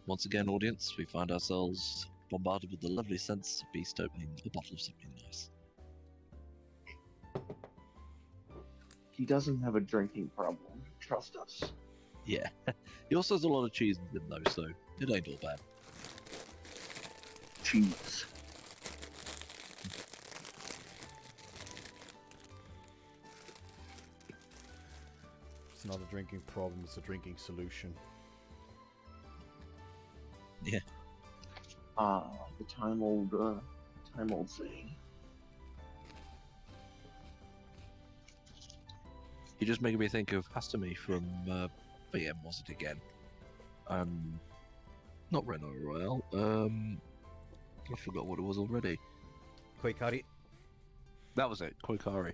Once again, audience, we find ourselves bombarded with the lovely sense of Beast opening a bottle of something nice. He doesn't have a drinking problem. Trust us. Yeah. He also has a lot of cheese in him, though, so it ain't all bad. Cheese. It's not a drinking problem, it's a drinking solution. Yeah. The time-old saying. You're just making me think of Hastami from BM, was it again? Not Renault Royale. I forgot what it was already. Koikari? That was it, Koikari.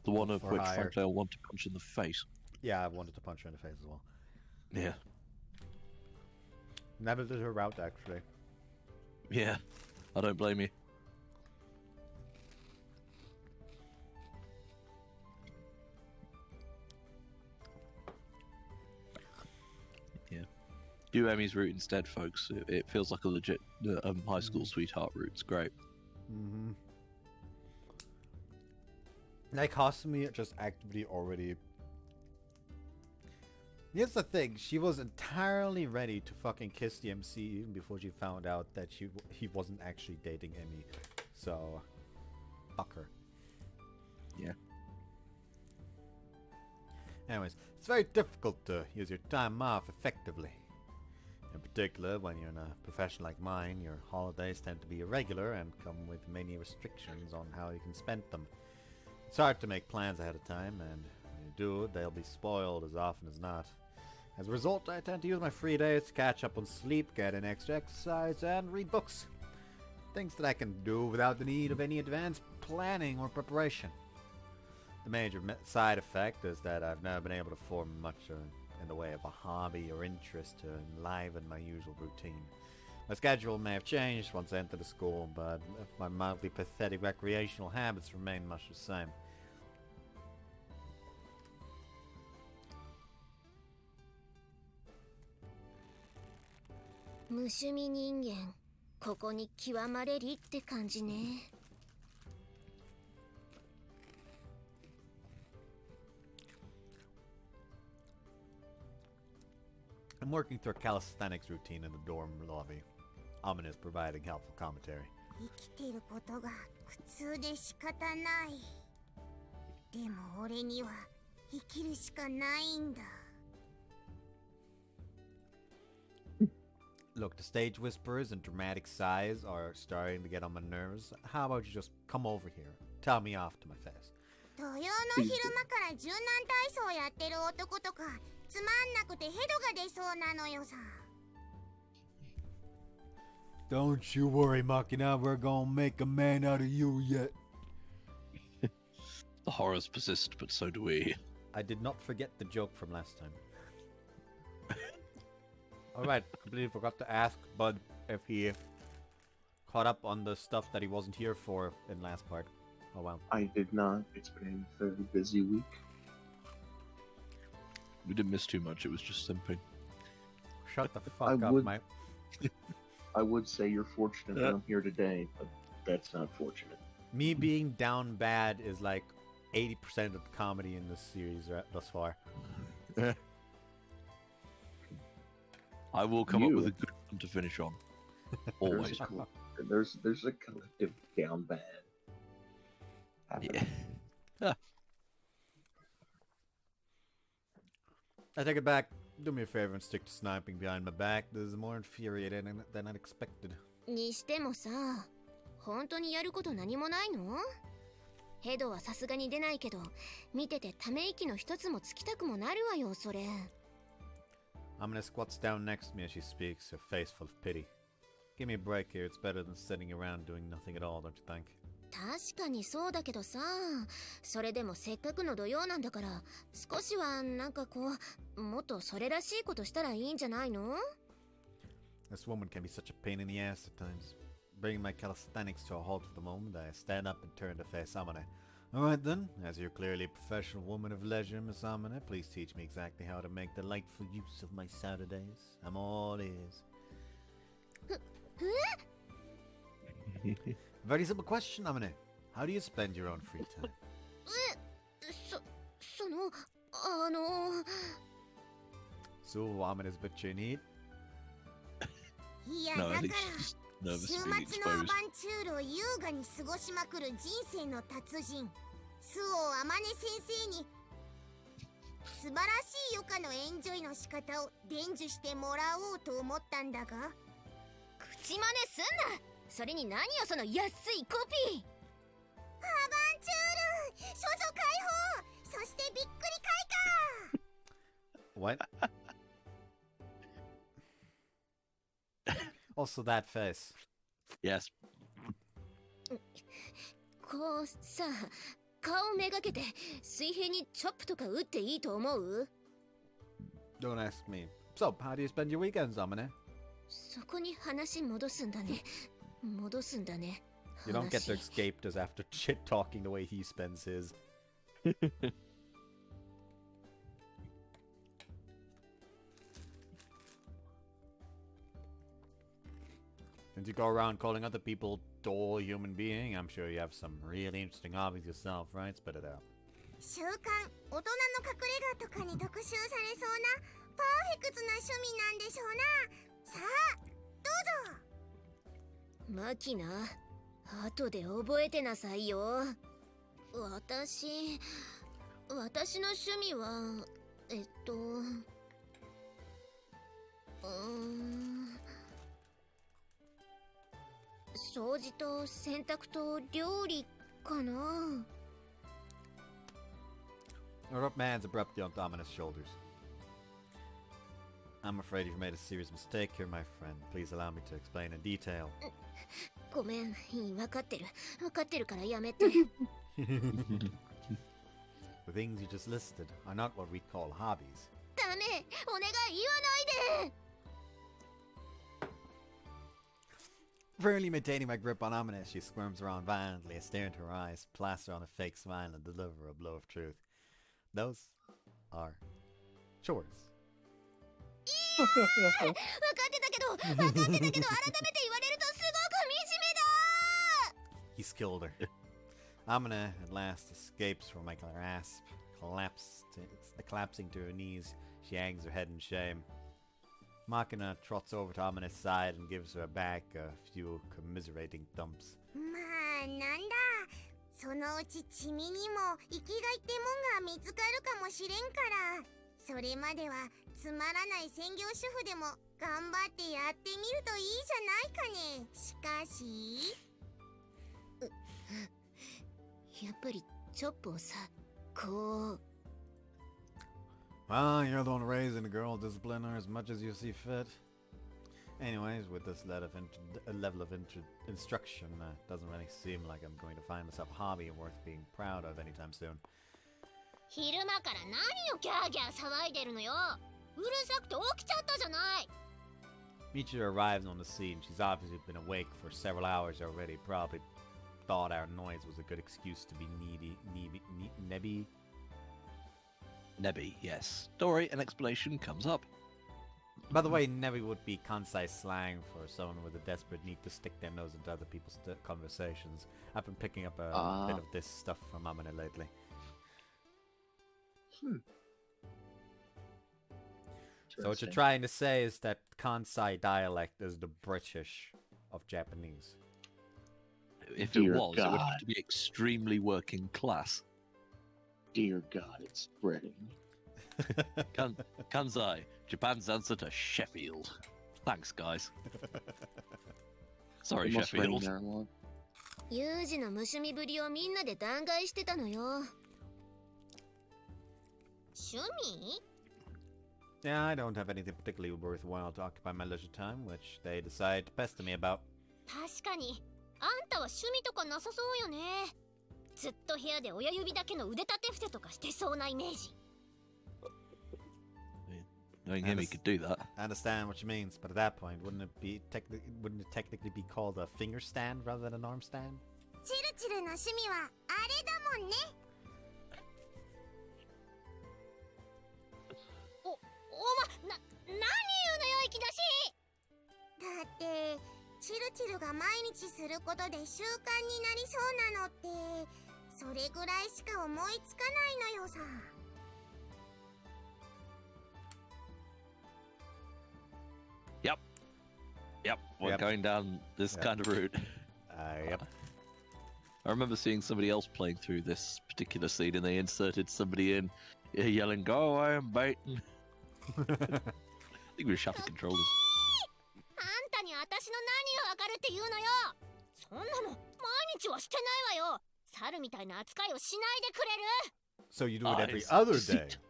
The one of For which, hire. frankly, I want to punch in the face. Yeah, I wanted to punch her in the face as well. Yeah. Never did her route, actually. Yeah. I don't blame you. Yeah. Do Emmy's route instead, folks. It feels like a legit high school sweetheart route. It's great. Mm-hmm. Like, Hasumi just actively already... Here's the thing, she was entirely ready to fucking kiss the MC even before she found out that he wasn't actually dating Emmy. So, fuck her. Yeah. Anyways, it's very difficult to use your time off effectively. In particular, when you're in a profession like mine, your holidays tend to be irregular and come with many restrictions on how you can spend them. It's hard to make plans ahead of time, and when you do, they'll be spoiled as often as not. As a result, I tend to use my free days to catch up on sleep, get in extra exercise, and read books. Things that I can do without the need of any advanced planning or preparation. The major side effect is that I've never been able to form much in the way of a hobby or interest to enliven my usual routine. My schedule may have changed once I entered the school, but my mildly pathetic recreational habits remain much the same. I'm working through a calisthenics routine in the dorm lobby. Amin is providing helpful commentary. 生きてることが苦痛で仕方ない。でも俺には生きるしかないんだ。Look, the stage whisperers and dramatic sighs are starting to get on my nerves. How about you just come over here? Tell me off to my face. 土曜の昼間から柔軟体操やってる男とかつまんなくてヘドが出そうなのよさ。Don't you worry, Makina. We're gonna make a man out of you yet. The horrors persist, but so do we. I did not forget the joke from last time. Alright, completely forgot to ask Bud if he caught up on the stuff that he wasn't here for in last part. Oh wow. I did not. It's been a very busy week. We didn't miss too much, it was just simping. Shut the fuck up, mate. I would say you're fortunate that I'm here today, but that's not fortunate. Me being down bad is like 80% of the comedy in this series thus far. I will come up with a good one to finish on. Always. There's a collective down bad. Yeah. I take it back. Do me a favor and stick to sniping behind my back. This is more infuriating than I'd expected. にしてもさ、本当にやること何もないの？ヘドはさすがに出ないけど、見ててため息の一つもつきたくもなるわよ、それ。Amina squats down next to me as she speaks, her face full of pity. Give me a break here. It's better than sitting around doing nothing at all, don't you think? 確かにそうだけどさ、それでもせっかくの土曜なんだから、少しはなんかこう、もっとそれらしいことしたらいいんじゃないの？ This woman can be such a pain in the ass at times. Bringing my calisthenics to a halt for the moment, I stand up and turn to face Amine. Alright then, as you're clearly a professional woman of leisure, Miss Amina, please teach me exactly how to make delightful use of my Saturdays. I'm all ears. Very simple question, Amina. How do you spend your own free time? その、So, Amina's bit you need. いや、 No, だ I か think ら she's 週 nervous 末 of の being ア exposed. バンチュールを優雅に過ごしまくる人生の達人周防天音先生に素晴らしい余暇のエンジョイの仕方を伝授してもらおうと思ったんだが、口真似すんな。それに何よその安いコピー。アバンチュール処女解放、そしてびっくり開花。 What? Also that face. Yes. こうさ、顔めがけて水平にチョップとか打っていいと思う？ Don't ask me. So, how do you spend your weekends, Amina? そこに話戻すんだね。戻すんだね。 You don't get to 話 escape just after shit talking the way he spends his. Since you go around calling other people dull human being, I'm sure you have some really interesting hobbies yourself, right? Spit it out. 週刊大人の隠れ家とかに特集されそうなパーフェクトな趣味なんでしょうな。さあどうぞ。マキナ、後で覚えてなさいよ。私の趣味は掃除と洗濯と料理かな。 I rub my hands abruptly on Dominus' shoulders. I'm afraid you've made a serious mistake here, my friend. Please allow me to explain in detail. ごめん、分かってるからやめて。 The things you just listed are not what we call hobbies. ダメ、お願い言わないで。 Firmly maintaining my grip on Amina, she squirms around violently, I stare into her eyes, plaster on a fake smile, and deliver a blow of truth. Those are chores. 分かってたけど、改めて言われるとすごく惨めだ。 He's killed her. Amina at last escapes from my grasp, collapsing to her knees. She hangs her head in shame. Machina trots over to Amina's side and gives her back a few commiserating thumps. まあなんだ、そのうち君にも生きがいってもんが見つかるかもしれんから、それまではつまらない専業主婦でも頑張ってやってみるといいじゃないかね。しかしやっぱりチョップをさ、こう。 Well, you're the one raising the girl, discipline her as much as you see fit. Anyways, with this level of instruction, doesn't really seem like I'm going to find myself a hobby worth being proud of anytime soon. 昼間から何をギャーギャー騒いでるのよ。うるさくて起きちゃったじゃない。 Michi arrives on the scene. She's obviously been awake for several hours already. Probably thought our noise was a good excuse to be nebby. Nebby, yes. Story and explanation comes up. By the way, nebby would be Kansai slang for someone with a desperate need to stick their nose into other people's conversations. I've been picking up a bit of this stuff from Amina lately. So what you're trying to say is that Kansai dialect is the British of Japanese. If Dear it was, it would God. have to be extremely working class. Dear God, it's spreading. Kansai, Japan's answer to Sheffield. Thanks, guys. Sorry, It must rain Sheffield. there a lot. ユージの無趣味ぶりをみんなで弾劾してたのよ。趣味？ Yeah, I don't have anything particularly worthwhile to occupy my leisure time, which they decide to pester me about. 確かに、あんたは趣味とかなさそうよね。ずっと部屋で親指だけの腕立て伏せとかしてそうなイメージ。 Knowing him, he could do that. I understand what she means, but at that point, wouldn't it technically be called a finger stand rather than an arm stand? チルチルの趣味はあれだもんね。何言うのよ、いきなし。だってチルチルが毎日することで習慣になりそうなのってそれぐらいしか思いつかないのよさ。Yep, we're Yep. going down this Yep. kind of route. Yep. I remember seeing somebody else playing through this particular scene, and they inserted somebody in yelling, "Go away, I'm baiting." I think we were shouting controllers. あんたに私の何がわかるって言うのよ。そんなの毎日はしてないわよ。猿みたいな扱いをしないでくれる。 So you do it every Lies, other deceit. day.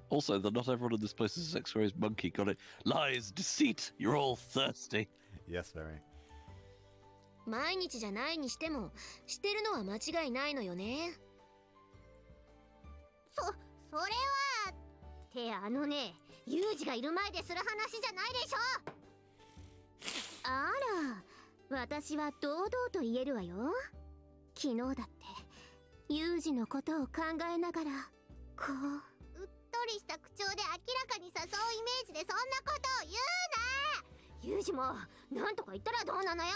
Also, that not everyone in this place is a sex-raised monkey. Got it? Lies, deceit. You're all thirsty. Yes, very. 毎日じゃないにしてもしてるのは間違いないのよね。それはってあのね、ユージがいる前でする話じゃないでしょ。あら、私は堂々と言えるわよ。昨日だってユージのことを考えながらこううっとりした口調で明らかに誘うイメージでそんなことを言うな。ユージもなんとか言ったらどうなのよ。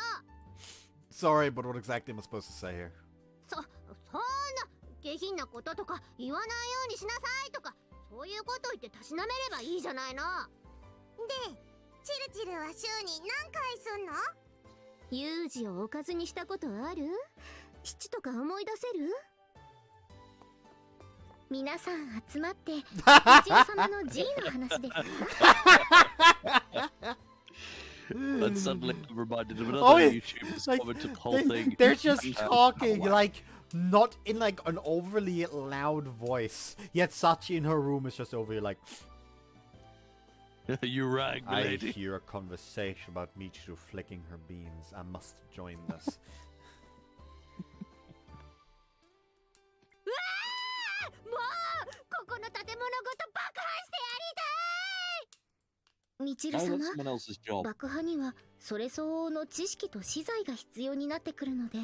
Sorry, but what exactly am I supposed to say here? そんな下品なこととか言わないようにしなさいとかそういうこと言ってたしなめればいいじゃないの。でチルチルは週に何回すんの？ユージをおかずにしたことある？7とか思い出せる？皆さん集まって一応様の G の話ですか？ And suddenly I'm reminded of another Oh, yeah. YouTuber's Like, comment of the whole thing. They're just talking, like, not in, like, an overly loud voice. Yet Sachi in her room is just over here, like, You rang, I lady. hear a conversation about Michiru flicking her beans. I must join this. もうここの建物ごと爆破してやりたい。みちる Oh, 様 that's someone else's job. 爆破にはそれ相応の知識と資材が必要になってくるので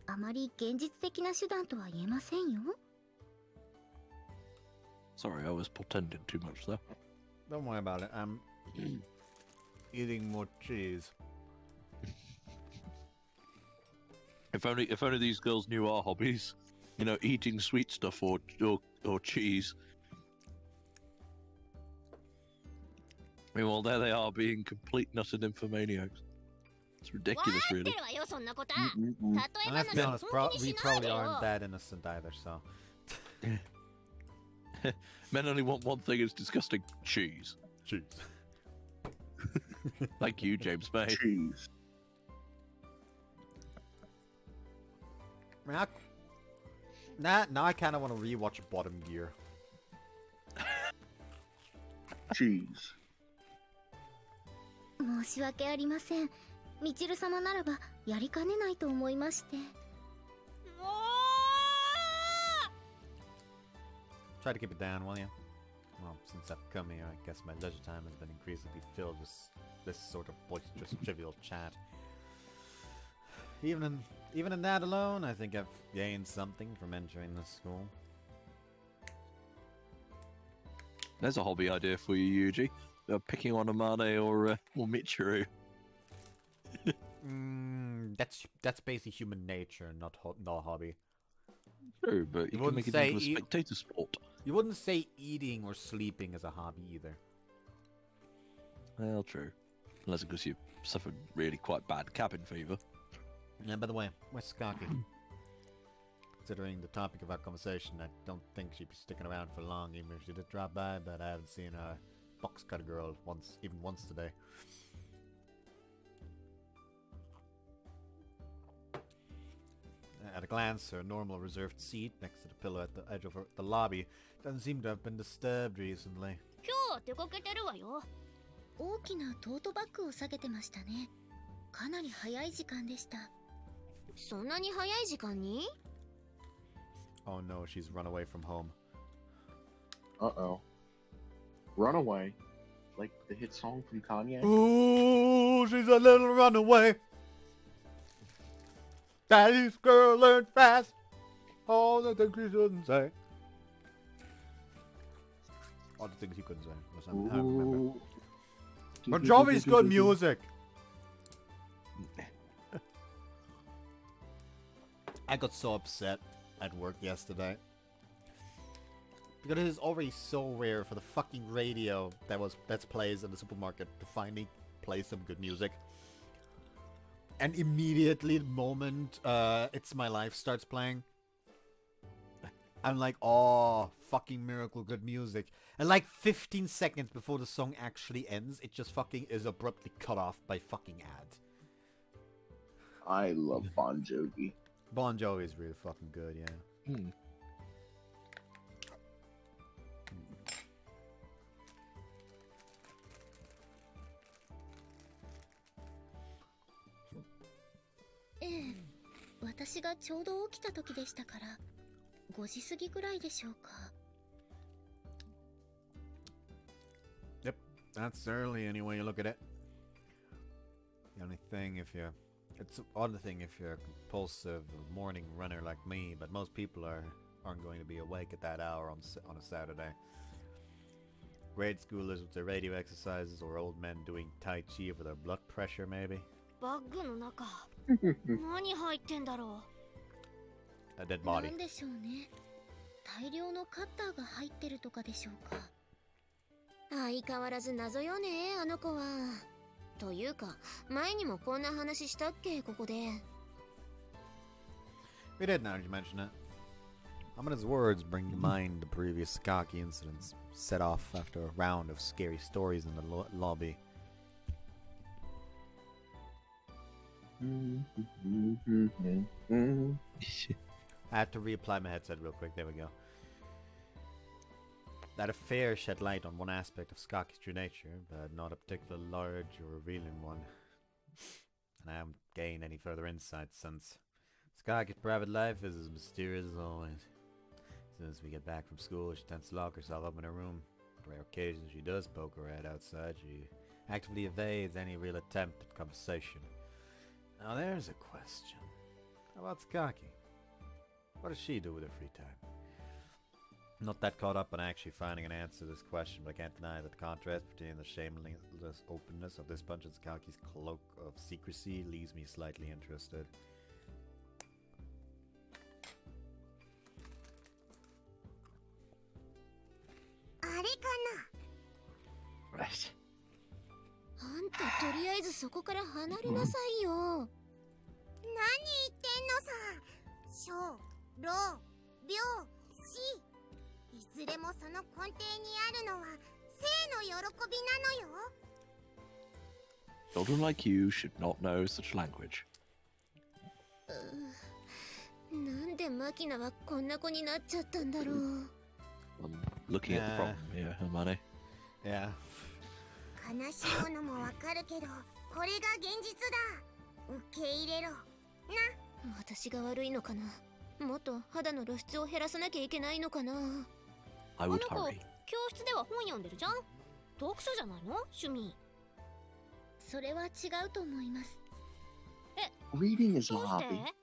あまり現実的な手段とは言えませんよ。 Sorry, I was pretending too much there. Don't worry about it. I'm eating more cheese. If only these girls knew our hobbies. You know, eating sweet stuff or cheese. Meanwhile, there they are being complete nutted infomaniacs. It's ridiculous, わかって really. るわよそんなこと。 Mm-mm. 例え And let's be 話 honest, 本気に we しないで probably よ。 aren't that innocent either, so. Men only want one thing, it's disgusting. Cheese. Cheese. Thank you, James May. Cheese. I mean, now I kind of want to rewatch Bottom Gear. Cheese. 申し訳ありません。みちる様ならばやりかねないと思いまして。もう Try to keep it down, will you? Well, since I've come here, I guess my leisure time has been increasingly filled with this sort of boisterous, trivial chat. Even in that alone, I think I've gained something from entering this school. There's a hobby idea for you, Yuji. Picking on Amane or Michiru. That's basically human nature, not a hobby. True, but you can wouldn't make it say into a spectator sport. You wouldn't say eating or sleeping as a hobby either. Well, true. Unless of course you suffered really quite bad cabin fever. And by the way, where's Skaki? Considering the topic of our conversation, I don't think she'd be sticking around for long, even if she did drop by, but I haven't seen a box cutter girl even once today. At a glance, her normal reserved seat next to the pillow at the edge of the lobby doesn't seem to have been disturbed recently. 今日出かけてるわよ。大きなトートバッグを下げてましたね。かなり早い時間でした。そんなに早い時間に？ Oh no, she's run away from home. Uh-oh. Runaway. Like the hit song from Kanye. Ooh, she's a little runaway. Daddy's girl learned fast all the things she shouldn't say. All the things he couldn't say. I remember. Ooh. Bon Jovi's good music. I got so upset at work yesterday. Because it is already so rare for the fucking radio that plays in the supermarket to finally play some good music. And immediately the moment It's My Life starts playing, I'm like, oh, fucking miracle good music. And like 15 seconds before the song actually ends, it just fucking is abruptly cut off by fucking ads. I love Bon Jovi. Bon Jovi is really fucking good, yeah. Hmm. Eh, 私がちょうど起きた時でしたから、5時過ぎぐらいでしょうか。Yep, that's early any way you look at it. The only thing it's an odd thing if you're a compulsive morning runner like me, but most people aren't going to be awake at that hour on a Saturday. Grade schoolers with their radio exercises, or old men doing Tai Chi for their blood pressure, maybe. バッグの中何入ってんだろ A dead な body. んでしょうね。大量のカッターが入ってるとかでしょうか。相変わらず謎よね、あの子は。というか、前にもこんな話したっけ、ここで。We did now that you mention it. Amana's words bring to mind the previous Sakaki incidents set off after a round of scary stories in the lobby. I had to reapply my headset real quick. There we go. That affair shed light on one aspect of Skaki's true nature, but not a particularly large or revealing one. And I haven't gained any further insight since. Skaki's private life is as mysterious as always. As soon as we get back from school, she tends to lock herself up in her room. On rare occasions she does poke her head outside. She actively evades any real attempt at conversation. Now there's a question. How about Skaki? What does she do with her free time? I'm not that caught up on actually finding an answer to this question, but I can't deny that the contrast between the shameless openness of this bunch and Skaki's cloak of secrecy leaves me slightly interested. Right. あんたとりあえずそこから離れなさいよ。何言ってんのさ。小、老、病、死。いずれもその根底にあるのは生の喜びなのよ。Children like you should not know such language. なんでマキナはこんな子になっちゃったんだろう。I'm looking at the problem here, Hermione. Yeah. 悲しむのもわかるけど、これが現実だ。受け入れろ。な。私が悪いのかな。もっと肌の露出を減らさなきゃいけないのかな。I あの would 子、 hurry. 教室では本読んでるじゃん。読書じゃないの？趣味。それは違うと思います。Reading is a どうして？ hobby.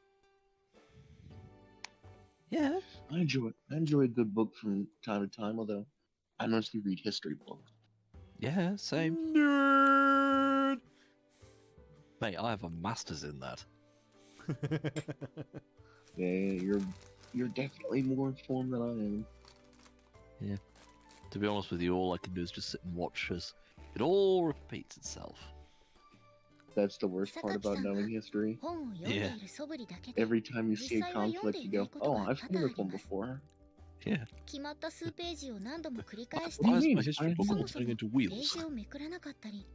Yeah. I enjoy a good book from time to time, although I mostly read history books. Yeah, same. Nerd! Mate, I have a master's in that. Yeah, you're definitely more informed than I am. Yeah. To be honest with you, all I can do is just sit and watch as it all repeats itself. That's the worst part about knowing history. 本を読んでいる素振りだけで Every time you see a conflict, you go, "Oh, I've seen this one before." Yeah. 決まった数ページを何度も繰り返し What て do you Why is mean? my history book そ all もそも turning into ペー wheels? ジをめくらなかったり、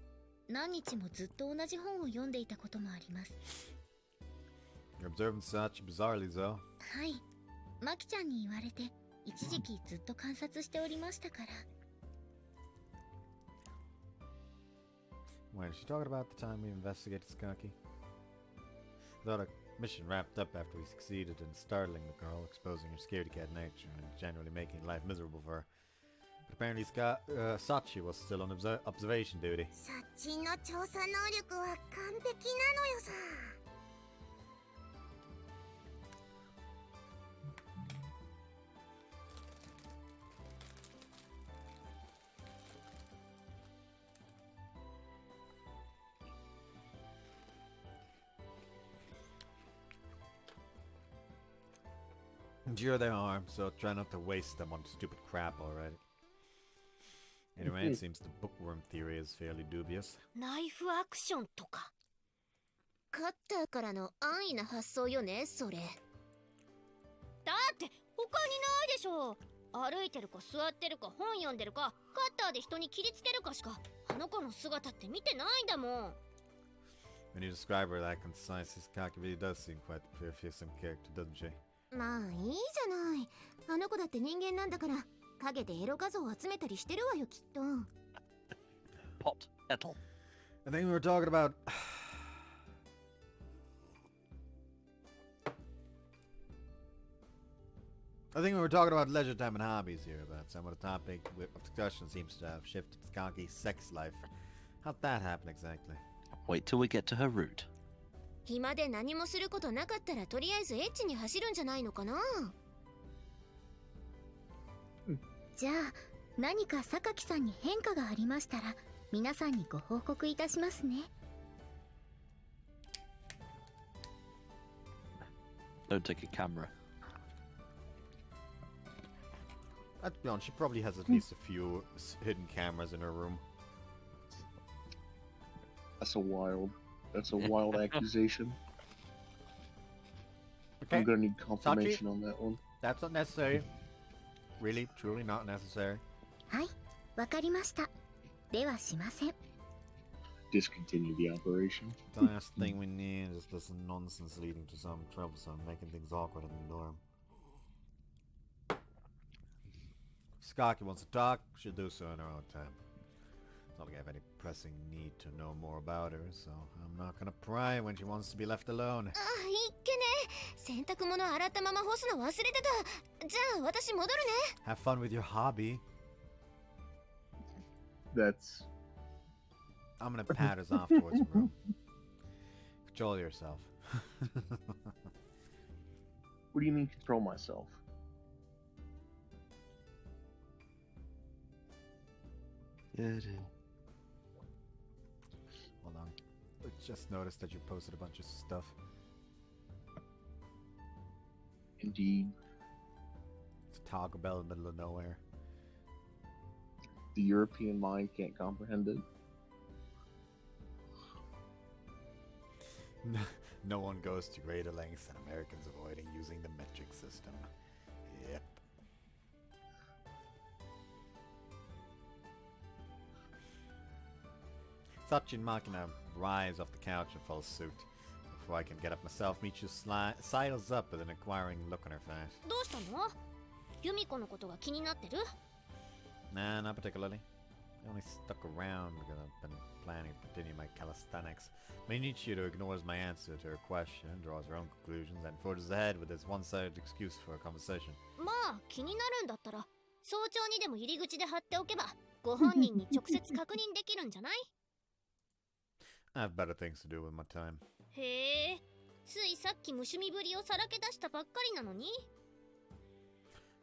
何日もずっと同じ本を読んでいたこともあります。 You're observing such bizarrely, though. はい。マキちゃんに言われて、一時期ずっと観察しておりましたから。 Wait, is she talking about the time we investigated Skaki? I thought our mission wrapped up after we succeeded in startling the girl, exposing her scaredy-cat nature, and generally making life miserable for her. But apparently Sachi was still on observation duty. サッチンの調査能力は完璧なのよさ。Sure they are, so try not to waste them on stupid crap already. Anyway, it seems the bookworm theory is fairly dubious. ナイフアクションとか。カッターからの安易な発想よね、それ。だって他にないでしょ。歩いてるか座ってるか本読んでるかカッターで人に切りつけるかしかあの子の姿って見てないんだもん。 When you describe her that concise, Hisaki really does seem quite a fearsome character, doesn't she? まあいいじゃない。あの子だって人間なんだから影でエロ画像を集めたりしてるわよきっと。Pot kettle. I think we were talking about... I think we were talking about leisure time and hobbies here, but some of the topic of discussion seems to have shifted to Skaki's sex life. How'd that happen exactly? Wait till we get to her route. 暇で何もすることなかったらとりあえずエッチに走るんじゃないのかな。じゃあ何か榊さんに変化がありましたら皆さんにご報告いたしますね。Don't take a camera. Let's be honest, she probably has at least a few hidden cameras in her room. That's a wild accusation. Okay, I'm gonna need confirmation Sachi? on that one. That's not necessary. Really, truly not necessary. はい、わかりました。ではしません。Discontinue the operation. The last thing we need is this nonsense leading to some troublesome, making things awkward in the dorm. If Skaki wants to talk, she'll do so in her own time. It's not like I have any pressing need to know more about her, so I'm not gonna pry when she wants to be left alone. あ、いっけね。洗濯物洗ったまま干すの忘れてた。じゃあ私戻るね。Have fun with your hobby. That's I'm gonna pat us off towards her room. Control yourself. what do you mean control myself? Yeah, Hold on. I just noticed that you posted a bunch of stuff. Indeed. It's a Taco Bell in the middle of nowhere. The European mind can't comprehend it. No one goes to greater lengths than Americans avoiding using the metric system. Yep. Sachin Makina rise off the couch and falls suit. Before I can get up myself, Michu sidles up with an inquiring look on her face. どうしたの？ユミコのことが気になってる？ Nah, not particularly. I only stuck around because I've been planning to continue my calisthenics. Michiru ignores my answer to her question, draws her own conclusions, and forges ahead with this one-sided excuse for a conversation. まあ気になるんだったら早朝にでも入り口で貼っておけばご本人に直接確認できるんじゃない？ I have better things to do with my time. へえ、ついさっき無趣味ぶりをさらけ出したばっかりなのに。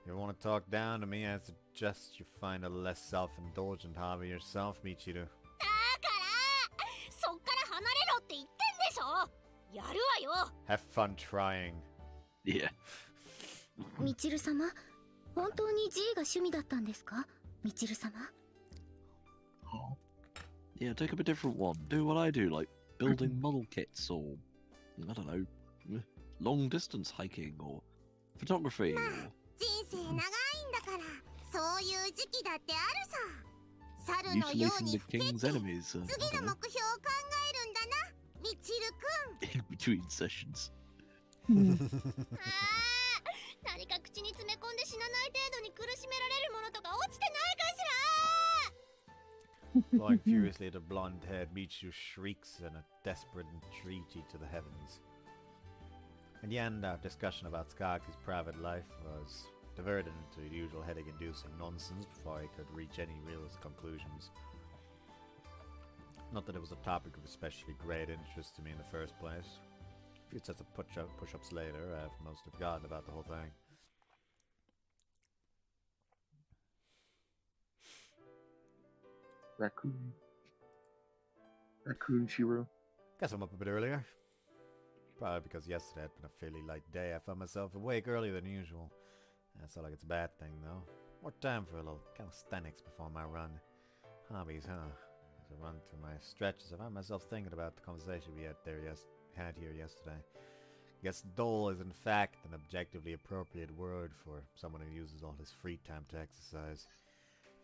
You want to talk down to me? I suggest you find a less self-indulgent hobby yourself, Michiru. だからそっから離れろって言ってんでしょ。やるわよ。 Have fun trying. yeah. みちる様、本当に G が趣味だったんですか？みちる様。Yeah, take up a different one. Do what I do, like building model kits or, I don't know, long distance hiking or photography. Or... 人生長いんだからそういう時期だってあるさ。猿のように Mutilating the king's enemies. 次の目標を考えるんだな、みちるくん。 In between sessions. ああ、何か口に詰め込んで死なない程度に苦しめられるものとか落ちてないかしら。 Flying furiously at her blonde head, Michiru shrieks in a desperate entreaty to the heavens. In the end, our discussion about Skaki's private life was diverted into the usual headache-inducing nonsense before I could reach any realist conclusions. Not that it was a topic of especially great interest to me in the first place. A few sets of push-ups later, I've mostly forgotten about the whole thing. Raccoon Shiro. Guess I'm up a bit earlier. Probably because yesterday had been a fairly light day. I found myself awake earlier than usual. That's not like it's a bad thing, though. More time for a little calisthenics before my run. Hobbies, huh? As I run through my stretches, I found myself thinking about the conversation we had here yesterday. Guess dull is in fact an objectively appropriate word for someone who uses all his free time to exercise.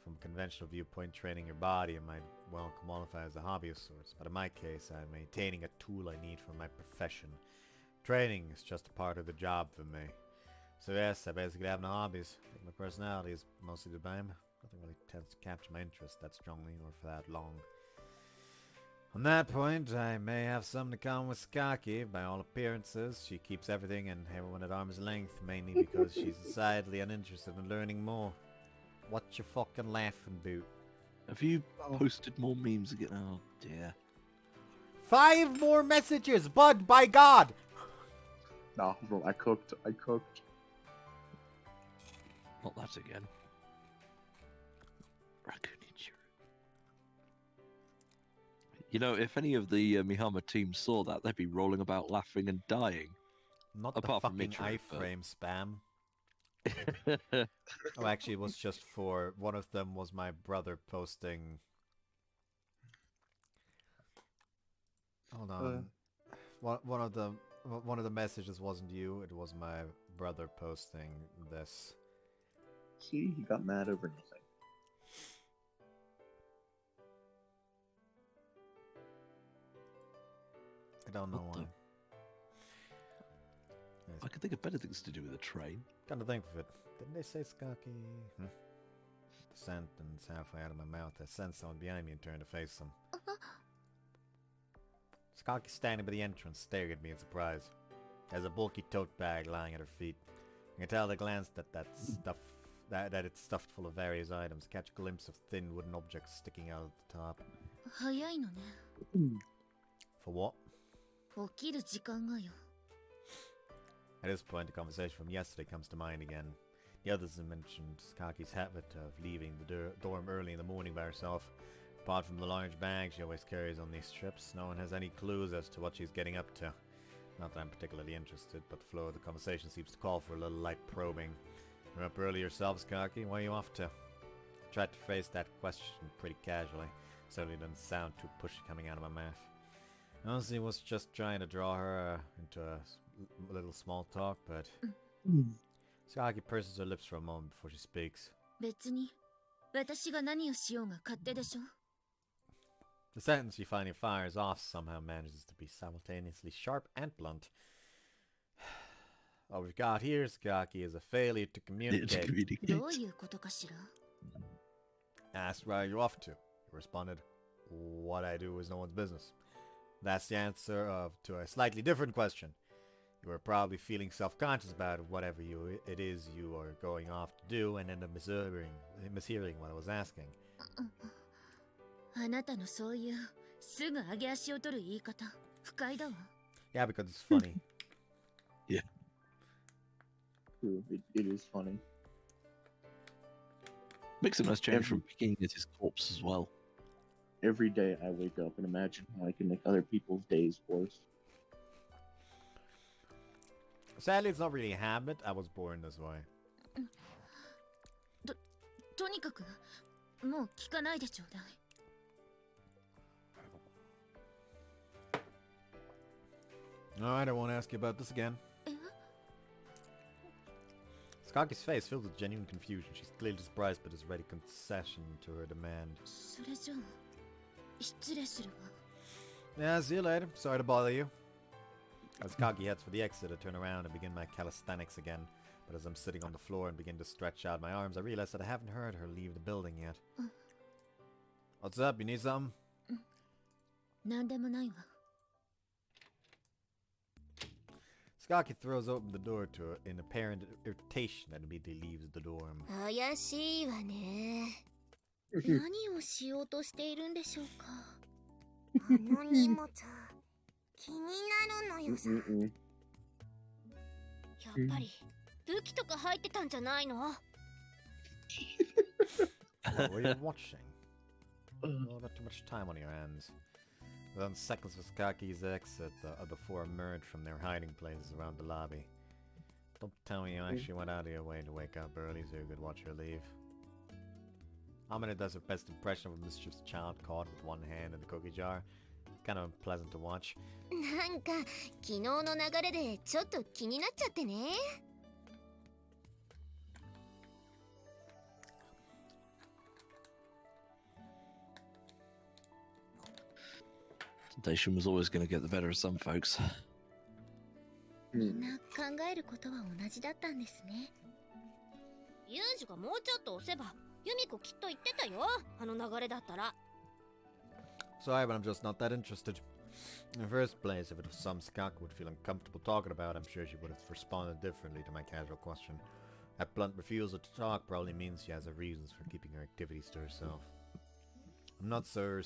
From a conventional viewpoint, training your body might well qualify as a hobby of sorts, but in my case, I'm maintaining a tool I need for my profession. Training is just a part of the job for me. So yes, I basically have no hobbies. I think my personality is mostly to blame. Nothing really tends to capture my interest that strongly or for that long. On that point, I may have something to common with Skaki. By all appearances, she keeps everything and everyone at arm's length, mainly because she's decidedly uninterested in learning more. What you fucking laughing about? Have you posted more memes again? Oh dear. 5 more messages, bud, by God! No, bro, I cooked. Not that again. Raccoonichiro. You know, if any of the Mihama team saw that, they'd be rolling about laughing and dying. Not Apart the from fucking Michiru, but- iframe spam. Oh, actually, it was just for... One of them was my brother posting... Hold on. One of the messages wasn't you, it was my brother posting this. See, he got mad over nothing. I don't know What why. the- I could think of better things to do with a train. Come to think of it, didn't they say Skaki? The sentence halfway out of my mouth, I sensed someone behind me and turned to face them. Skaki standing by the entrance, staring at me in surprise. There's a bulky tote bag lying at her feet. I can tell at a glance that it's stuffed full of various items. Catch a glimpse of thin wooden objects sticking out at the top. 早いのね。 For what? 起きる時間がよ。 At this point, the conversation from yesterday comes to mind again. The others have mentioned Skaki's habit of leaving the dorm early in the morning by herself. Apart from the large bag she always carries on these trips, no one has any clues as to what she's getting up to. Not that I'm particularly interested, but the flow of the conversation seems to call for a little light probing. You're up early yourself, Skaki. Where are you off to? I tried to phrase that question pretty casually. Certainly doesn't sound too pushy coming out of my mouth. Honestly, was just trying to draw her into a little small talk, but... Skaki purses her lips for a moment before she speaks. 別に、私が何をしようが勝手でしょ。 The sentence she finally fires off somehow manages to be simultaneously sharp and blunt. What we've got here, Skaki, is a failure to communicate. どういうことかしら。 Asked where you're off to. You responded, what I do is no one's business. That's the answer to a slightly different question. You were probably feeling self-conscious about whatever it is you are going off to do and end up mishearing what I was asking. あなたのそういうすぐ上げ足を取る言い方不快だわ。 Yeah, because it's funny. Yeah. True, it is funny. Makes a nice change from picking at his corpse as well. Every day I wake up and imagine how I can make other people's days worse. Sadly, it's not really a habit. I was born this way. とにかくもう聞かないでちょうだい。 Alright, I won't ask you about this again. Skaki's face filled with genuine confusion. She's clearly surprised but is ready concession to her demand. それじゃあ失礼するわ。 Yeah, see you later. Sorry to bother you. As Skaki heads for the exit, I turn around and begin my calisthenics again. But as I'm sitting on the floor and begin to stretch out my arms, I realize that I haven't heard her leave the building yet. What's up? You need something? なんでもないわ。 Skaki throws open the door to her in apparent irritation and immediately leaves the dorm. 怪しいわね。何をしようとしているんでしょうか。あの荷物気になるのよさ。 Mm-mm. やっぱり武器とか入ってたんじゃないの？ What were you watching? Oh, not too much time on your hands. Within seconds of Skaki's exit, the other four emerged from their hiding places around the lobby. Don't tell me you actually went out of your way to wake up early so you could watch her leave. Amina does her best impression of a mischievous child caught with one hand in the cookie jar. Kind of unpleasant to watch. なんか昨日の流れでちょっと気になっちゃってね。Temptation was always going to get the better of some folks. みんな考えることは同じだったんですね。ユージがもうちょっと押せば、ユミコきっと言ってたよ。あの流れだったら。Sorry, but I'm just not that interested. In the first place, if it was some skunk would feel uncomfortable talking about, I'm sure she would have responded differently to my casual question. That blunt refusal to talk probably means she has her reasons for keeping her activities to herself. I'm not so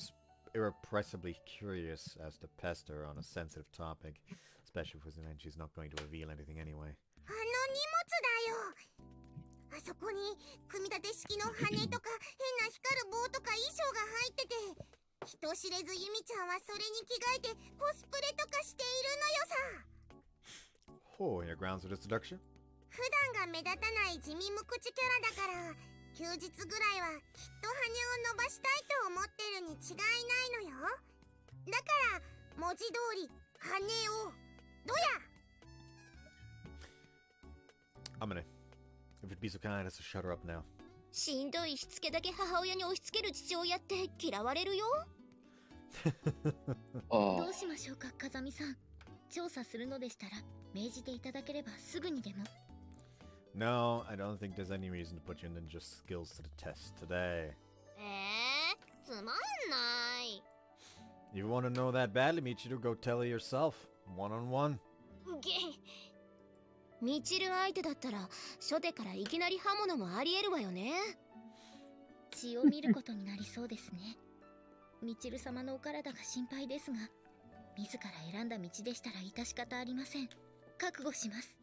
irrepressibly curious as to pester her on a sensitive topic, especially when she's not going to reveal anything anyway. あの荷物だよ。あそこに組み立て式の羽とか変な光る棒とか衣装が入ってて、人知れずユミちゃんはそれに着替えてコスプレとかしているのよさ。Oh, your grounds for this deduction? 普段が目立たない地味無口キャラだから、休日ぐらいはきっと羽を伸ばしたいと思ってるに違いないのよ。だから文字通り羽をどや。Amine, if you'd be so kind as to shut her up now. しんどいしつけだけ母親に押し付ける父親って嫌われるよ。どうしましょうか、風見さん。調査するのでしたら命じていただければすぐにでも。No, I don't think there's any reason to put your ninja skills to the test today. つまんない。 You want to know that badly, Michiru? Go tell her yourself, one-on-one. みちる相手だったら初手からいきなり刃物もありえるわよね。血を見ることになりそうですね。みちる様のお体が心配ですが、自ら選んだ道でしたら致し方ありません。覚悟します。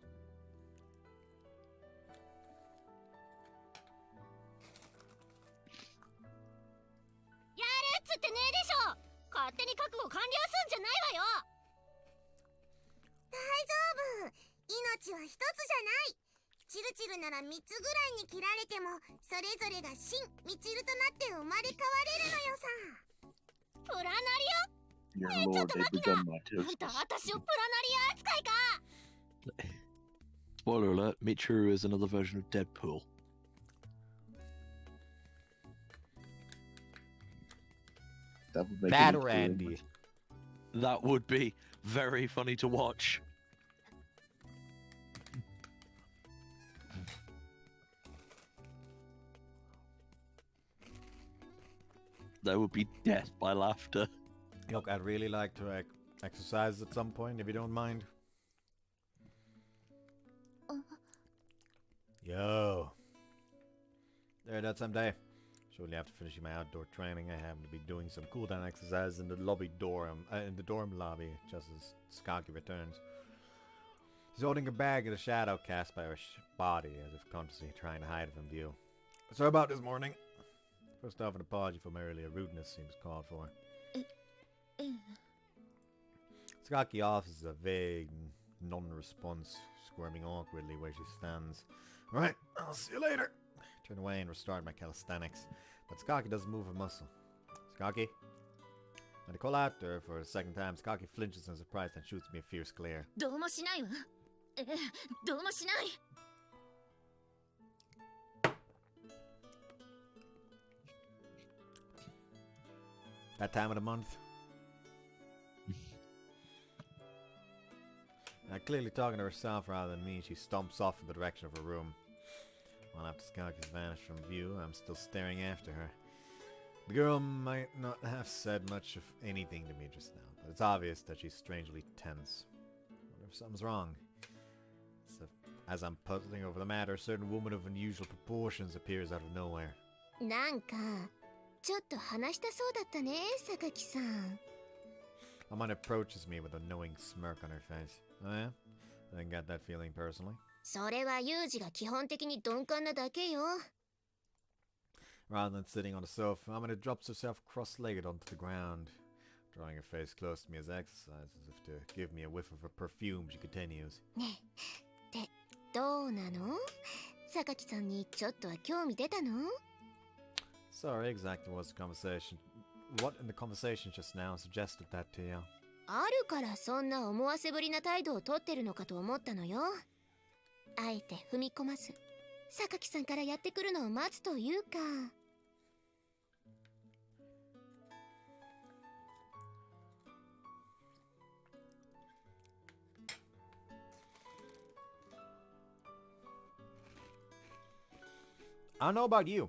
やれっつってねえでしょ。勝手に覚悟完了すんじゃないわよ。大丈夫。命は一つじゃない。チルチルなら3つぐらいに切られてもそれぞれが真ミチルとなって生まれ変われるのよさ。プラナリア？ねえちょっと待きな。あんた私をプラナリア扱いか。 Spoiler alert, Michiru is another version of Deadpool. That would make That it or Andy. That would be very funny to watch. There would be death by laughter. Look, I'd really like to exercise at some point, if you don't mind. Yo. There, that's someday. Shortly after finishing my outdoor training, I happen to be doing some cool-down exercises in the dorm lobby, just as Skanky returns. He's holding a bag in the shadow cast by her body, as if consciously trying to hide it from view. So about this morning. First off, an apology for my earlier rudeness seems called for. Skanky offers a vague non-response, squirming awkwardly where she stands. Right, I'll see you later. I turn away and restart my calisthenics, but Skanky doesn't move a muscle. Skanky? When I call out to her for a second time, Skanky flinches in surprise and shoots me a fierce glare. どうもしないわ。どうもしない。That time of the month? Clearly talking to herself rather than me, she stomps off in the direction of her room. While after Skanky's vanished from view, I'm still staring after her. The girl might not have said much of anything to me just now, but it's obvious that she's strangely tense. I wonder if something's wrong. So, as I'm puzzling over the matter, a certain woman of unusual proportions appears out of nowhere. なんかちょっと話したそうだったね、榊さん。Amanda approaches me with a knowing smirk on her face. Oh yeah? I didn't get that feeling personally. それはユージが基本的に鈍感なだけよ。Rather than sitting on the sofa, Amanda drops herself cross-legged onto the ground. Drawing her face close to me as exercise, as if to give me a whiff of her perfume, she continues. ねえ、ってどうなの？榊さんにちょっとは興味出たの？ Sorry, exactly what's the conversation. What in the conversation just now suggested that to you? あるからそんな思わせぶりな態度をとってるのかと思ったのよ。あえて踏み込まず、榊さんからやってくるのを待つというか。I don't know about you,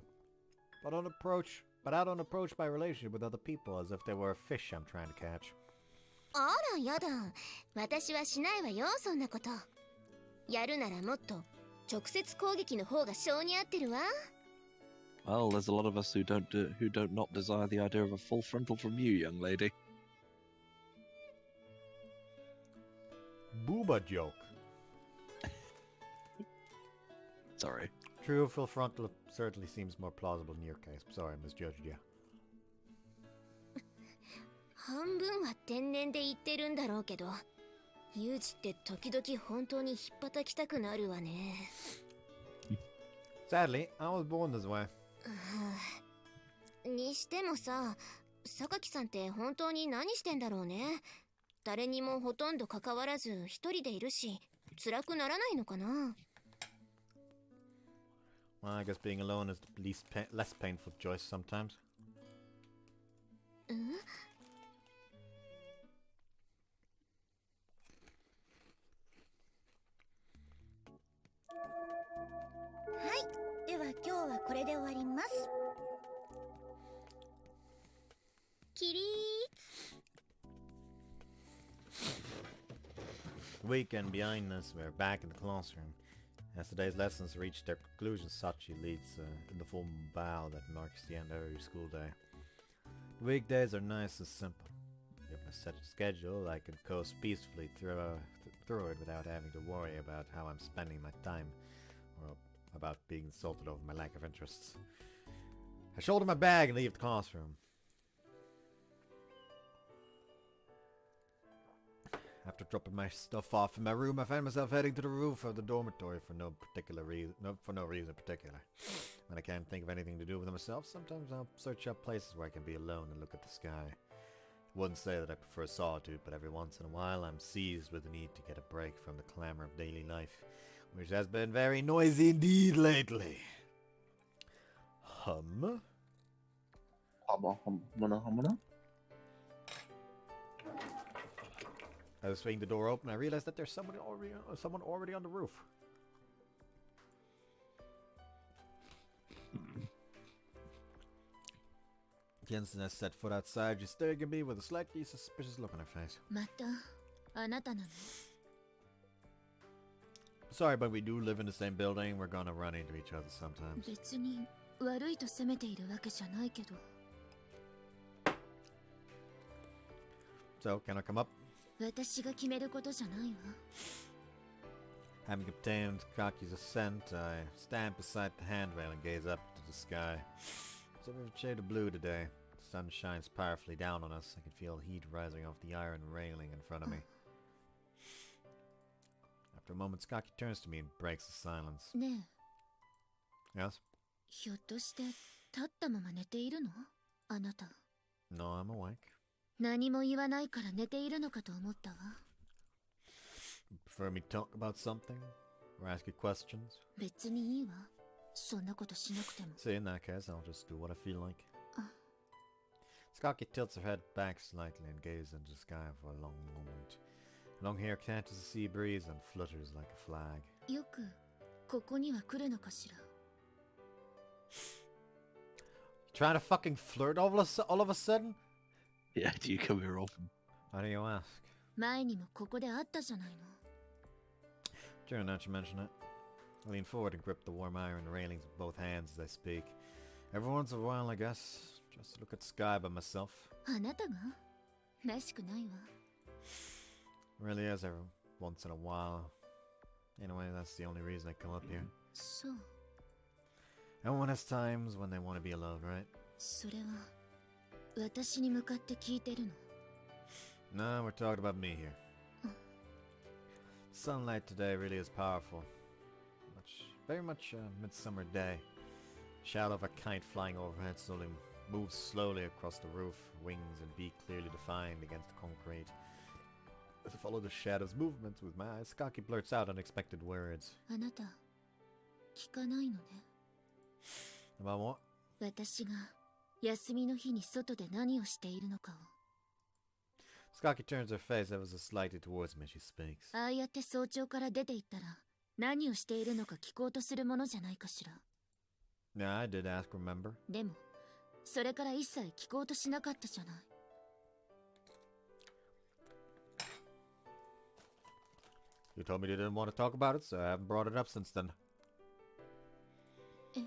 but I don't approach my relationship with other people as if they were a fish I'm trying to catch. あらやだ、私はしないわよ、そんなこと。やるならもっと直接攻撃の方が性に合ってるわ。Well, there's a lot of us who don't not desire the idea of a full frontal from you, young lady. Booba joke. Sorry. True, full frontal certainly seems more plausible in your case. Sorry, I misjudged you. 半分は天然で言ってるんだろうけど、ユージって時々本当に引っ叩きたくなるわね。Sadly, I was born this way. にしてもさ、榊さんって本当に何してんだろうね。誰にもほとんど関わらず一人でいるし、辛くならないのかな。Well, I guess being alone is the less painful choice sometimes. はい、では今日はこれで終わります。起立。The weekend behind us, we're back in the classroom. As today's lessons reach their conclusion, Sachi leads in the full bow that marks the end of every school day. The weekdays are nice and simple. Given a set schedule, I can coast peacefully through it without having to worry about how I'm spending my time, or about being insulted over my lack of interests. I shoulder my bag and leave the classroom. After dropping my stuff off in my room, I find myself heading to the roof of the dormitory for no reason in particular. When I can't think of anything to do with myself, sometimes I'll search out places where I can be alone and look at the sky. I wouldn't say that I prefer solitude, but every once in a while I'm seized with the need to get a break from the clamor of daily life, which has been very noisy indeed lately. Hum? Humana. I was swinging the door open, I realized that there's someone already on the roof. Jensen has set foot outside, she's staring at me with a slightly suspicious look on her face. またあなたなの？ Sorry, but we do live in the same building. We're gonna run into each other sometimes. 別に悪いと責めているわけじゃないけど。So, can I come up? 私が決めることじゃないわ。Having obtained Kaki's assent, I stand beside the handrail and gaze up to the sky. It's a shade of blue today. The sun shines powerfully down on us. I can feel heat rising off the iron railing in front of me. After a moment, Kaki turns to me and breaks the silence. ね Yes? え、ひょっとして立ったまま寝ているの？あなた。 No, I'm awake. 何も言わないから寝ているのかと思ったわ。 Prefer me to talk about something? Or ask you questions? 別にいいわ。そんなことしなくても。 See, in that case, I'll just do what I feel like. Skaki tilts her head back slightly and gazes into the sky for a long moment. Her long hair catches the sea breeze and flutters like a flag. よくここには来るのかしら。 Trying to fucking flirt all of a sudden? Yeah, do you come here often? How do you ask? 前にもここで会ったじゃないの。 Sure, now that you mention it. I lean forward and grip the warm iron railings with both hands as I speak. Every once in a while, I guess, just to look at the sky by myself. あなたが？らしくないわ。 Really is every once in a while. Anyway, that's the only reason I come up here. そう。 Everyone has times when they want to be alone, right? それは私に向かって聞いてるの。 No, we're talking about me here. Sunlight today really is powerful. Very much a midsummer day. Shadow of a kite flying overhead slowly moves slowly across the roof, wings and beak clearly defined against the concrete. As I follow the shadow's movements with my eyes, Skaki blurts out unexpected words. あなた聞かないのね。 About what? 私が休みの日に外で何をしているのかを。 Skaki turns her face ever so slightly towards me as she speaks. ああやって早朝から出て行ったら何をしているのか聞こうとするものじゃないかしら。 Yeah, I did ask, remember? でもそれから一切聞こうとしなかったじゃない。 You told me you didn't want to talk about it, so I haven't brought it up since then. え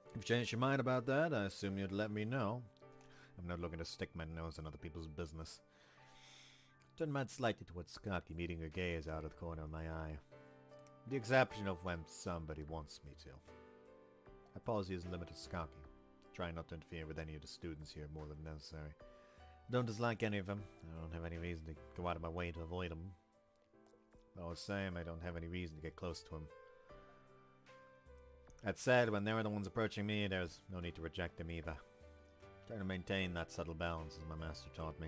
If you changed your mind about that, I assume you'd let me know. I'm not looking to stick my nose in other people's business. Turn my head slightly towards Skaki, meeting her gaze out of the corner of my eye. The exception of when somebody wants me to. I pause use limited Skaki, trying not to interfere with any of the students here more than necessary. I don't dislike any of them. I don't have any reason to go out of my way to avoid them. But all the same, I don't have any reason to get close to them. That said, when they were the ones approaching me, there's no need to reject them either. Trying to maintain that subtle balance, as my master taught me.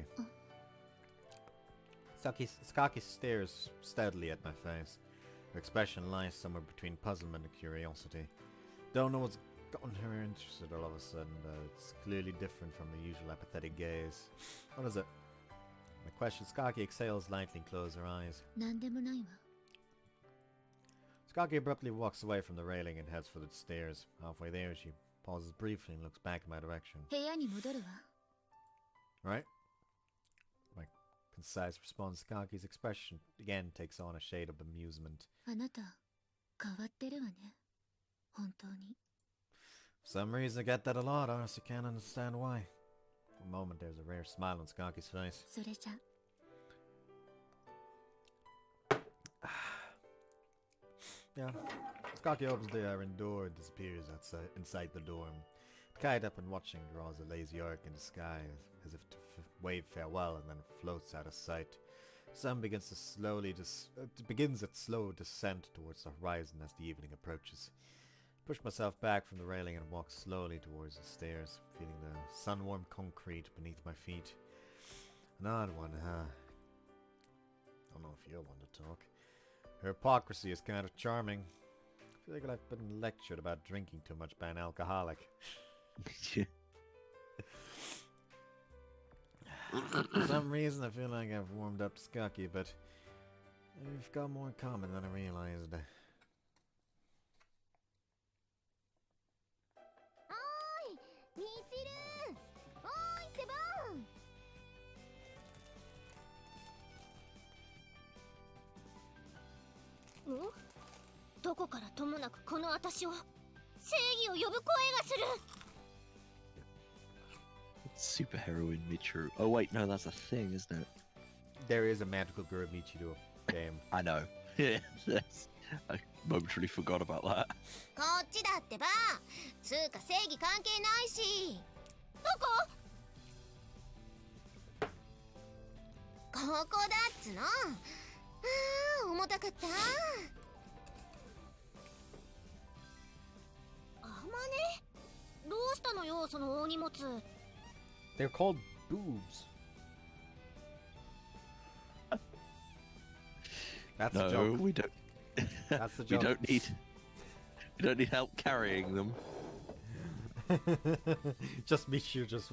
Skaki stares steadily at my face. Her expression lies somewhere between puzzlement and curiosity. Don't know what's gotten her interested all of a sudden, but it's clearly different from the usual apathetic gaze. What is it? My question, Skaki exhales lightly and closes her eyes. なんでもないわ。 Skaki abruptly walks away from the railing and heads for the stairs. Halfway there, she pauses briefly and looks back in my direction. 部屋に戻るわ。 Right? My concise response, Skaki's expression again takes on a shade of amusement. あなた変わってるわね。本当に。 For some reason, I get that a lot, I honestly can't understand why. For a moment, there's a rare smile on Skaki's face. それじゃ。 Yeah. Skaki opens the iron door and disappears inside the dorm. The kite up and watching draws a lazy arc in the sky as if to wave farewell and then floats out of sight. The sun begins to begins its slow descent towards the horizon as the evening approaches. I push myself back from the railing and walk slowly towards the stairs, feeling the sun-warmed concrete beneath my feet. An odd one, huh? I don't know if you'll want to talk. Her hypocrisy is kind of charming. I feel like I've been lectured about drinking too much by an alcoholic. For some reason, I feel like I've warmed up to Skaki, but we've got more in common than I realized. みちるおーいってばどこからともなくこの私を正義を呼ぶ声がする Super heroine Michiru. Oh wait, no, that's a thing, isn't it? There is a magical girl Michiru game. I know. Yeah, yes. I momentarily forgot about that. こっちだってばつうか正義関係ないしどこここだっつの重たかったあまねどうしたのよその大荷物 They're called boobs. That's no, a joke. we don't. That's the we joke. We don't need help carrying them. Just Michiru just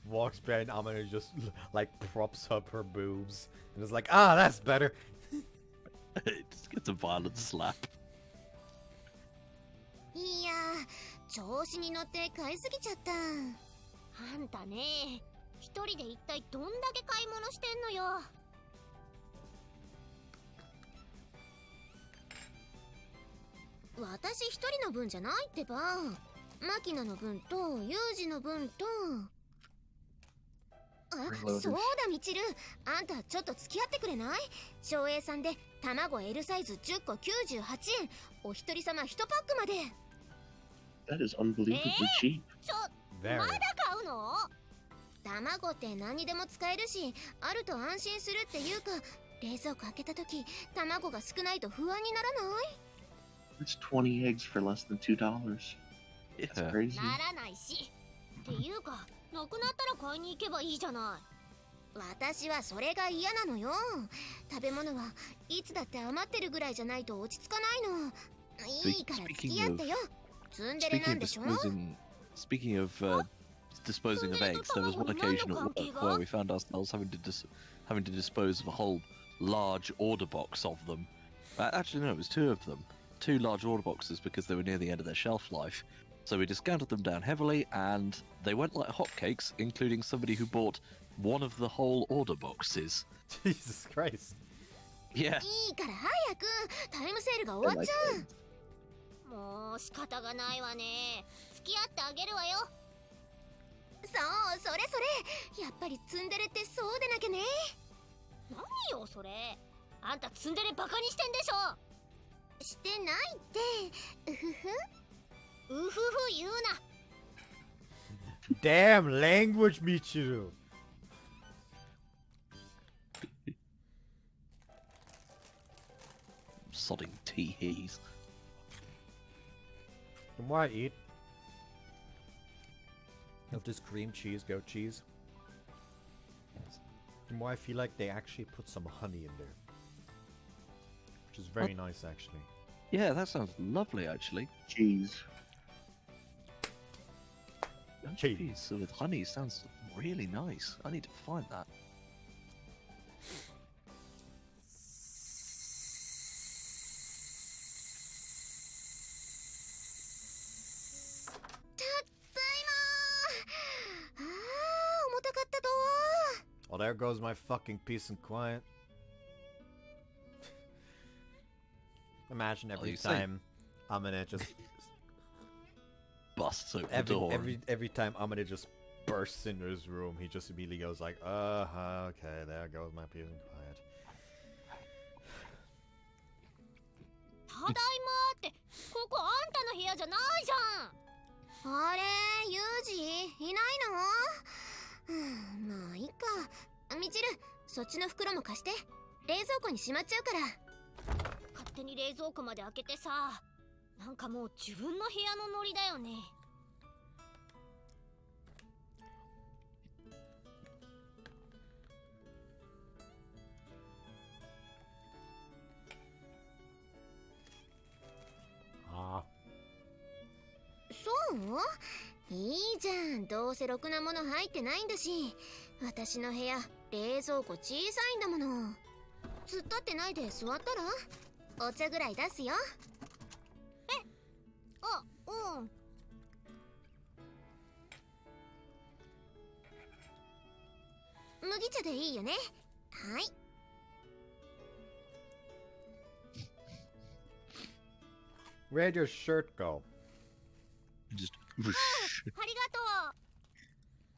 walks behind Amano and just like props up her boobs and is like, ah, that's better. It just gets a violent slap. いや調子に乗って買いすぎちゃったあんたね一人で一体どんだけ買い物してんのよ私一人の分じゃないってばマキナの分とユージの分とそうだみちるあんたちょっと付き合ってくれない照英さんで卵 L サイズ10個98円お一人様1パックまで That is unbelievably cheap. まだ買うの卵って何にでも使えるし、あると安心するっていうか、冷蔵庫開けた時卵が少ないと不安にならない？ It's 20 eggs for less than $2. It's Yeah. crazy. ならないし。っていうか、なくなったら買いに行けばいいじゃない。私はそれが嫌なのよ。食べ物はいつだって余ってるぐらいじゃないと落ち着かないの。いいから付き合ってよ。ツンデレなんでしょ？ Speaking of disposing of eggs, there was one occasion at work where we found ourselves having to dispose of a whole large order box of them. Actually, no, it was two of them. Two large order boxes because they were near the end of their shelf life. So we discounted them down heavily, and they went like hotcakes, including somebody who bought one of the whole order boxes. Jesus Christ. Yeah. いいから早くタイムセールが終わっちゃう。もう仕方がないわね。付き合ってあげるわよ。そう、それそれ。やっぱりツンデレってそうでなきゃね。何よそれ。あんたツンデレバカにしてんでしょ。してないって。うふふ。うふふ言うな。Damn language, Michiru. Sodding tee-hees. The more I eat of this cream cheese, goat cheese, the more I feel like they actually put some honey in there. Which is very nice, actually. Yeah, that sounds lovely, actually. Cheese. Cheese. With honey sounds really nice. I need to find that. ただいまー。重たかったと。 Well, there goes my fucking peace and quiet. Imagine every you say- time Amane just Busts open the door. every time Amane just bursts into his room, he just immediately goes like, okay, there goes my peace and quiet. ただいまーって、ここあんたの部屋じゃないじゃん。あれ、ユージいないの？まあいいか。みちる、そっちの袋も貸して。冷蔵庫にしまっちゃうから。勝手に冷蔵庫まで開けてさ。なんかもう自分の部屋のノリだよね。そう？いいじゃん。どうせろくなもの入ってないんだし。私の部屋、冷蔵庫小さいんだもの。突っ立ってないで座ったら？お茶ぐらい出すよ。あ、うん。麦茶でいいよね。はい。Where'd your shirt go? Just ありがとう。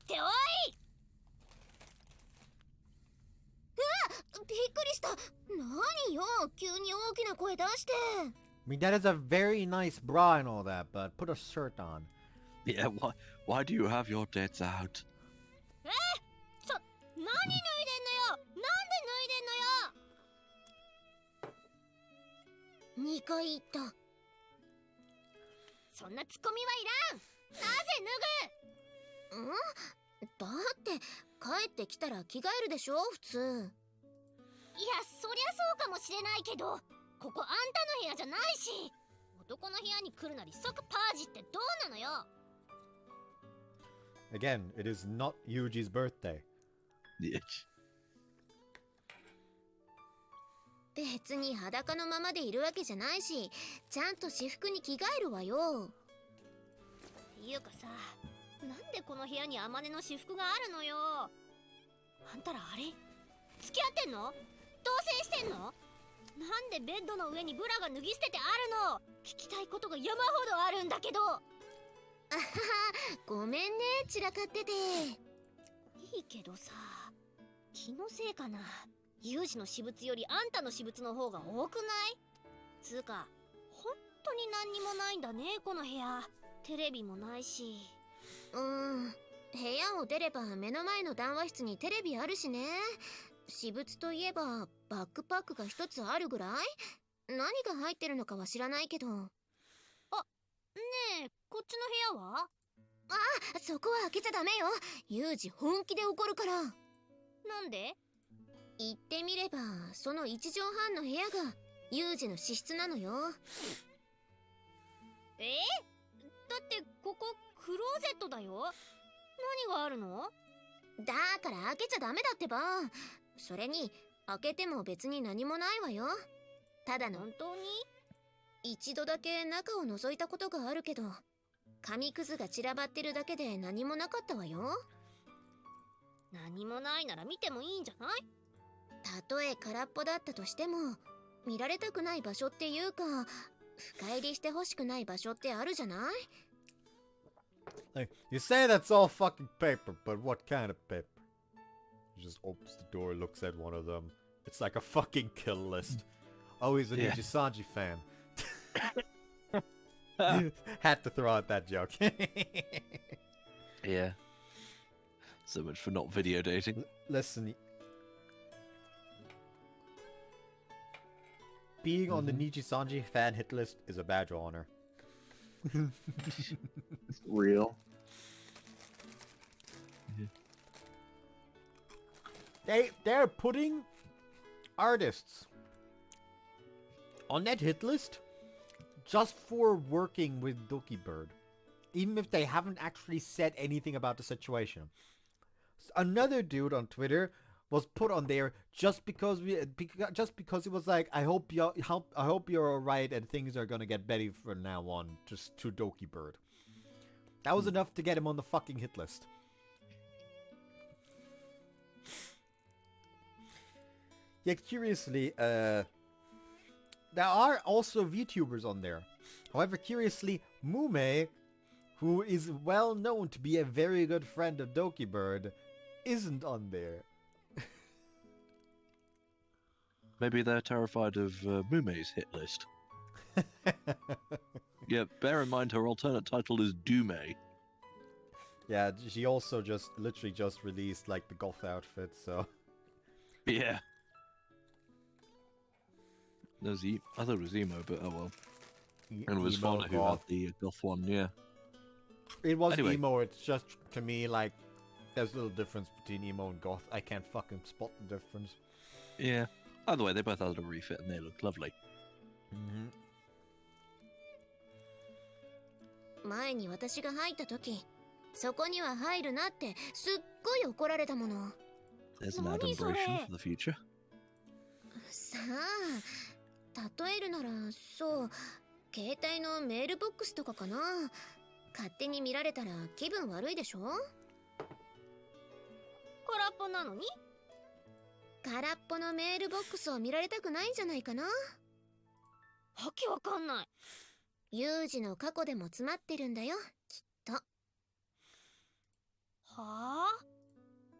っておい。びっくりした。何よ、急に大きな声出して。I mean, that is a very nice bra and all that, but put a shirt on. yeah. Why do you have your tits out? 何脱いでんのよ。なんで脱いでんのよ。2回言った。そんなツッコミはいらん。なぜ脱ぐ？ん？だって帰ってきたら着替えるでしょ、普通。いや、そりゃそうかもしれないけど、ここあんたの部屋じゃないし。男の部屋に来るなり即パージってどうなのよ。 Again, it is not Yuji's birthday. Yeah. 別に裸のままでいるわけじゃないし、ちゃんと私服に着替えるわよ。っていうかさ、なんでこの部屋にアマネの私服があるのよ。あんたらあれ付き合ってんの？同棲してんの？なんでベッドの上にブラが脱ぎ捨ててあるの？聞きたいことが山ほどあるんだけど。あはは、ごめんね、散らかってて。いいけどさ、気のせいかな。ユージの私物よりあんたの私物の方が多くない？つうか、本当に何にもないんだね、この部屋。テレビもないし。部屋を出れば目の前の談話室にテレビあるしね。私物といえばバックパックが一つあるぐらい。何が入ってるのかは知らないけど。あ、ねえ、こっちの部屋は？あ、そこは開けちゃダメよ。ユージ本気で怒るから。なんで？言ってみればその1畳半の部屋がユージの私室なのよ。だってここクローゼットだよ。何があるの？だから開けちゃダメだってば。それに開けても別に何もないわよ。ただの本当に？一度だけ中を覗いたことがあるけど、紙くずが散らばってるだけで何もなかったわよ。何もないなら見てもいいんじゃない？たとえ空っぽだったとしても、見られたくない場所っていうか、深入りしてほしくない場所ってあるじゃない？ Like, you say that's all fucking paper, but what kind of paper? He just opens the door, looks at one of them. It's like a fucking kill list. Oh, he's a Yeah. Nijisanji fan. Had to throw out that joke. Yeah. So much for not video dating. Listen. Being on the Nijisanji fan hit list is a badge of honor. Real. They're putting artists on that hit list just for working with Doki Bird, even if they haven't actually said anything about the situation. Another dude on Twitter was put on there just because it was like, I hope you're alright and things are gonna get better from now on, just to Doki Bird. That was enough to get him on the fucking hit list. Yet curiously, there are also VTubers on there. However, curiously, Mume, who is well known to be a very good friend of Doki Bird, isn't on there. Maybe they're terrified of Mume's hit list. Yeah, bear in mind her alternate title is Dume. Yeah, she also literally just released like the goth outfit, so... Yeah. I thought it was emo, but oh well. And it was Emo, Fauna who had goth. the goth one, yeah. It was Anyway. emo, it's just, to me, like, there's a little difference between emo and goth. I can't fucking spot the difference. Yeah. Either way, they both had a refit and they looked lovely. Mm-hmm. 前に私が入った時、そこには入るなってすっごい怒られたもの。 There's an 何それ？ adumbration for the future. さあ、例えるならそう、携帯のメールボックスとかかな。勝手に見られたら気分悪いでしょ？空っぽなのに？空っぽのメールボックスを見られたくないんじゃないかな。わけわかんない。ユージの過去でも詰まってるんだよ、きっと。はあ？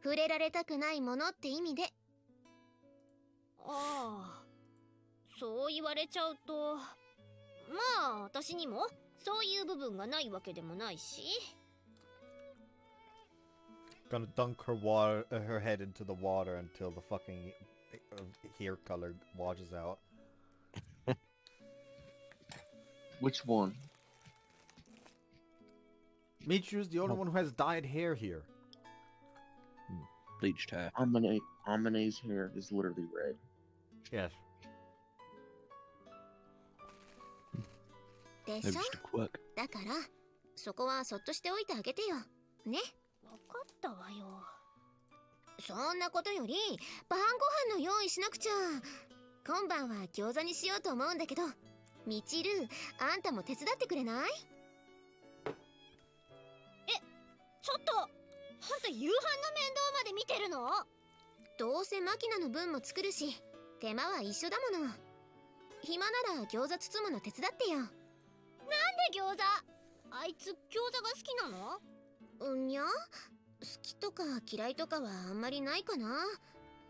触れられたくないものって意味で。ああ、そう言われちゃうと、まあ私にもそういう部分がないわけでもないし。Gonna dunk her head into the water until the fucking hair color washes out. Which one? Michiru's the only one who has dyed hair here. Bleached hair. Amine's hair is literally red. Yes. で Maybe しょ？ just a quirk. だから、そこはそっとしておいてあげてよ。ね？わかったわよ。そんなことより、晩ご飯の用意しなくちゃ。今晩は餃子にしようと思うんだけど、みちる、あんたも手伝ってくれない？ちょっと、あんた夕飯の面倒まで見てるの？どうせマキナの分も作るし、手間は一緒だもの。暇なら餃子包むの手伝ってよ。なんで餃子？あいつ餃子が好きなの？うんにゃ？好きとか嫌いとかはあんまりないかな。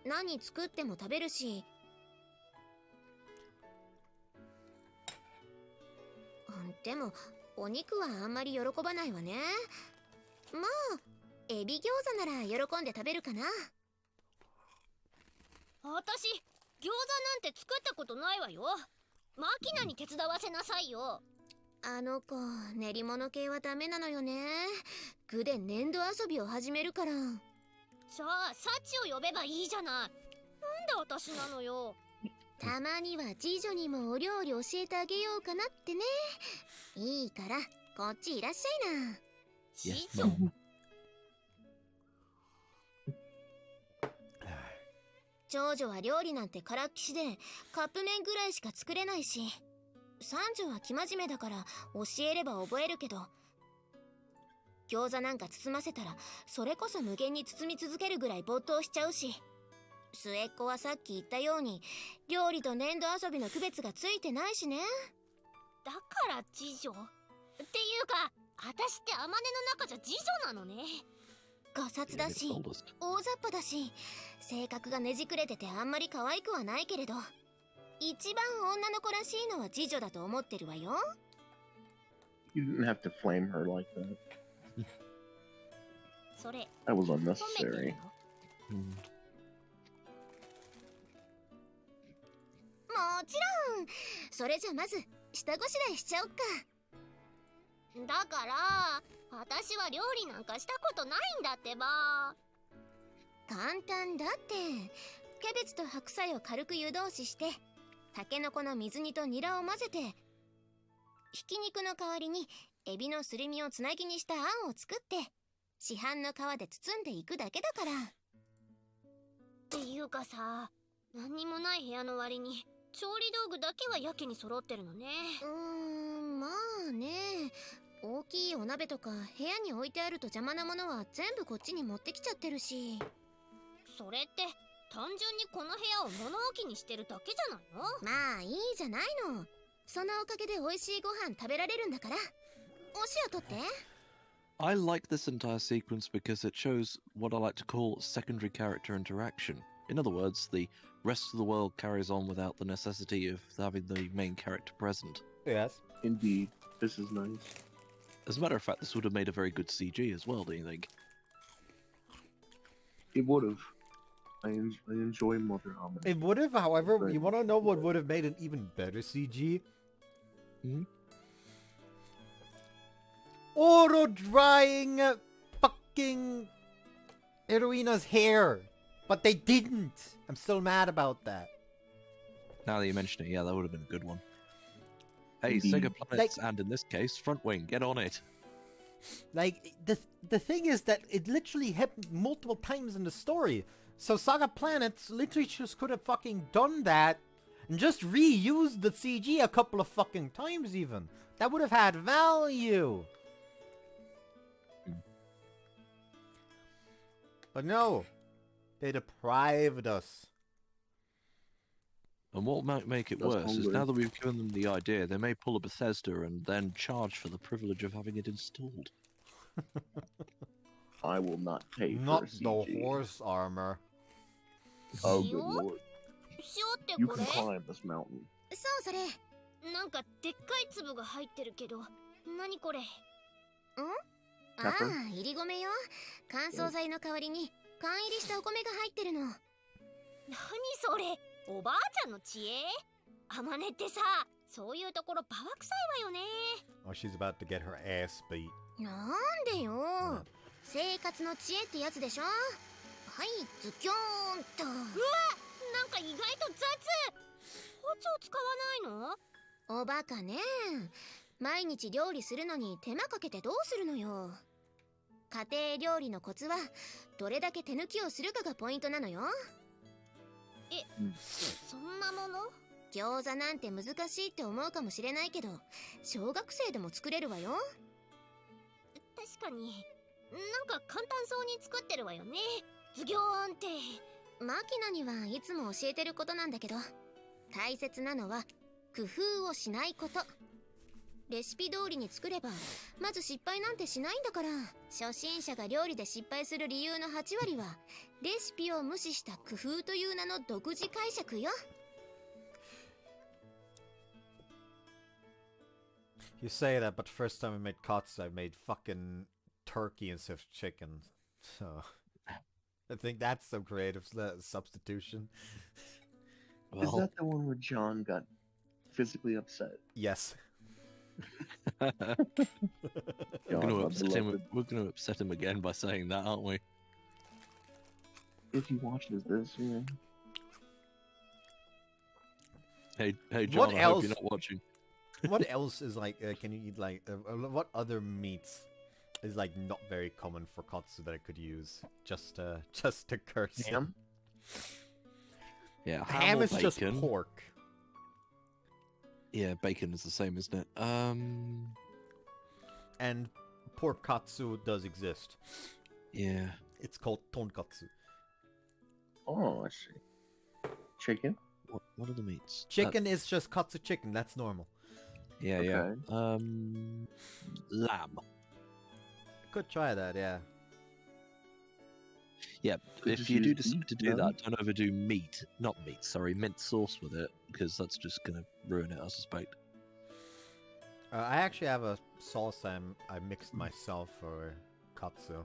何作っても食べるし。でもお肉はあんまり喜ばないわね。まあエビ餃子なら喜んで食べるかな。私餃子なんて作ったことないわよ。マキナに手伝わせなさいよ。あの子練り物系はダメなのよね。具で粘土遊びを始めるから。じゃあサチを呼べばいいじゃない。なんで私なのよ。たまには次女にもお料理教えてあげようかなってね。いいからこっちいらっしゃいな。次女。長女は料理なんてからっきしでカップ麺ぐらいしか作れないし、三女は生真面目だから教えれば覚えるけど、餃子なんか包ませたらそれこそ無限に包み続けるぐらい没頭しちゃうし、末っ子はさっき言ったように料理と粘土遊びの区別がついてないしね。だから次女っていうか、私ってあまねの中じゃ次女なのね。ガサツだし Youngest oldest. 大雑把だし、性格がねじくれててあんまり可愛くはないけれど、一番女の子らしいのは次女だと思ってるわよ。 You didn't have to flame her like that. それ That was 褒めてる unnecessary. の？Hmm. もちろん。それじゃまず下ごしらえしちゃおっか。だから私は料理なんかしたことないんだってば。簡単だって。キャベツと白菜を軽く湯通しして、タケノコの水煮とニラを混ぜて、ひき肉の代わりにエビのすり身をつなぎにしたあんを作って、市販の皮で包んでいくだけだから。っていうかさ、何にもない部屋の割に調理道具だけはやけに揃ってるのね。まあね。大きいお鍋とか部屋に置いてあると邪魔なものは全部こっちに持ってきちゃってるし。それって単純にこの部屋を物置にしてるだけじゃないの？まあいいじゃないの。そのおかげで美味しいご飯食べられるんだから。お塩取って。 I like this entire sequence because it shows what I like to call secondary character interaction. In other words, the rest of the world carries on without the necessity of having the main character present. Yes. Indeed, this is nice. As a matter of fact, this would have made a very good CG as well, do you think? It would have. I enjoy Mother Hominy. It would have, however, Very you want to know what would have made an even better CG? Mhm. Auto drying fucking Irina's hair. But they didn't. I'm still mad about that. Now that you mention it, yeah, that would have been a good one. Hey, Indeed. Sega Planets, and in this case, Front Wing, get on it. Like, the thing is that it literally happened multiple times in the story. So Saga Planets literally just could have fucking done that and just reused the CG a couple of fucking times even. That would have had value. But no. They deprived us. And what might make it That's worse is hungry. now that we've given them the idea, they may pull a Bethesda and then charge for the privilege of having it installed. I will not pay Not for a the CG. horse armor. Oh, good Yo? lord. 塩って You こ can れ？ climb this mountain. そうそれ。なんかでっかい粒が入ってるけど、何これ？ああ、入り米よ。乾燥剤の代わりに缶入りしたお米が入ってるの。何それ？おばあちゃんの知恵？あまねってさ、そういうところババ臭いわよね。Oh, she's about to get her ass beat. なんでよ。生活の知恵ってやつでしょ。はい、ズキョーンと。なんか意外と雑。包丁使わないの？おバカね。毎日料理するのに手間かけてどうするのよ。家庭料理のコツはどれだけ手抜きをするかがポイントなのよ。そんなもの？餃子なんて難しいって思うかもしれないけど、小学生でも作れるわよ。確かに。なんか簡単そうに作ってるわよね。ズギョーンって。マキナにはいつも教えてることなんだけど、大切なのは工夫をしないこと。レシピ通りに作ればまず失敗なんてしないんだから。初心者が料理で失敗する理由の8割はレシピを無視した工夫という名の独自解釈よ。You say that, but first time I made cuts, I made fucking turkey instead of chicken. So I think that's some creative substitution. Is Well, that the one where John got physically upset? Yes. we're God, going to my upset him. beloved. We're going to upset him again by saying that, aren't we? If he watches this, yeah. Hey, John. What I hope you're else? not watching. What else is like? Can you eat like? What other meats is like not very common for Katsu that I could use? Just to curse him. Ham? Yeah, Ham or is just bacon. pork. Yeah, bacon is the same, isn't it? And pork katsu does exist. Yeah. It's called tonkatsu. Oh, I see. Chicken? What are the meats? Chicken is just katsu chicken. That's normal. Yeah, Okay. yeah. Lamb. Could try that, yeah. Yeah, Could if just you do use decide beef, to do then? that, don't overdo mint sauce with it, because that's just gonna ruin it, I suspect. I actually have a sauce I mixed myself for katsu.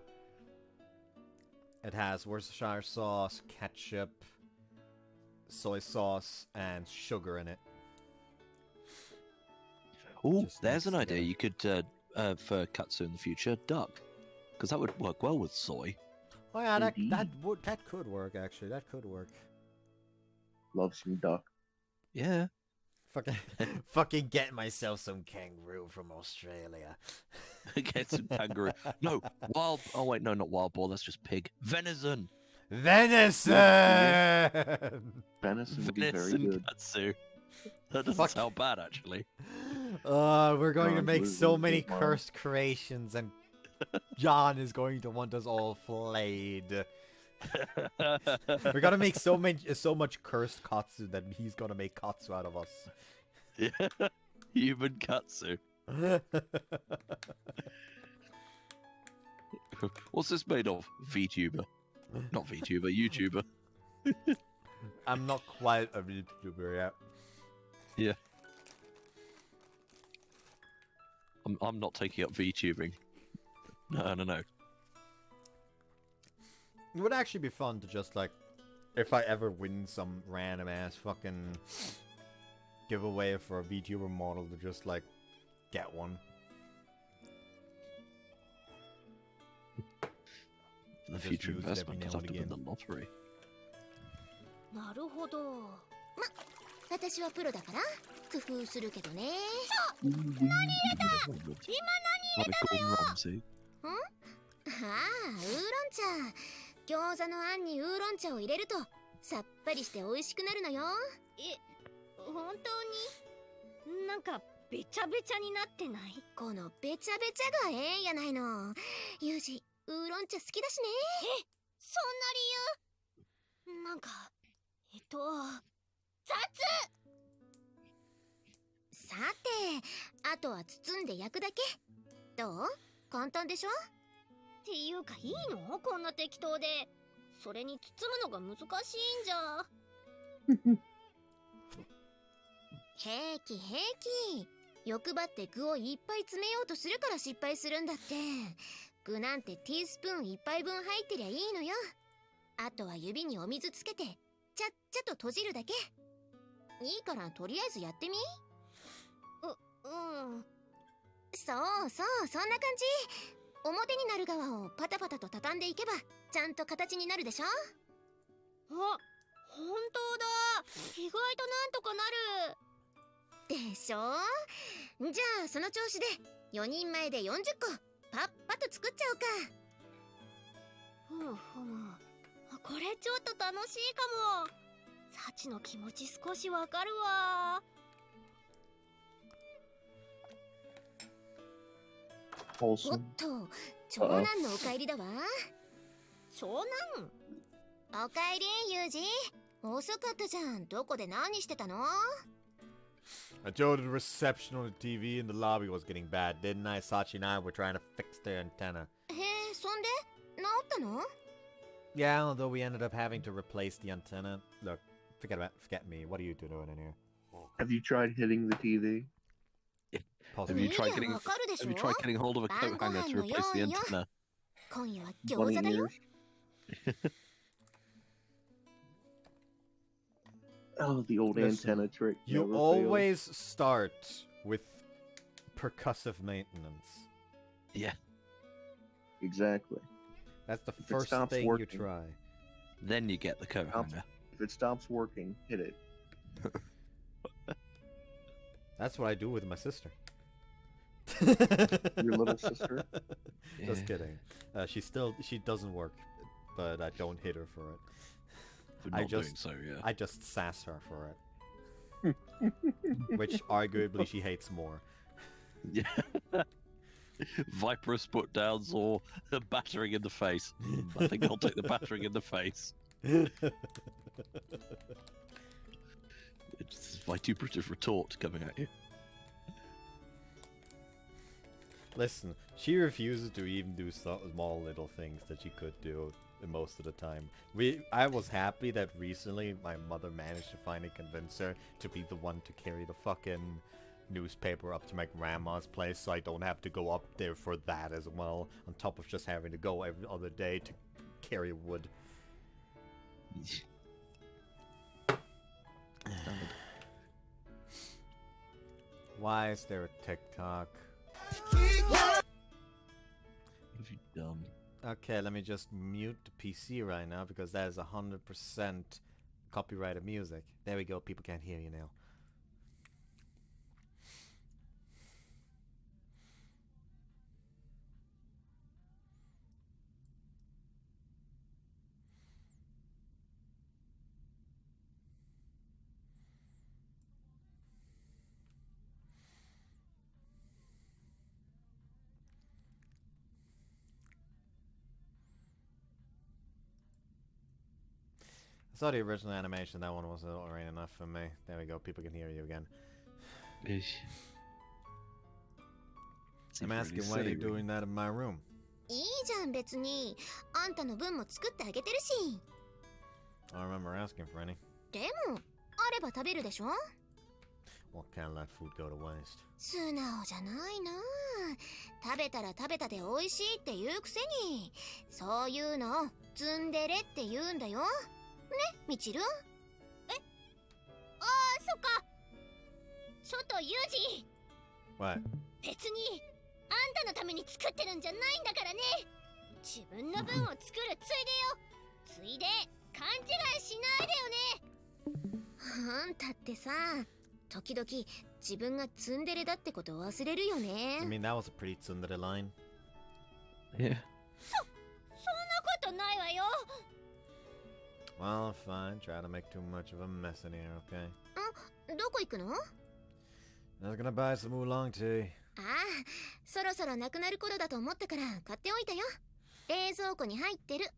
It has Worcestershire sauce, ketchup, soy sauce, and sugar in it. Oh, Just there's an mixed idea. together. You could, for katsu in the future, duck, because that would work well with soy. Oh yeah, that Indeed. could work actually. That could work. Love some duck. Yeah. Fucking get myself some kangaroo from Australia. Get some kangaroo. No, wild. Oh wait, no, not wild boar. That's just pig. Venison. Venison! Venison would be very Venison good. katsu. That doesn't Fuck. sound bad, actually. We're going to God, make we're so really many good, Mom. cursed creations, and John is going to want us all flayed. We're gonna make so much cursed katsu that he's gonna make katsu out of us. Yeah. Human katsu. What's this made of? VTuber. Not VTuber, YouTuber. I'm not quite a VTuber yet. Yeah. I'm not taking up VTubing. No. It would actually be fun to just like, if I ever win some random ass fucking giveaway for a VTuber model, to just like get one. The Just future use it every investment now is and have to win again. the lottery. なるほど。ま、私はプロだから工夫するけどね。 Like Gordon Ramsay. ああ、ウーロン茶。餃子のあんにウーロン茶を入れるとさっぱりして美味しくなるのよ。本当になんかべちゃべちゃになってない？このべちゃべちゃがええんやないの。ユージ、ウーロン茶好きだしね。そんな理由？なんか雑！さて、あとは包んで焼くだけ。どう？簡単でしょ？っていうかいいの？こんな適当で。それに包むのが難しいんじゃ。平気平気。欲張って具をいっぱい詰めようとするから失敗するんだって。具なんてティースプーン1杯分入ってりゃいいのよ。あとは指にお水つけてちゃっちゃと閉じるだけ。いいからとりあえずやってみ。うん。そうそう、そんな感じ。表になる側をパタパタと畳んでいけばちゃんと形になるでしょ。あ、本当だ。意外となんとかなる。でしょ。じゃあその調子で4人前で40個パッパと作っちゃおうか。ふむふむ。これちょっと楽しいかも。サチの気持ち少しわかるわ。お Wholesome. っと、長男のお帰りだわ。長男？おかえり、ユージ。遅かったじゃん。どこで何してたの？ I told the reception on the TV in the lobby was getting bad, didn't I? Sachi and I were trying to fix their antenna. へえ、そんで治ったの？ Yeah, although we ended up having to replace the antenna. Look, forget me. What are you doing in here? Have you tried hitting the TV? Possibly. Have you tried 見りゃわかるでしょ。 getting hold of a coat hanger to replace the antenna? 今夜は餃 Bunny 子だよ。 ears. Oh, the old Listen, antenna trick. You never always start with percussive maintenance. Yeah. fails. Exactly. That's the If it first stops thing working. you try. Then you get the coat hanger. If it stops working, hit it. That's what I do with my sister. Your little sister? Just Yeah. kidding. She doesn't work, but I don't hit her for it. For I not doing just- so, yeah. I just sass her for it. Which arguably she hates more. Yeah. Viperous put downs or the battering in the face. I think I'll take the battering in the face. It's vituperative retort coming at you. Listen, she refuses to even do small little things that she could do most of the time. I was happy that recently my mother managed to finally convince her to be the one to carry the fucking newspaper up to my grandma's place, so I don't have to go up there for that as well, on top of just having to go every other day to carry wood. Why is there a TikTok? What have you done? Okay, let me just mute the PC right now because that is 100% copyrighted music. There we go, people can't hear you now. I saw the original animation, that one wasn't already enough for me. There we go, people can hear you again. I'm asking why you're doing that in my room. いいじゃん別に。あんたの分も作ってあげてるし。 I don't remember asking for any. でもあれば食べるでしょ。 Well, can't let food go to waste. 素直じゃないな。食べたら食べたで美味しいって言うくせに、そういうのをツンデレって言うんだよ。ね、みちる？え？ああ、そっか。ちょっとユージ。 What? 別にあんたのために作ってるんじゃないんだからね。自分の分を作るついでよ。ついで勘違いしないでよね。あんたってさ、時々自分がツンデレだってことを忘れるよね。 I mean, that was a pretty tsundere line. Yeah. そんなことないわよ。 Well, fine. Try to make too much of a mess in here, okay? どこ行くの？ I was gonna buy some oolong tea. ああ、そろそろなくなる頃だと思ったから買っておいたよ。冷蔵庫に入ってる。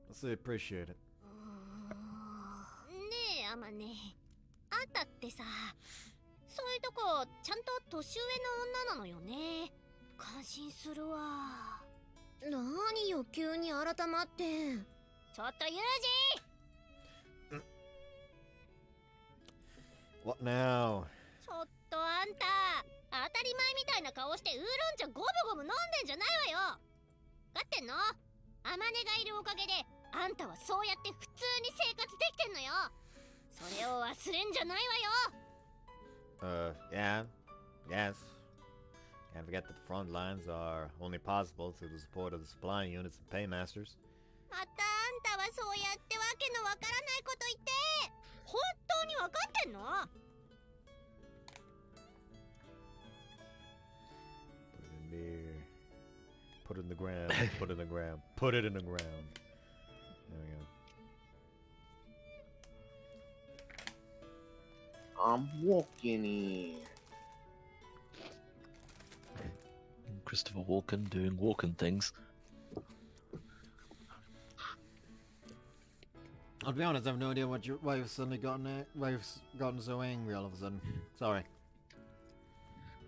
Let's say appreciate it. ねえ、あまね。あんたってさ、そういうとこちゃんと年上の女なのよね。感心するわ。何よ急に改まって。ちょっとユージ。 What now? ちょっとあんた、当たり前みたいな顔してウーロン茶ゴブゴブ飲んでんじゃないわよ。わかってんの？あまねがいるおかげであんたはそうやって普通に生活できてんのよ。それを忘れんじゃないわよ。 Yeah. Yes. Can't forget that the front lines are only possible through the support of the supply units and paymasters. またあんたはそうやってわけのわからないこと言って。本当にわかってんの？ Put it in there. Put it in the ground. Put it in the ground. Put it in the ground. There we go. I'm walking in. Christopher Walken doing Walken things. I'll be honest, I have no idea why you've suddenly gotten so angry all of a sudden. Sorry.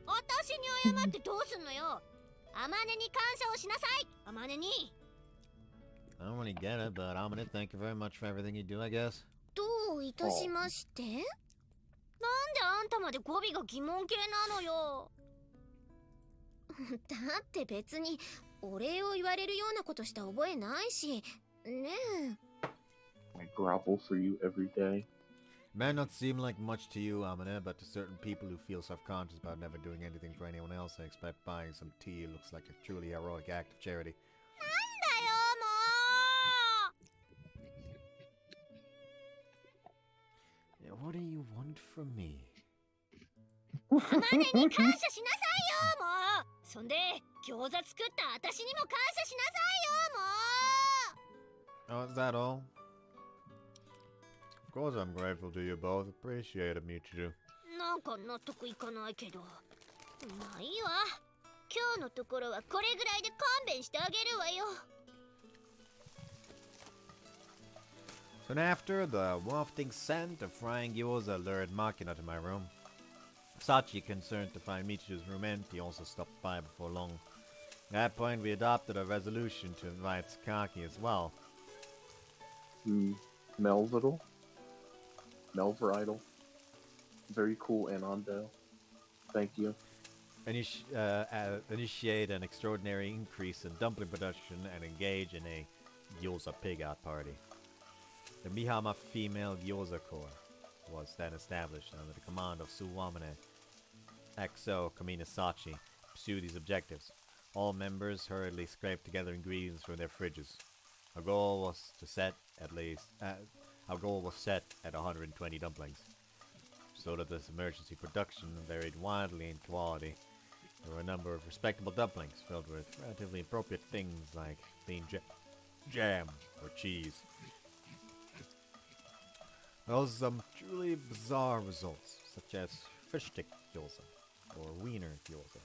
私に謝ってどうすんのよ。あまねに感謝をしなさい。あまねに。 I don't really get it, but I'm gonna thank you very much for everything you do, I guess. どういたしまして？なんであんたまで語尾が疑問系なのよ。だって別にお礼を言われるようなことした覚えないし、ねえ。I grovel for you every day. May not seem like much to you, Amina, but to certain people who feel self-conscious about never doing anything for anyone else, I expect buying some tea looks like a truly heroic act of charity. なんだよ、もう。 What do you want from me? マネに感謝しなさいよ、もう。そんで、餃子作った私にも感謝しなさいよ、もう。 Oh, is that all? Of course I'm grateful to you both. Appreciate it, Michiru. なんか納得いかないけど。まあいいわ。今日のところはこれぐらいで勘弁してあげるわよ。 Soon after, the wafting scent of frying gyoza lured Makina to my room. Sachi, concerned to find Michiru's room empty, also stopped by before long. At that point, we adopted a resolution to invite Sakaki as well. Melvidal? Melveridal? Very cool, Anando. Thank you. Initiate an extraordinary increase in dumpling production and engage in a gyoza pig-out party. The Mihama Female Gyoza Corps was then established under the command of Suwamane. XO Kamina Sachi pursued these objectives. All members hurriedly scraped together ingredients from their fridges. Our goal was set at 120 dumplings. So that this emergency production varied widely in quality. There were a number of respectable dumplings filled with relatively appropriate things like bean jam or cheese. There was some truly bizarre results, such as fish stick gyoza or wiener gyoza.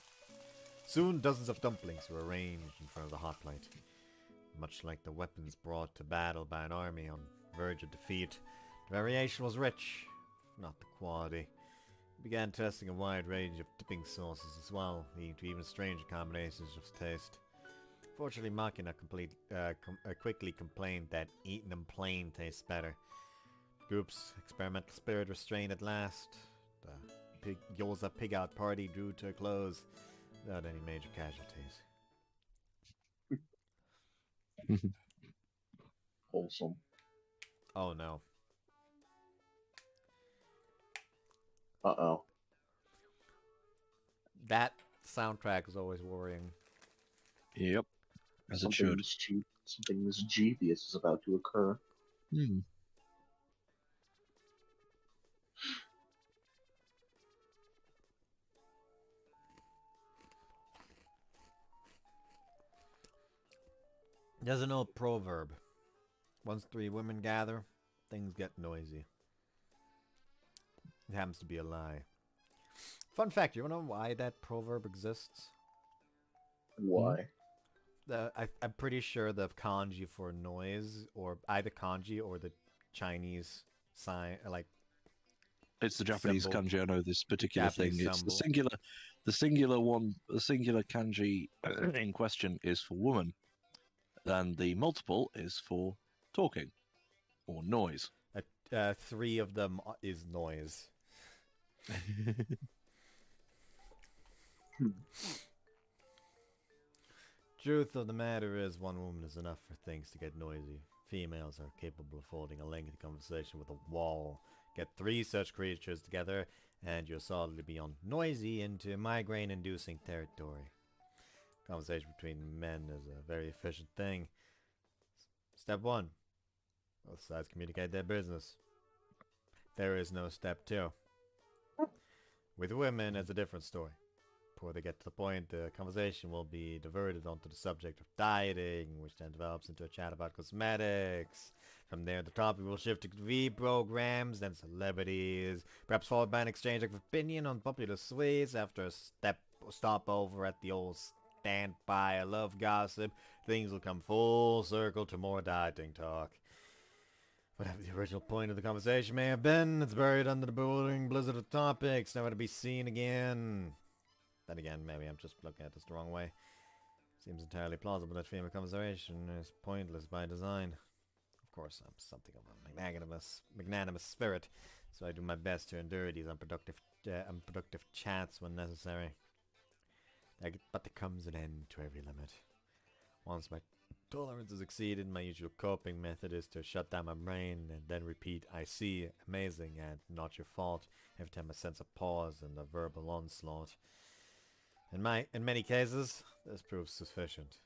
Soon dozens of dumplings were arranged in front of the hot plate. Much like the weapons brought to battle by an army on verge of defeat, the variation was rich, not the quality. We began testing a wide range of dipping sauces as well, leading to even stranger combinations of taste. Fortunately, Makina quickly complained that eating them plain tastes better. Group's experimental spirit restrained at last. The gyoza pig-out party drew to a close without any major casualties. Wholesome. Oh no. Uh-oh. That soundtrack is always worrying. Yep. As it should. Something mischievous is about to occur. Hmm. There's an old proverb. Once 3 women gather, things get noisy. It happens to be a lie. Fun fact, you know why that proverb exists? Why? I'm pretty sure the kanji for noise, or either kanji or the Chinese sign, like... It's the Japanese symbol. kanji, I know this particular Japanese thing. It's symbol. the singular kanji in question is for woman. And the multiple is for talking or noise. 3 of them is noise. Truth of the matter is, one woman is enough for things to get noisy. Females are capable of holding a lengthy conversation with a wall. Get 3 such creatures together, and you're solidly beyond noisy into migraine-inducing territory. Conversation between men is a very efficient thing. Step 1. Both sides communicate their business. There is no step 2. With women, it's a different story. Before they get to the point, the conversation will be diverted onto the subject of dieting, which then develops into a chat about cosmetics. From there, the topic will shift to TV programs, then celebrities, perhaps followed by an exchange of opinion on popular sweets. After a stopover at the old stand-by love gossip, things will come full circle to more dieting talk. Whatever the original point of the conversation may have been, it's buried under the bewildering blizzard of topics, never to be seen again. Then again, maybe I'm just looking at this the wrong way. Seems entirely plausible that female conversation is pointless by design. Of course, I'm something of a magnanimous spirit, so I do my best to endure these unproductive chats when necessary. But there comes an end to every limit. Once my tolerance has exceeded, my usual coping method is to shut down my brain and then repeat, I see, amazing, and not your fault, every time I sense a pause in the verbal onslaught. In many cases, this proves sufficient.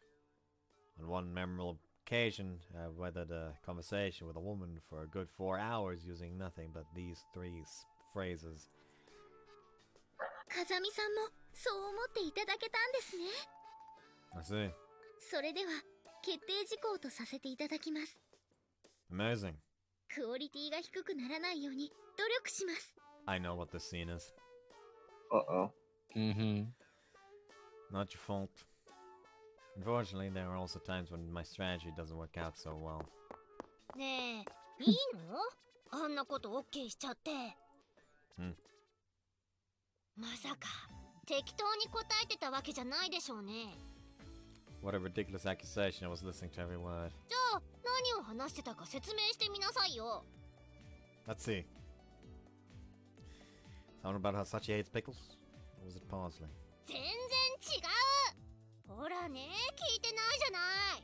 On one memorable occasion, I weathered a conversation with a woman for a good 4 hours using nothing but these three phrases. 風見さんもそう思っていただけたんですね。 I see. それでは決定事項とさせていただきます。 Amazing. クオリティが低くならないように努力します。 I know what this scene is. Uh-oh. Mm-hmm. Not your fault. Unfortunately, there are also times when my strategy doesn't work out so well. ねえ、いいの？あんなこと OK しちゃって。まさか適当に答えてたわけじゃないでしょうね。 What a ridiculous accusation. I was listening to every word. じゃあ何を話してたか説明してみなさいよ。 Let's see. Something about how Sachi hates pickles? Or was it parsley? 全然違う。ほらね、聞いてないじゃない。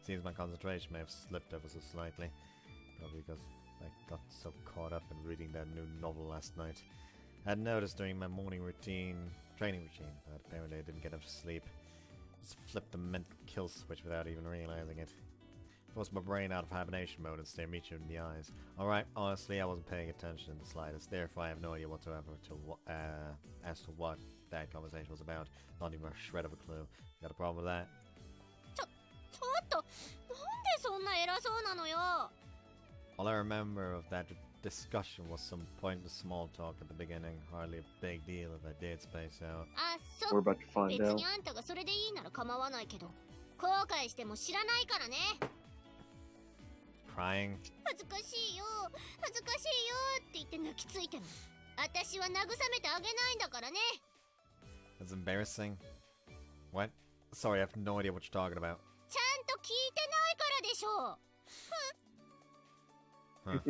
Seems my concentration may have slipped ever so slightly. Probably because I got so caught up in reading that new novel last night. I had noticed during my morning training routine, that apparently I didn't get enough sleep. Just flipped the mental kill switch without even realizing it. Forced my brain out of hibernation mode and stared Michu in the eyes. Alright, honestly, I wasn't paying attention in the slightest. Therefore, I have no idea whatsoever as to what that conversation was about. Not even a shred of a clue. Got a problem with that? ちょっと、なんでそんな偉そうなのよ。 All I remember of that discussion was some pointless small talk at the beginning. Hardly a big deal if I did space out. あ、そ We're う。 about to find 別 out. にあんたがそれでいいなら構わないけど、後悔しても知らないからね。 Crying? 恥ずかしいよ、恥ずかしいよって言って泣きついても、私は慰めてあげないんだからね。 That's embarrassing. What? Sorry, I have no idea what you're talking about. ちゃんと聞いてないからでしょう。 Huh.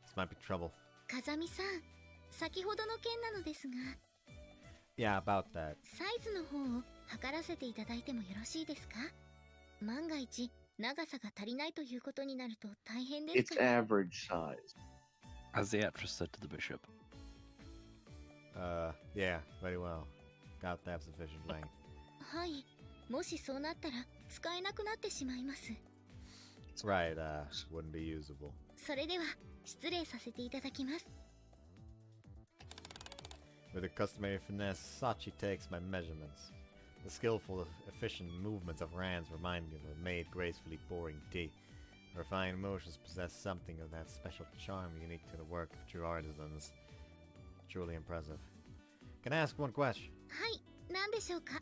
This might be trouble. 風見さん、先ほどの件なのですが、 Yeah, about that. サイズの方を測らせていただいてもよろしいですか？万が一長さが足りないということになると大変です It's から。 average size. As the actress said to the bishop. Yeah, very well. Got to have sufficient length. はい、もしそうなったら使えなくなってしまいます。 Right, wouldn't be usable. それでは失礼させていただきます。 With a customary finesse, Sachi takes my measurements. The skillful, efficient movements of her hands remind me of a maid gracefully pouring tea. Her refined motions possess something of that special charm unique to the work of true artisans. Truly impressive. Can I ask one question? はい、何でしょうか？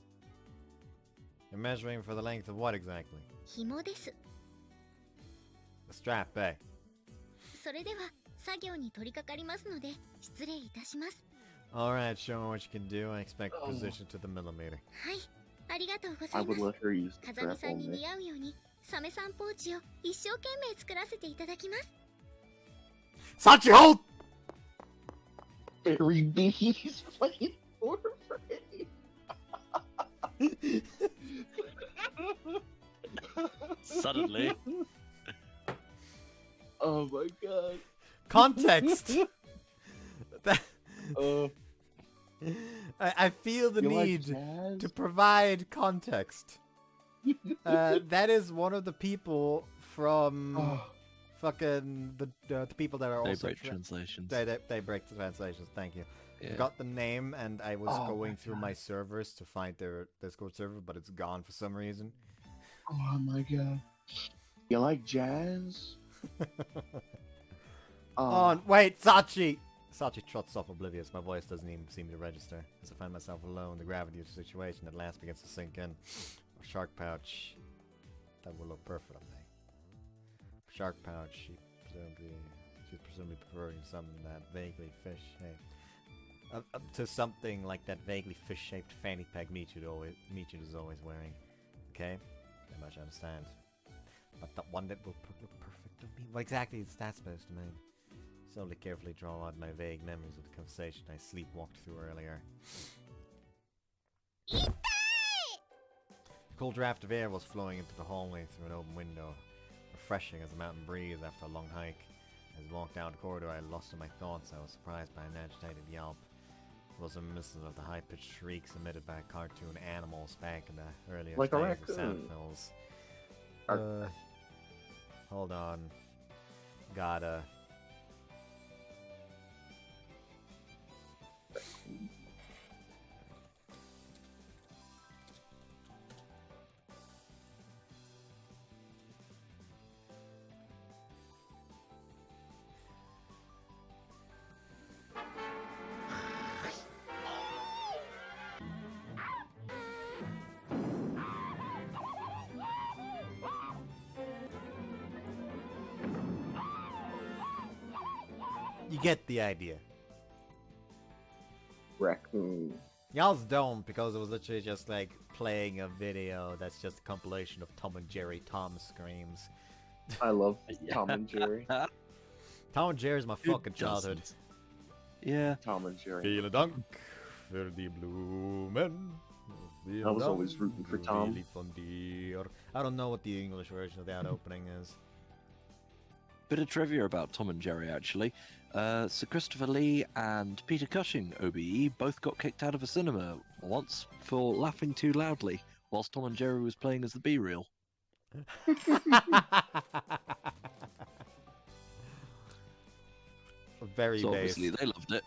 You're measuring for the length of what exactly? 紐です。 The strap, eh? それでは作業に取り掛かりますので失礼いたします。 Alright, show me what you can do. I expect precision to the millimeter. はい、ありがとうござ I いま would す。 let her use the 風見 strap さんに only. 似合うようにサメさんポーチを一生懸命作らせていただきます。 Sachi, hold! Fairy bees playing for free. Suddenly. Oh my god. Context! That- Uh, I feel the you like need jazz? to provide context. That is one of the people from Oh, fucking the people that are also Daybreak translations. they break the translations. Thank you. Yeah. Got the name, and I was Oh going my through God. my servers to find their Discord server, but it's gone for some reason. oh my god. You like jazz? Oh wait, Sachi! Sachi trots off oblivious. My voice doesn't even seem to register. As I find myself alone, the gravity of the situation at last begins to sink in. A shark pouch. That will look perfect on me. Shark pouch. She's presumably preferring something that vaguely to something like that vaguely fish-shaped fanny pack Michu is always wearing. Okay, very much understand. But the one that will look perfect on me. What exactly is that supposed to mean? Slowly, carefully draw out my vague memories of the conversation I sleepwalked through earlier. A cool draft of air was flowing into the hallway through an open window, refreshing as a mountain breeze after a long hike. As I walked down the corridor, I lost in my thoughts. I was surprised by an agitated yelp. It was reminiscent of the high-pitched shrieks emitted by cartoon animals back in the earlier Like a days of sound raccoon. films. Hold on. Gotta. You get the idea. Raccoon. Y'all's don't, because it was literally just like playing a video that's just a compilation of Tom and Jerry Tom screams. I love Tom and Jerry. Tom and Jerry's my fucking childhood. Yeah. Tom and Jerry. Feel a dunk for the blue men. I was always rooting for Tom. I don't know what the English version of that opening is. Bit of trivia about Tom and Jerry, actually. Sir Christopher Lee and Peter Cushing, OBE, both got kicked out of a cinema once for laughing too loudly whilst Tom and Jerry was playing as the B-reel. Very So based. obviously they loved it.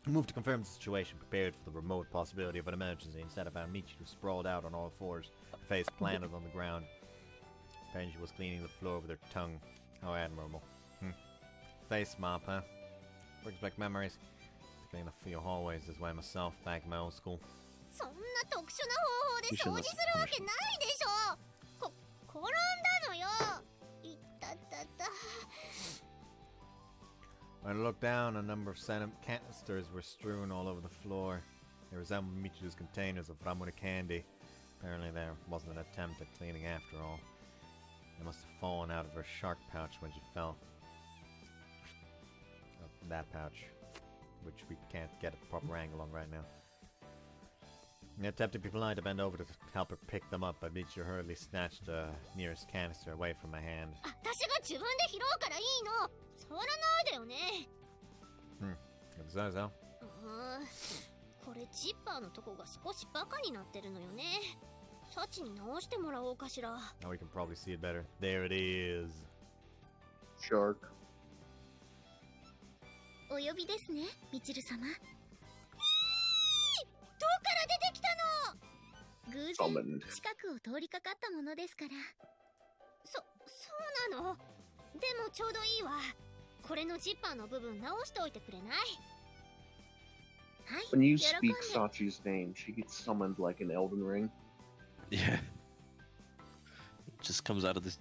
Moved to confirm the situation, prepared for the remote possibility of an emergency. Instead, I found Michiru sprawled out on all fours, face planted on the ground. Apparently she was cleaning the floor with her tongue. How admirable. Face mop, huh? Brings back memories. Clean a few hallways this way myself, back in my old school. そんな特殊な方法で掃除するわけないでしょ。転んだのよ。いったったった。 When I looked down, a number of canisters were strewn all over the floor. They resembled Michiru's containers of Ramune candy. Apparently there wasn't an attempt at cleaning after all. They must have fallen out of her shark pouch when she fell. That pouch, which we can't get a proper angle on right now. I attempted to be polite to bend over to help her pick them up, but Michiru hurriedly snatched the nearest canister away from my hand. 私が自分で拾うからいいの。触らないでよね。Grisaia. これジッパーのとこが少しバカになってるのよね。サチに直してもらおうかしら。 Now we can probably see it better. There it is. Shark. お呼びですね、みちる様。どっから出てきたの？偶然 Summoned. 近くを通りかかったものですから。そうなの？でもちょうどいいわ。これのジッパーの部分直しておいてくれない？はい、 When you 喜ん speak で。 Sachi's name, she gets summoned like an Elden Ring. Yeah. It just comes out of this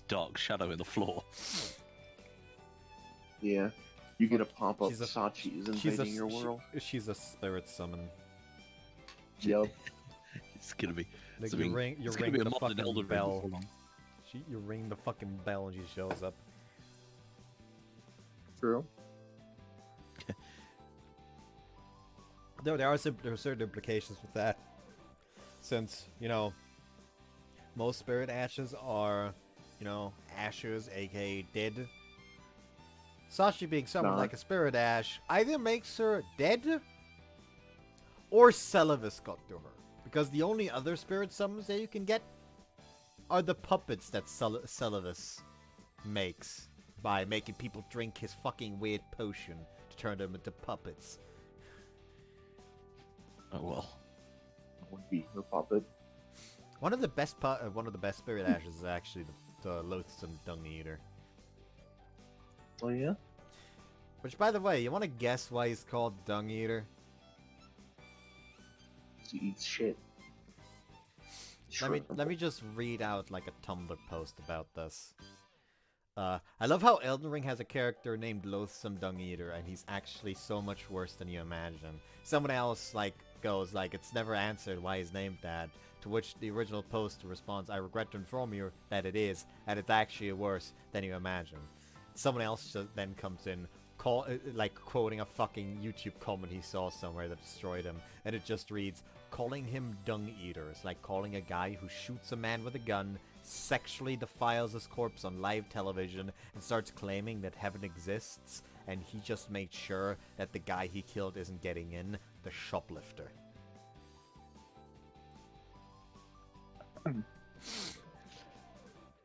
dark shadow in the floor. Yeah. You get a pop-up She's a- Sachi is invading your world. She's a spirit summon. Yep. It's gonna be. Like something- you ring it's gonna be the a mod in fucking Elden Ring bell. before long. You ring the fucking bell and she shows up. True. There are certain implications with that, since most spirit ashes are, ashes, aka dead. Sashi being summoned Nah. like a spirit ash either makes her dead, or Celavis got to her, because the only other spirit summons that you can get are the puppets that Celavis makes by making people drink his fucking weird potion to turn them into puppets. Oh well. That would be her puppet. One of the best spirit ashes is actually the loathsome dung eater. Oh yeah? Which, by the way, you want to guess why he's called dung eater? She eats shit. Let me just read out like a Tumblr post about this. I love how Elden Ring has a character named Loathsome Dung Eater, and he's actually so much worse than you imagine. Someone else goes it's never answered why he's named that. To which the original post responds, "I regret to inform you that it is, and it's actually worse than you imagine." Someone else then comes in, like quoting a fucking YouTube comment he saw somewhere that destroyed him, and it just reads, "Calling him dung eater is like calling a guy who shoots a man with a gun, sexually defiles his corpse on live television, and starts claiming that heaven exists, and he just made sure that the guy he killed isn't getting in, the shoplifter."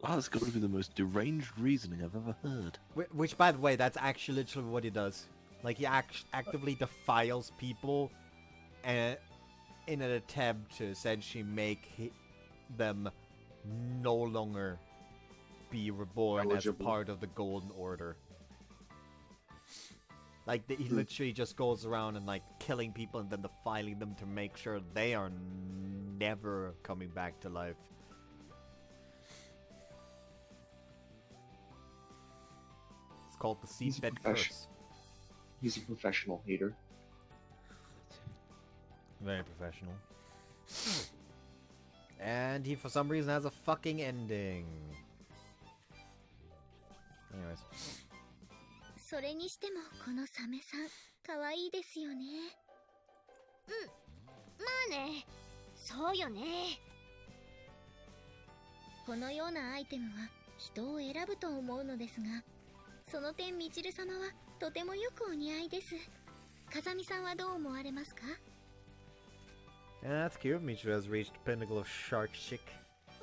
That's got to be the most deranged reasoning I've ever heard. Which, by the way, that's actually literally what he does. Like, he actively defiles people in an attempt to essentially make them no longer be reborn eligible as part of the Golden Order. Like, he literally just goes around and, like, killing people and then defiling them to make sure they are never coming back to life. It's called the Seedbed Curse. He's a professional hater. Very professional. And he, for some reason, has a fucking ending. Anyways. それにしてもこのサメさん可愛いですよね。まあね、そうよね。このようなアイテムは人を選ぶと思うのですが、その点みちる様はとてもよくお似合いです。風見さんはどう思われますか？ Yeah, that's cute. Michiru has reached the pinnacle of shark chic. サ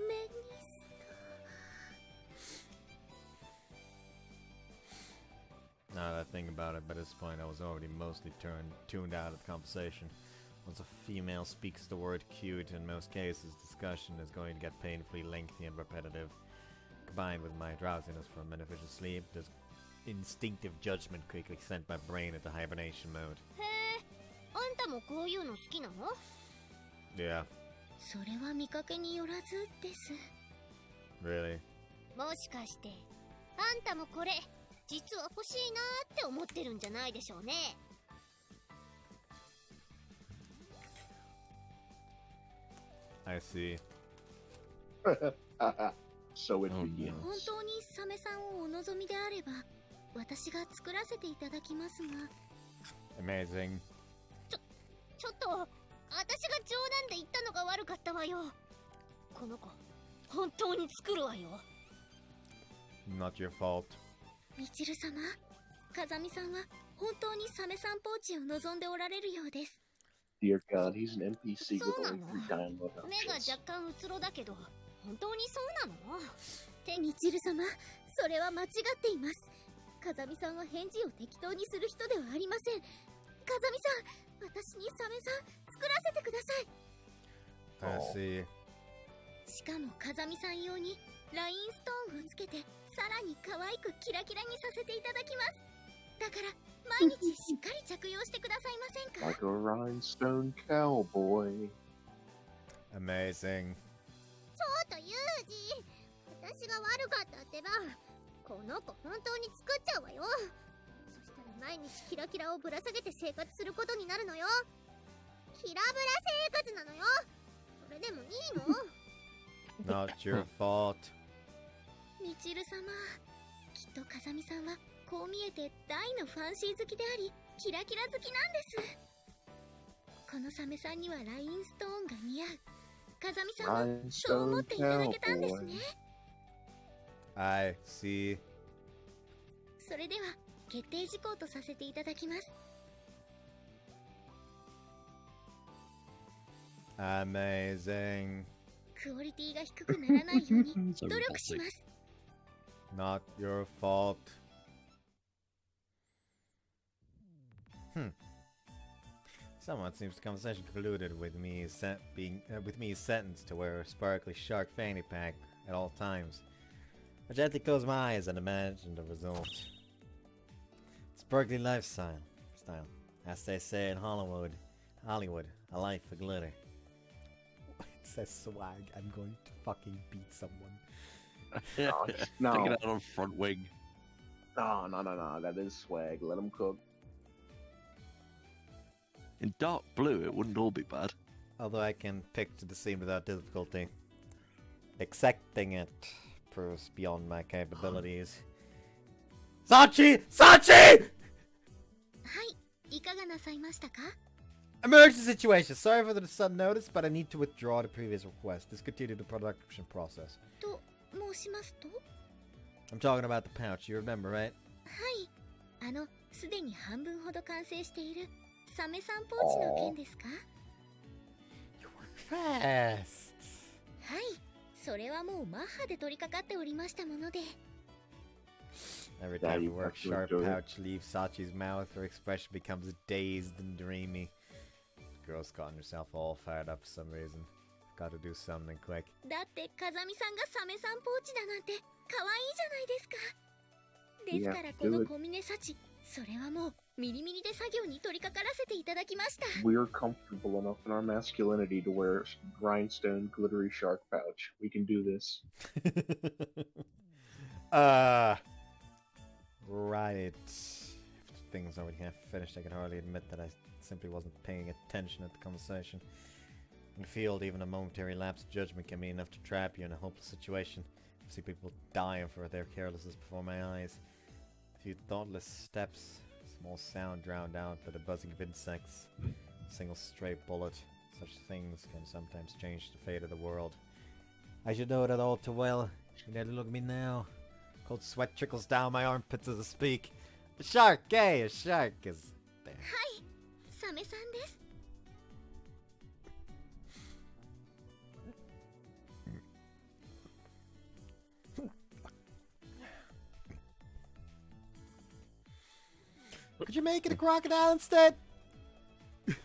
メニスト。 Now that I think about it, by this point I was already mostly tuned out of the conversation. Once a female speaks the word cute, in most cases, discussion is going to get painfully lengthy and repetitive. Combined with my drowsiness from inefficient sleep, this instinctive judgment quickly sent my brain into hibernation mode. へえ、あんたもこういうの好きなの？ Yeah, それは見かけによらずです。 really? もしかして、あんたもこれ、実は欲しいなーって思ってるんじゃないでしょうね。I see. So it Oh, begins. 本当にサメさんをお望みであれば、私が作らせていただきますが。 Amazing. ちょっと、私が冗談で言ったのが悪かったわよ。この子、本当に作るわよ。Not your fault. みちる様、風見さんは本当にサメさんポーチを望んでおられるようです。 Dear God, he's an NPC with そうな only の？ 3 download 目が options. 若干うつろだけど、本当にそうなの？みちる様、それは間違っています。風見さんは返事を適当にする人ではありません。風見さん、私にサメさん作らせてください。 I see. しかも風見さん用にラインストーンをつけてさらに可愛くキラキラにさせていただきます。だから毎日しっかり着用してくださいませんか？ Like a rhinestone cowboy. Amazing. ちょっとユージ、私が悪かったってば。この子本当に作っちゃうわよ。そしたら毎日キラキラをぶら下げて生活することになるのよ。キラブラ生活なのよ。それでもいいの？ Not your fault. みちる様、きっと風見さんはこう見えて大のファンシー好きでありキラキラ好きなんです。このサメさんにはラインストーンが似合う。風見さんもそう思っていただけたんですね。 I see. それでは決定事項とさせていただきます。 Amazing. クオリティが低くならないように努力します。 Not your fault. Somewhat seems the conversation concluded with me sentenced to wear a sparkly shark fanny pack at all times. I gently closed my eyes and imagined the result. Sparkly lifestyle, as they say in Hollywood, a life for glitter. It says swag. I'm going to fucking beat someone. No, Take no, it out on front wing. no. That is swag. Let him cook. In dark blue, it wouldn't all be bad. Although I can picture the scene without difficulty. Accepting it proves beyond my capabilities. Sachi! Sachi! はい、いかがなさいましたか？ Emergency situation. Sorry for the sudden notice, but I need to withdraw the previous request. Discontinue the production process. と申しますと？ I'm talking about the pouch. You remember, right? はい、すでに半分ほど完成しているサメさんポーチの件ですか？ You work fast. はい、それはもうマッハで取り掛かっておりましたもので。 Every time you Daddy work, Pepper sharp Joy. pouch leaves Sachi's mouth. Her expression becomes dazed and dreamy. The girl's gotten herself all fired up for some reason. Got to do something quick. だって風見さんがサメさんポーチだなんて可愛いじゃないですか。ですからこの小峰幸、それはもうミリミリで作業に取り掛からせていただきました。 We're comfortable enough in our masculinity to wear grindstone glittery shark pouch. We can do this. Right. Things already half finished. I can hardly admit that I simply wasn't paying attention at the conversation. In the field, even a momentary lapse of judgment can be enough to trap you in a hopeless situation. I see people dying for their carelessness before my eyes. A few thoughtless steps, small sound drowned out by the buzzing of insects. A single stray bullet. Such things can sometimes change the fate of the world. I should know that all too well. You nearly look at me now. Cold sweat trickles down my armpits as I speak. A shark, eh? A shark is there. はい、サメさんです。 Could you make it a crocodile instead? で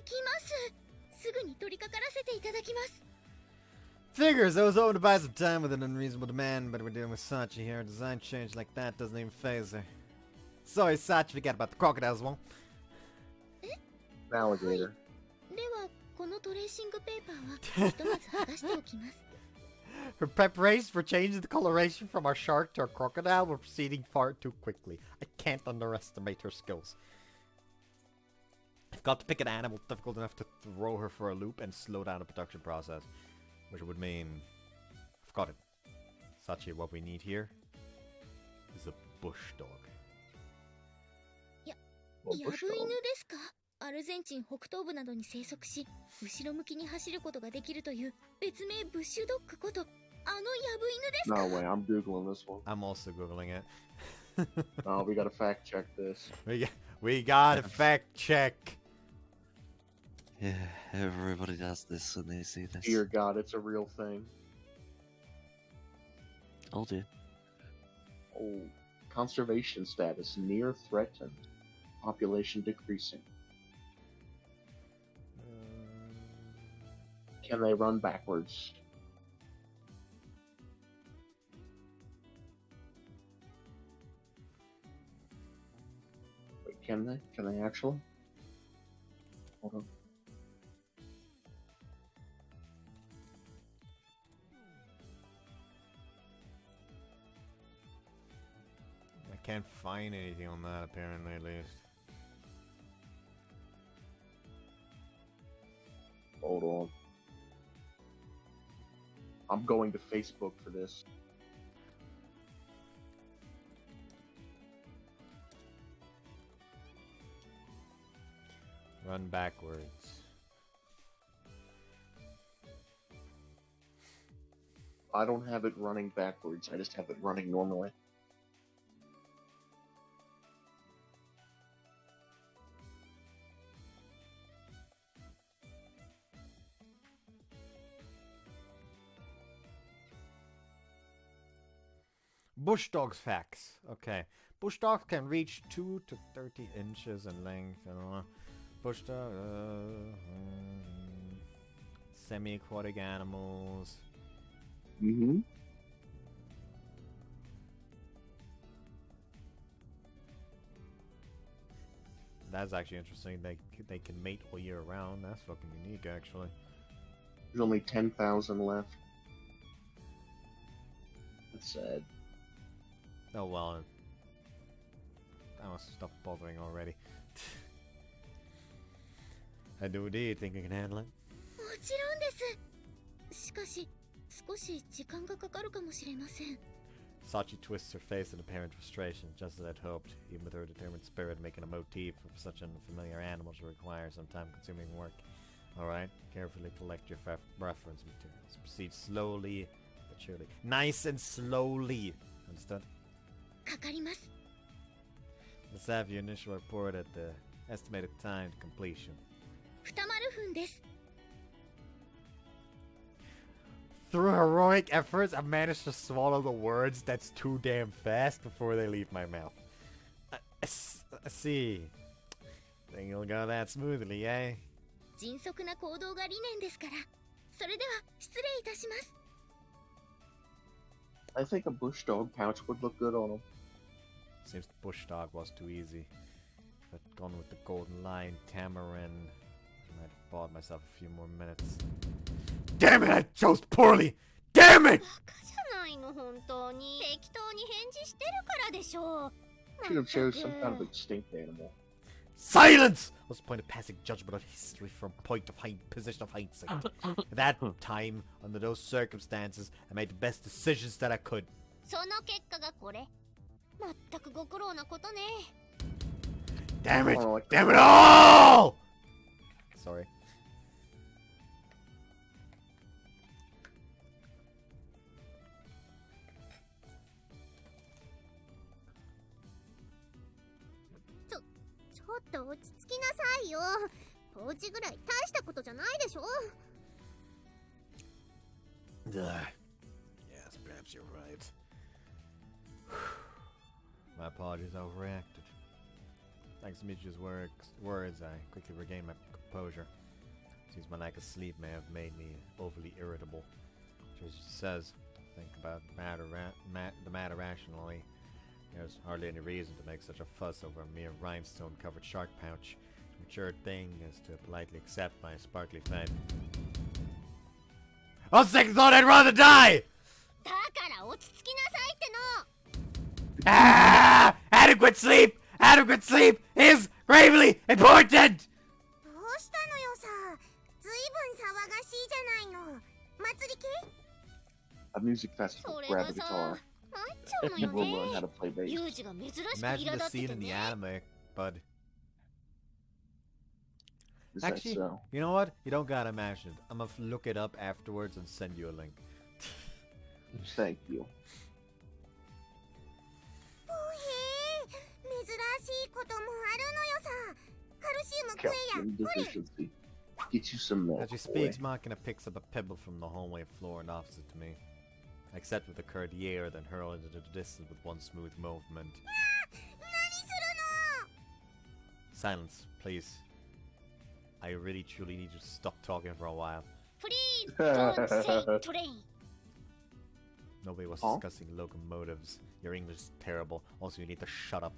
きます。すぐに取り掛からせていただきます。 Figures, I was hoping to buy some time with an unreasonable demand, but we're dealing with Sachi here. A design change like that doesn't even phase her. Sorry, Sachi, forget about the crocodiles, won't? Alligator. ではこのトレーシングペーパーはひとまず剥がしておきます。 Her preparations for changing the coloration from our shark to our crocodile were proceeding far too quickly. I can't underestimate her skills. I've got to pick an animal difficult enough to throw her for a loop and slow down the production process. Which would mean... I've got it. Sachi, what we need here is a bush dog. や Well, ヤブ bush 犬 dog. ですか？アルゼンチン北東部などに生息し、後ろ向きに走ることができるという別名ブッシュドッグことあのヤブ犬ですか？ No way, I'm googling this one. I'm also googling it. Oh, we gotta fact check this. We gotta fact check. Yeah, everybody does this when they see this. Dear God, it's a real thing. Oh dear. Oh, conservation status near threatened. Population decreasing. Can they run backwards? Wait, can they? Can they actually? Hold on. I can't find anything on that, apparently, at least. Hold on. I'm going to Facebook for this. Run backwards. I don't have it running backwards. I just have it running normally. Bush dogs facts. Okay. Bush dogs can reach 2 to 30 inches in length. I don't know. Bush dog. Semi-aquatic animals. Mm-hmm. That's actually interesting. They can mate all year round. That's fucking unique, actually. There's only 10,000 left. That's sad. Oh well. I must stop bothering already. I do indeed think I can handle it. もちろんです。しかし少し時間がかかるかもしれません。Sachi twists her face in apparent frustration, just as I'd hoped. Even with her determined spirit, making a motif of such an unfamiliar animal should require some time-consuming work. Alright, carefully collect your reference materials. Proceed slowly but surely. Nice and slowly! Understood? かかります。 Let's have your initial report at the estimated time to completion. 2分です。 Through heroic efforts, I've managed to swallow the words that's too damn fast before they leave my mouth. I see. Think it'll go that smoothly, eh? 迅速な行動が理念ですから。それでは失礼いたします。 I think a bush dog pouch would look good on him. Seems the bush dog was too easy. If I'd gone with the golden lion tamarin, I might have bought myself a few more minutes. Damn it! I chose poorly! Damn it! バカじゃないの本当に。適当に返事してるからでしょう。 Should have chose some kind of extinct animal. Silence! Was the point of passing judgment on history from position of hindsight. At that time, under those circumstances, I made the best decisions that I could. その結果がこれ。全くご苦労なことね。 Damn it! Oh, like Damn it all! Sorry. ちょっと落ち着きなさいよ。ポーチぐらい大したことじゃないでしょ。 Yes, perhaps you're right. My apologies, I overreacted. Thanks to Michi's words, I quickly regained my composure. Seems my lack of sleep may have made me overly irritable. She says, think about the matter rationally. There's hardly any reason to make such a fuss over a mere rhinestone-covered shark pouch. The mature thing is to politely accept my sparkly fate. On second thought, I'd rather die! だから落ち着きなさいっての。 Ah! Adequate sleep! Adequate sleep is gravely important! どうしたのよさ。ずいぶん騒がしいじゃないの。祭り系？ A music festival. Grab a guitar. 参っちゃうの You よ will learn how ね。 to play bass. ユージが珍しく Imagine 苛 the 立って scene て in the ね。 anime, bud. Is that Actually, so? you know what? You don't gotta imagine it. I'm gonna look it up afterwards and send you a link. Thank you. ほへー、珍しいこともあるのよさ。カルシウム食えや。 Calcium ほれ。 deficiency. Get you some milk. As she boy. speaks, Machina picks up a pebble from the hallway floor and offers it to me. I accept with a courtier, then hurl it into the distance with one smooth movement. 何するの？ Silence, please. I really truly need you to stop talking for a while. Please don't say train. Nobody was Huh? discussing locomotives. Your English is terrible. Also, you need to shut up.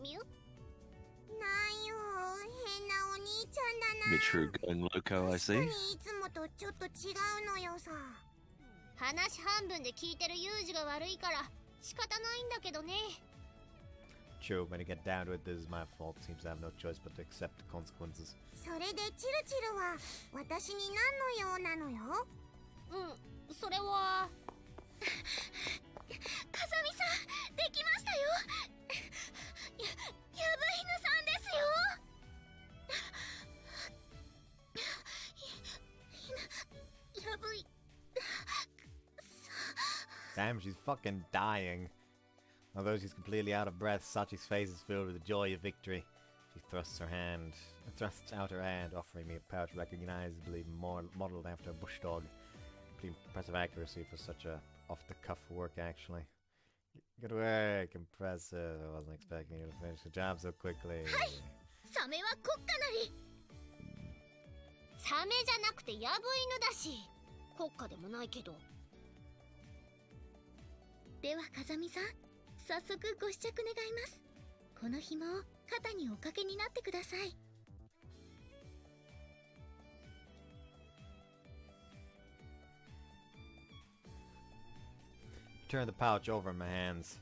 ミュ？なんよ、変なお兄ちゃんだな。 Mitru going loco, I 確か see. にいつもとちょっと違うのよさ。話半分で聞いてるユージが悪いから仕方ないんだけどね。 True, when you get down to it, this is my fault. Seems I have no choice but to accept the consequences. それでチルチルは私に何の用なのよ？うん、それは風見さん、できましたよ。やぶ犬さんですよ。やぶい Damn, she's fucking dying. Although she's completely out of breath, Sachi's face is filled with the joy of victory. She thrusts out her hand, offering me a pouch recognizably modeled after a bush dog. Pretty impressive accuracy for such a off-the-cuff work, actually. Good work, impressive. I wasn't expecting you to finish the job so quickly. サメは国家なり。サメじゃなくてヤブ犬だし、国家でもないけど。では風見さん、早速ご試着願います。この紐を肩におかけになってください。 Turn the pouch over in my hands.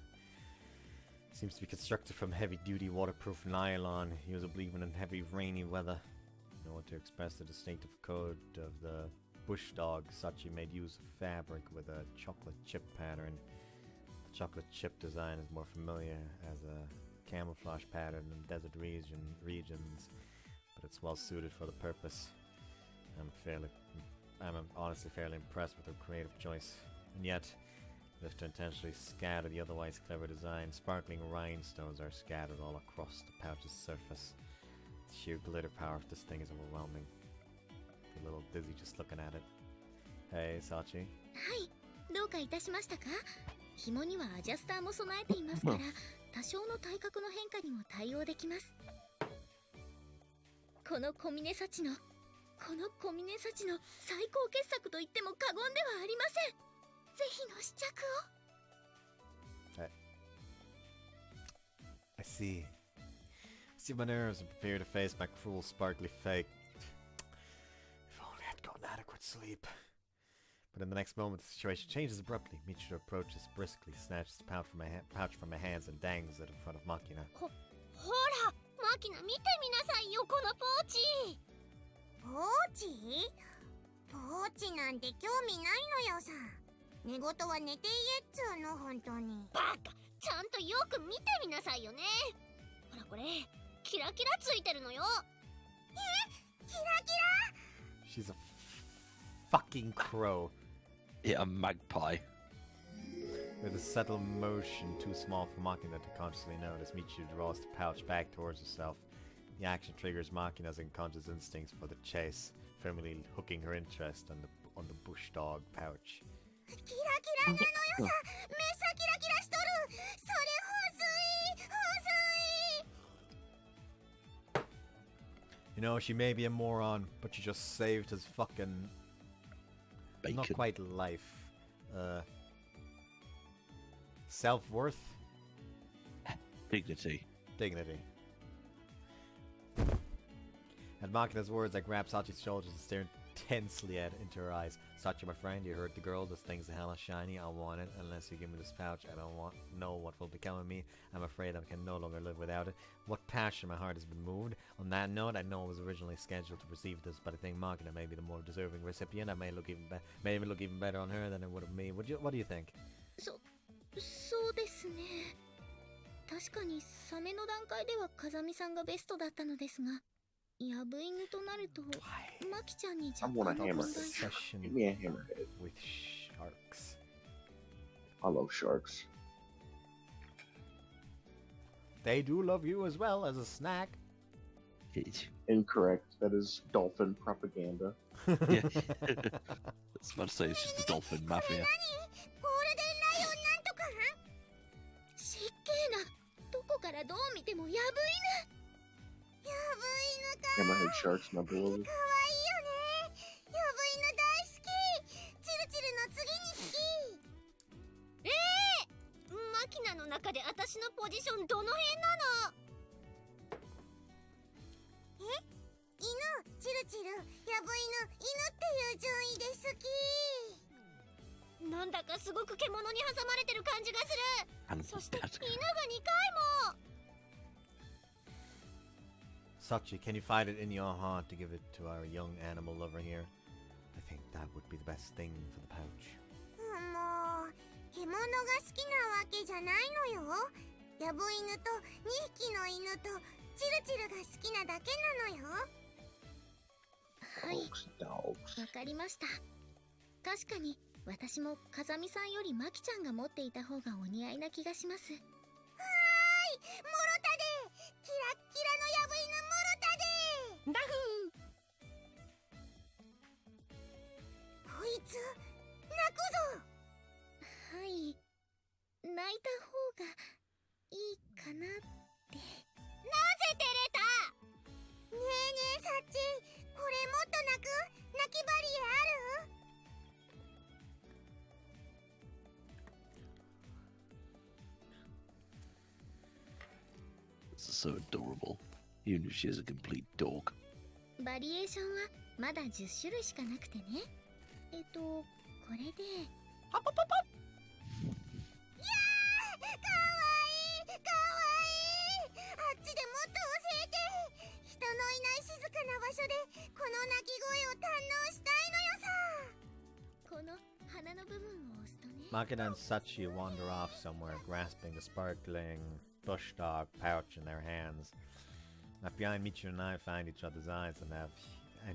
Seems to be constructed from heavy-duty waterproof nylon, usable even in heavy rainy weather. In order to express the distinctive code of the bush dog, Sachi made use of fabric with a chocolate chip pattern. The chocolate chip design is more familiar as a camouflage pattern in desert regions, but it's well suited for the purpose. I'm honestly fairly impressed with her creative choice, and yet, if to intentionally scatter the otherwise clever design, sparkling rhinestones are scattered all across the pouch's surface. The sheer glitter power of this thing is overwhelming. I'm a little dizzy just looking at it. Hey, Sachi. はい、どうかいたしましたか？紐にはアジャスターも備えていますから、多少の体格の変化にも対応できます。この小峰幸の最高傑作と言っても過言ではありません。ぜひの試着を。I see. See my nerves and prepare to face my cruel, sparkly fate. If only I'd gotten adequate sleep. But in the next moment, the situation changes abruptly. Michiro approaches briskly, snatches the pouch from my hands, and dangles it in front of Makina. ほら、マキナ見てみなさいよ、このポーチ。ポーチ？ポーチなんて興味ないのよさ。寝言は寝ていえっつうの、本当に。バカ、ちゃんとよく見てみなさいよね。ほらこれ、キラキラついてるのよ。キラキラ？ She's a fucking crow. Yeah, a magpie. With a subtle motion too small for Makina to consciously notice, Michiru draws the pouch back towards herself. The action triggers Makina's unconscious instincts for the chase, firmly hooking her interest on the bush dog pouch. キラキラなのよさ。目さキラキラしとる。それ欲しい。 You know, she may be a moron, but she just saved his fucking... Bacon. Not quite life. Self-worth? Dignity. Dignity. At Makina's words, I grab Sachi's shoulders and stare intensely into her eyes. Sachi, my friend, you heard the girl. This thing's hella shiny. I want it. Unless you give me this pouch, I don't know what will become of me. I'm afraid I can no longer live without it. What passion my heart has been moved. On that note, I know I was originally scheduled to receive this, but I think Makina may be the more deserving recipient. I may even look even better on her than it would have me. What do you think? そうですね。確かにサメの段階では風見さんがベストだったのですが、ヤブイヌとなるとマキちゃんに若 I want 干 a の hammerhead. 問題が。 Give me a hammerhead. With sharks. I love sharks. They do love you as well as a snack. Incorrect. That is dolphin propaganda. Yeah. That's about to say it's just the dolphin mafia. ゴールデンライオンなんとか？失敬な。どこからどう見てもヤブイヌ。ヤブイヌか。 Hammerhead sharks, my beloved. かわいいよね。ヤブイヌ大好き。チルチルの次に好き。マキナの中で私のポジションどの辺なの？犬、チルチル、ヤブイヌ、犬っていう順位で好き。なんだかすごく獣に挟まれてる感じがする。そして犬が2回も。 Sachi, can you find it in your heart to give it to our young animal lover here? I think that would be the best thing for the pouch. もう獣が好きなわけじゃないのよ。ヤブイヌと2匹の犬とチルチルが好きなだけなのよ。はい、 Dogs. わかりました。確かに私も風見さんよりマキちゃんが持っていた方がお似合いな気がします。はーい、もろたで、キラッキラのヤブイヌもろたで。ダフン。こいつ泣くぞ。はい、泣いた方がいいかなって。なぜ照れた？ねえねえサッチ、これもっと泣く？泣きバリエある？ This is so adorable. Even if she is a complete dog. バリエーションはまだ10種類しかなくてね。これで。ポポポポ。いやー、かわいい、かわいい。あっちでもっと教えて。人のいない静かな場所でこの鳴き声を堪能したいのよさ。この鼻の部分を押すとね。Makina and Sachi wander off somewhere, grasping the sparkling bush dog pouch in their hands. Left behind, Michiru and I find each other's eyes and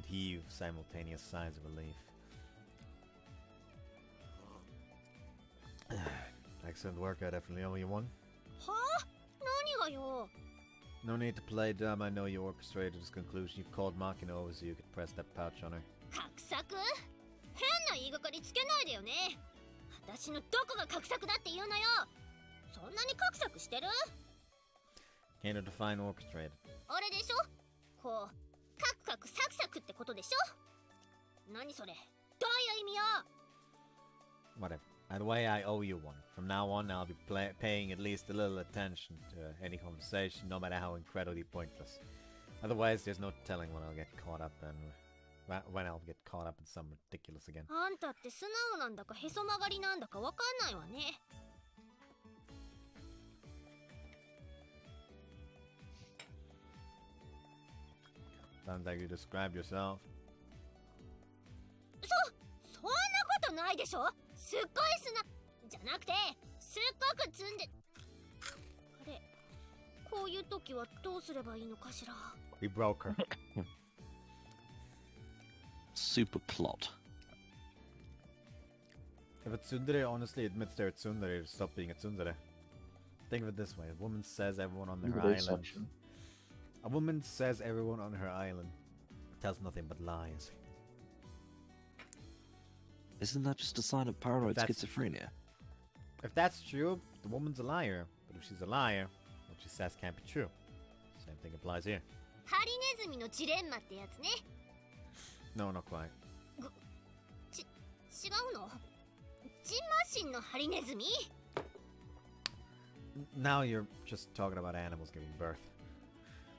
heave simultaneous sighs of relief. Excellent work, I definitely owe you one. はあ？何がよ。 No need to play dumb, I know you orchestrated this conclusion. You've called Makina over so you could press that pouch on her. 画策？変な言いがかりつけないでよね。私のどこが画策だって言うのよ。そんなに画策してる？ Can't define orchestrated. あれでしょ？こう、カクカクサクサクってことでしょ？何それ？どういう意味よ？ Whatever. Either way, I owe you one. From now on, I'll be paying at least a little attention to any conversation, no matter how incredibly pointless. Otherwise, there's no telling when I'll get caught up in some ridiculous again. あんたって素直なんだかへそ曲がりなんだかわかんないわね。 Sounds like you described yourself. そんなことないでしょ。すっごいじゃなくてすっごく積んで。あれ、こういう時はどうすればいいのかしら。 We broke her. Super plot. If a tsundere honestly admits they're a tsundere, it'll stop being a tsundere. Think of it this way: a woman says everyone on her island. A woman says everyone on her island tells nothing but lies. Isn't that just a sign of paranoid That's- schizophrenia? If that's true, the woman's a liar. But if she's a liar, what she says can't be true. Same thing applies here. ハリネズミのジレンマってやつね。 No, not quite. 違うの？ジンマシンのハリネズミ？ Now you're just talking about animals giving birth.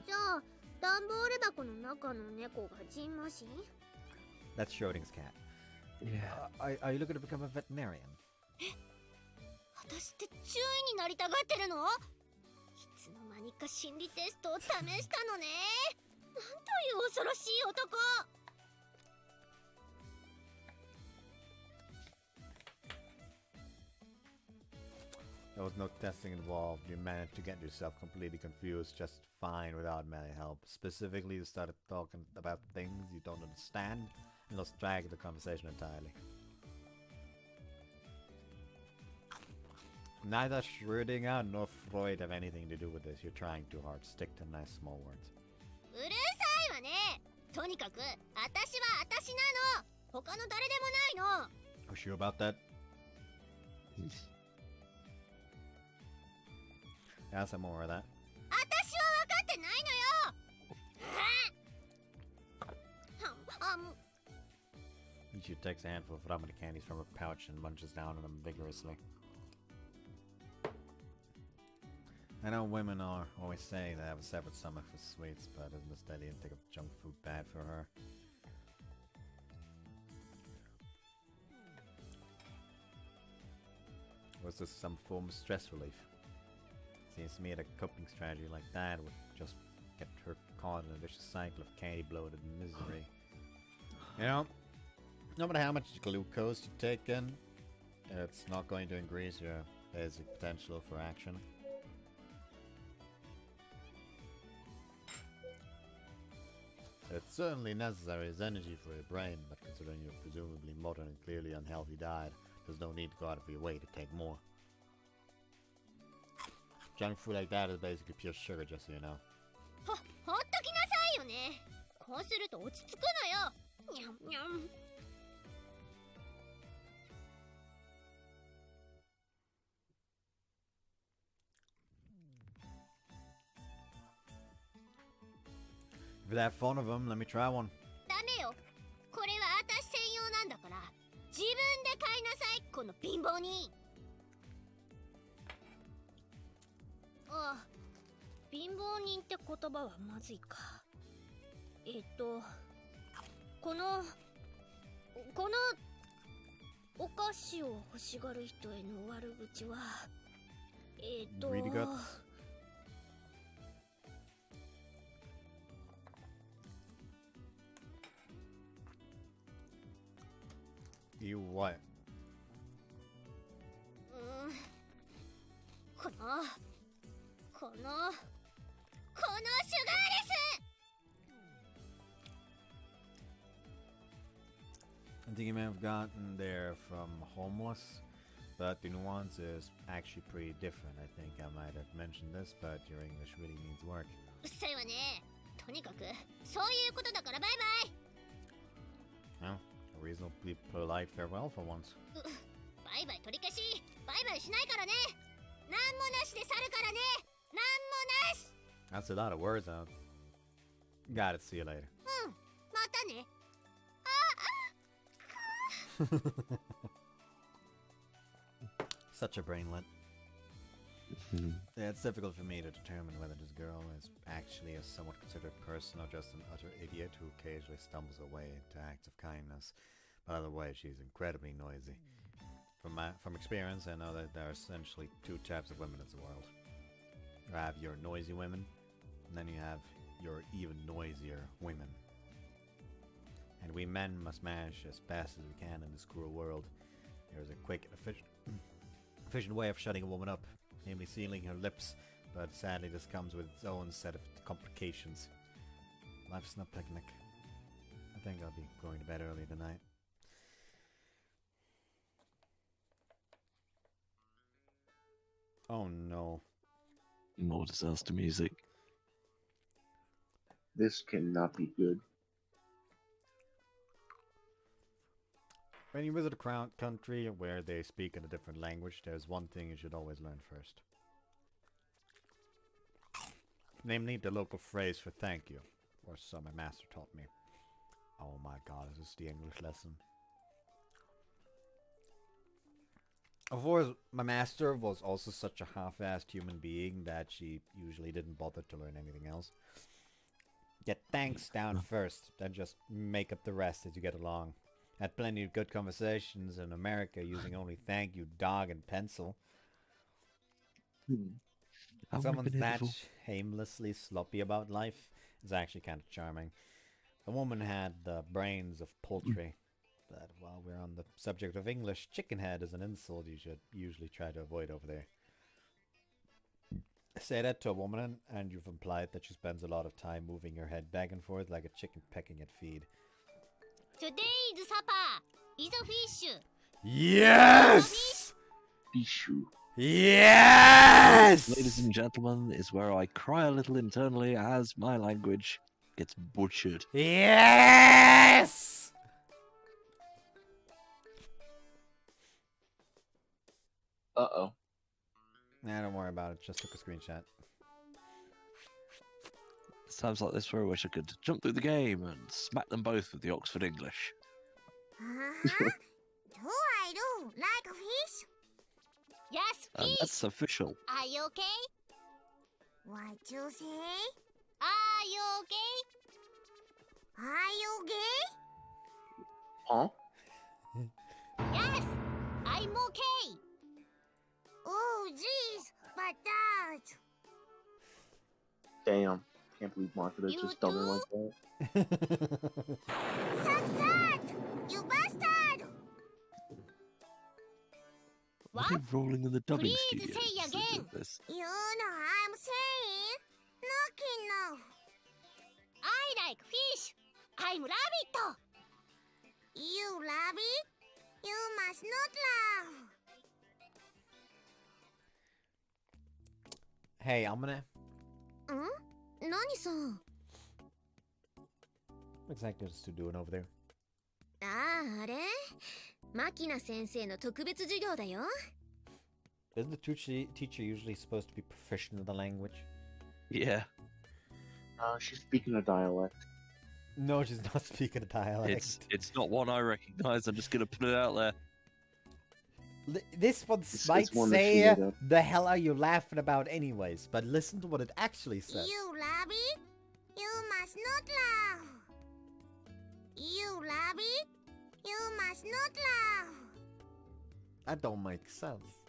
じゃあ、段ボール箱の中の猫がジンマシン？ That's Schrodinger's cat. Yeah. Are you looking to become a veterinarian? 私って獣医になりたがってるの？いつの間にか心理テストを試したのね。なんという恐ろしい男。 There was no testing involved. You managed to get yourself completely confused just fine without my help. Specifically, you started talking about things you don't understand and lost track of the conversation entirely. Neither Schrödinger nor Freud have anything to do with this. You're trying too hard. Stick to nice small words. うるさいわね。とにかく、私は私なの。他の誰でもないの。 Are you sure about that? Yeah, some more of that. 私は分かってないのよ。Ichigo takes a handful of ramen candies from her pouch and munches down on them vigorously. I know women always say they have a separate stomach for sweets, but isn't the steady intake of junk food bad for her? Was this some form of stress relief? Seems to me that a coping strategy like that would just get her caught in a vicious cycle of candy-bloated misery. You know, no matter how much glucose you take in, it's not going to increase your basic potential for action. It's certainly necessary as energy for your brain, but considering your presumably modern and clearly unhealthy diet, there's no need to go out of your way to take more. Junk food like that is basically pure sugar, just so you know. ほっときなさいよね。こうすると落ち着くのよ。にゃんにゃん。 If you're that fond of them, let me try one. ダメよ。これは私専用なんだから。自分で買いなさい、この貧乏人。ああ、貧乏人って言葉はまずいか。このお菓子を欲しがる人への悪口はGreedy guts. You what? I think you may have gotten there from homeless, but the nuance is actually pretty different. I think I might have mentioned this, but your English really needs work. うっさいわね。とにかくそういうことだからバイバイ。 Well, a reasonably polite farewell for once. バイバイ取り消し。バイバイしないからね。なんもなしで去るからね。なんもなし。 That's a lot of words out. Got it, see you later. うん、またね。Such a brainlet. Yeah, it's difficult for me to determine whether this girl is actually a somewhat considerate person or just an utter idiot who occasionally stumbles away into acts of kindness. But either way, she's incredibly noisy. From experience, I know that there are essentially two types of women in the world. You have your noisy women, and then you have your even noisier women. And we men must manage as fast as we can in this cruel world. There's a quick and efficient way of shutting a woman up, namely sealing her lips, but sadly this comes with its own set of complications. Life's no picnic. I think I'll be going to bed early tonight. Oh no. More disaster music. This cannot be good. When you visit a country where they speak in a different language, there's one thing you should always learn first. Namely, the local phrase for thank you, or so my master taught me. Oh my god, is this the English lesson? Of course, my master was also such a half-assed human being that she usually didn't bother to learn anything else. Get thanks down first, then just make up the rest as you get along. Had plenty of good conversations in America using only thank you, dog, and pencil. Someone's that shamelessly sloppy about life is actually kind of charming. The woman had the brains of poultry. But while we're on the subject of English, chickenhead is an insult you should usually try to avoid over there. Say that to a woman and you've implied that she spends a lot of time moving her head back and forth like a chicken pecking at feed. Today's supper is a fish. Yes! Bishu. Yes! Ladies and gentlemen, is where I cry a little internally as my language gets butchered. Yes! Uh-oh. Nah, don't worry about it. Just took a screenshot. It's times like this where I wish I could jump through the game and smack them both with the Oxford English. Uh-huh. Do I do like a fish? Yes, fish. That's official. Are you okay? What you say? Are you okay? Are you okay? Huh? Yes, I'm okay. Oh, jeez, but that. Damn. Can't believe Martha You just done her like that. Suck that! You bastard! What? Are they rolling in the dubbing Please studio? say again. This? You know I'm saying? Knock enough. I like fish. I'm rabbit. You rabbit? You must not laugh. Hey, I'm gonna... 何さ。What's Agnes doing over there? ああ、あれマキナ先生の特別授業だよ。Isn't the teacher usually supposed to be proficient in the language? Yeah. She's speaking a dialect. No, she's not speaking a dialect. It's not one I recognize. I'm just gonna put it out there. This one It's might one that she say, made up. the hell are you laughing about anyways? But listen to what it actually says. You rabbit? You must not laugh. You rabbit? You must not laugh. That don't make sense.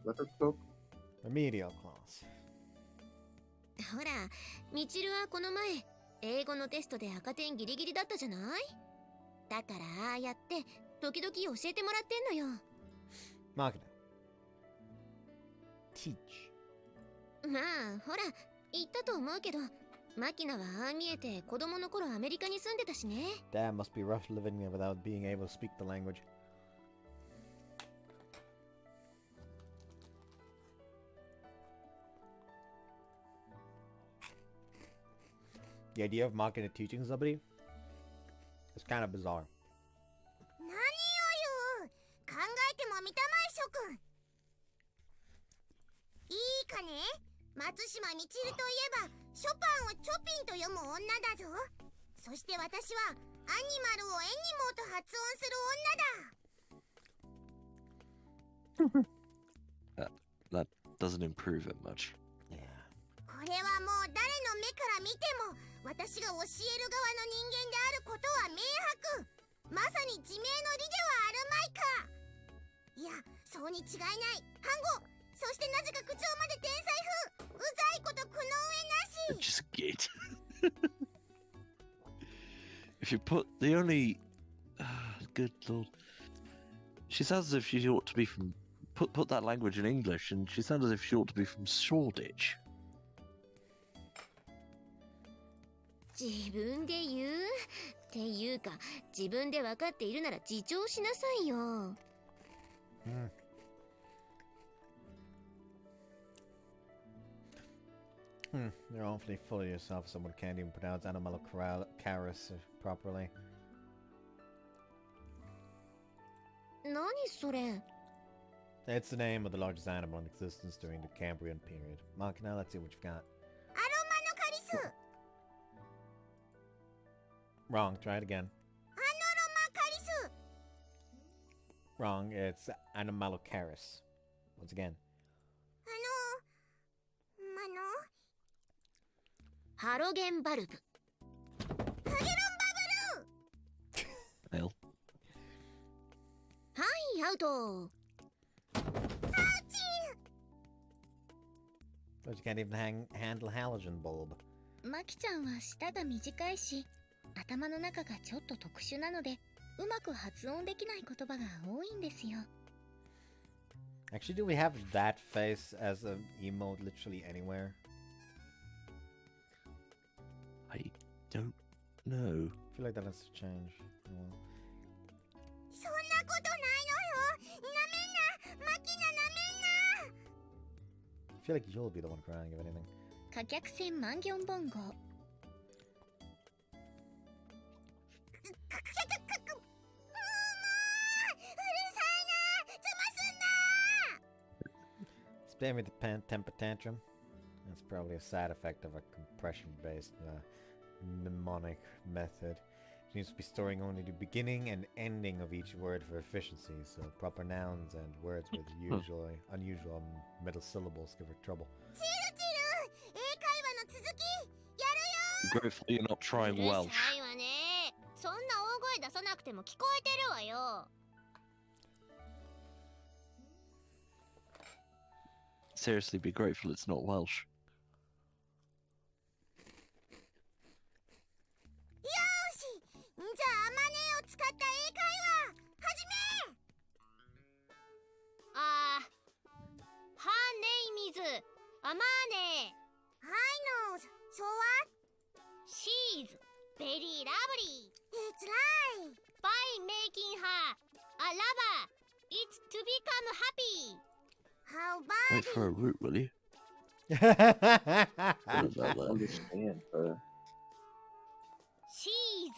Let her cook. Remedial clause. ほら、みちるはこの前、英語のテストで赤点ギリギリだったじゃない？だからああやって時々教えてもらってんのよ。Magna. Teach. まあほら言ったと思うけど、マキナはああ見えて子供の頃アメリカに住んでたしね。 Damn, must be rough living there without being able to speak the language. The idea of Makina teaching somebody is kind of bizarre. 何を言う。考えてもみたまい諸君。いいかね。松島みちるといえばショパンをチョピンと読む女だぞ。そして私はアニマルをエニモーと発音する女だ。 That doesn't improve it much. Yeah. これはもう誰の目から見ても私が教える側の人間であることは明白。まさに自明の理ではあるまいか。いや、そうに違いない。反語。そしてなぜか口調まで天才風。うざいこと苦の上なし。 Just git. If you put the only, good lord, she sounds as if she ought to be from. Put that language in English, and she sounds as if she ought to be from Shoreditch. 自分で言うっていうか、自分で分かっているなら自重しなさいよ。You're awfully full of yourself. Someone can't even pronounce Animalocaris properly. 何それ。 It's the name of the largest animal in existence during the Cambrian period. Makina, let's see what you've got. アロマノカリス。 Wrong. Try it again. アノロマカリス。 Wrong. It's Animalocaris. Once again. ハロゲンバルブ。ハゲロンバブル。 Well, はい、アウト。 But you can't even handle halogen bulb. マキちゃんは舌が短いし、頭の中がちょっと特殊なので、うまく発音できない言葉が多いんですよ。 Actually, do we have that face as an emote literally anywhere? I don't know. I feel like that has to change. Well, そんなことないのよ。なめんな。マキナなめんな。 I feel like you'll be the one crying if anything. 貨客船マンギョンボンゴ。Spare me the temper tantrum. That's probably a side effect of a compression-based mnemonic method. It needs to be storing only the beginning and ending of each word for efficiency, so proper nouns and words with unusual middle syllables give her trouble. チルチル。英会話の続きやるよ。 Gratefully, you're not trying うる Welsh. さいわね。そんな大声出さなくても聞こえてるわよ。 Seriously, be grateful it's not Welsh. よーし。じゃあアマネを使った英会話始め。Her name is Amane. I know. So what? She's very lovely. It's right. By making her a lover, it's to become happy. How Wait about for a root, will you? I don't understand. She's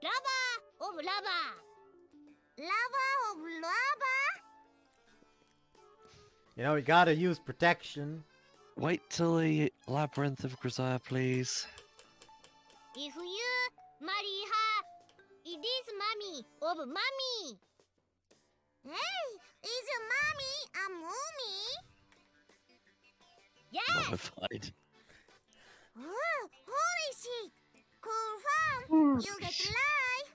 lover of lover. lover of lover? You know, we gotta use protection. Wait till the labyrinth of Grisaia, please. If you marry her, it is mommy of mommy. Hey, is your mommy a mummy? Yes. Modified. Oh, holy shit! Cool farm, you get life.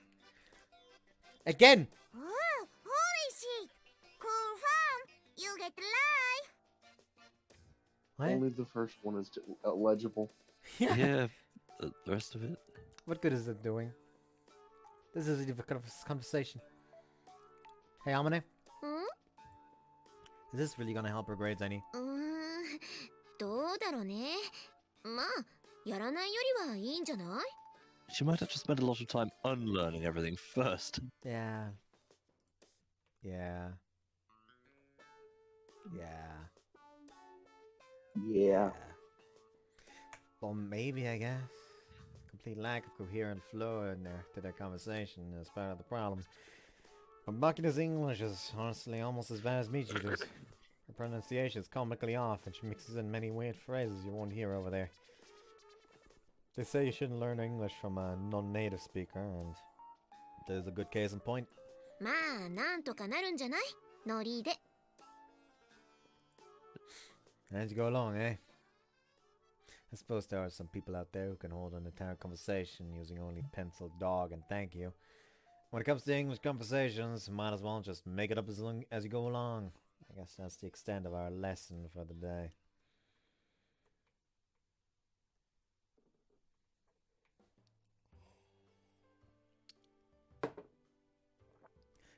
Again! Oh, holy shit! Cool farm, you get life. What? Only the first one is legible. Yeah, the rest of it. What good is it doing? This isn't even a conversation. Hey, Amane, is this really gonna help her grades any? どうだろうね。まあ、やらないよりはいいんじゃない？ She might have to spend a lot of time unlearning everything first. Yeah. Yeah. Yeah. Yeah. Well, maybe, I guess. Complete lack of coherent flow to their conversation is part of the problem. But Makina's English is honestly almost as bad as Michiru's. Her pronunciation is comically off, and she mixes in many weird phrases you won't hear over there. They say you shouldn't learn English from a non-native speaker, and there's a good case in point. まあ、なんとかなるんじゃない？ノリで。As you go along, eh? I suppose there are some people out there who can hold an entire conversation using only pencil, dog, and thank you. When it comes to English conversations, might as well just make it up as long as you go along. I guess that's the extent of our lesson for the day.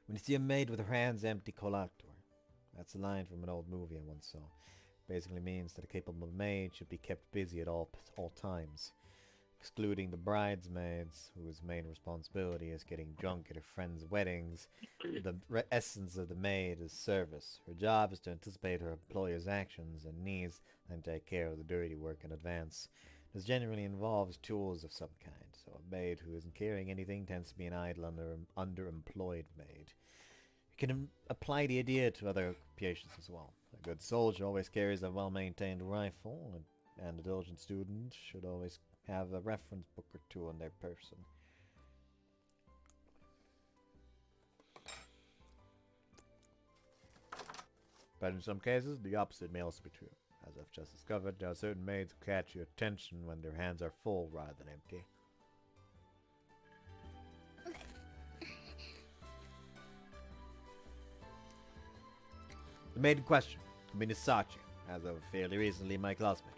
When you see a maid with her hands empty, call out to her. That's a line from an old movie I once saw. Basically means that a capable maid should be kept busy at all times, excluding the bridesmaids, whose main responsibility is getting drunk at her friends' weddings. The essence of the maid is service. Her job is to anticipate her employer's actions and needs and take care of the dirty work in advance. This generally involves tools of some kind, so a maid who isn't carrying anything tends to be an idle, underemployed maid. You can apply the idea to other occupations as well. A good soldier always carries a well-maintained rifle, and a diligent student should always have a reference book or two on their person. But in some cases, the opposite may also be true. As I've just discovered, there are certain maids who catch your attention when their hands are full rather than empty. The maid in question, Minasachi, as of fairly recently my classmate.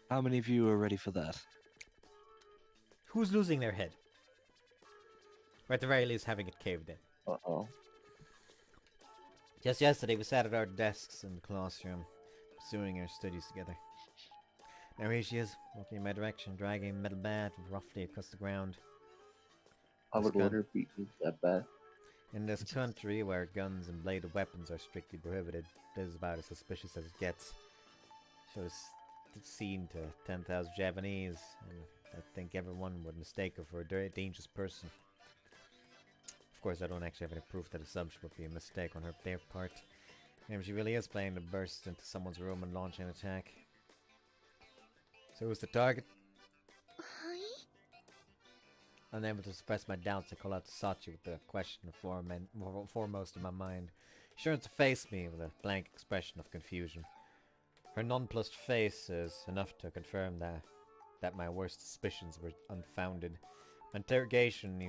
How many of you are ready for that? Who's losing their head? Or at the very least having it caved in. Uh-oh. Just yesterday we sat at our desks in the classroom, pursuing our studies together. Now here she is, walking in my direction, dragging a metal bat roughly across the ground. I would let her beat me that bad. In this country where guns and bladed weapons are strictly prohibited, this is about as suspicious as it gets. She was seen to 10,000 Japanese, and I think everyone would mistake her for a dangerous person. Of course, I don't actually have any proof that assumption would be a mistake on their part. Maybe she really is planning to burst into someone's room and launch an attack. So who's the target? Unable to suppress my doubts, I call out to Sachi with the question foremost in my mind. She turns to face me with a blank expression of confusion. Her nonplussed face is enough to confirm that my worst suspicions were unfounded. My interrogation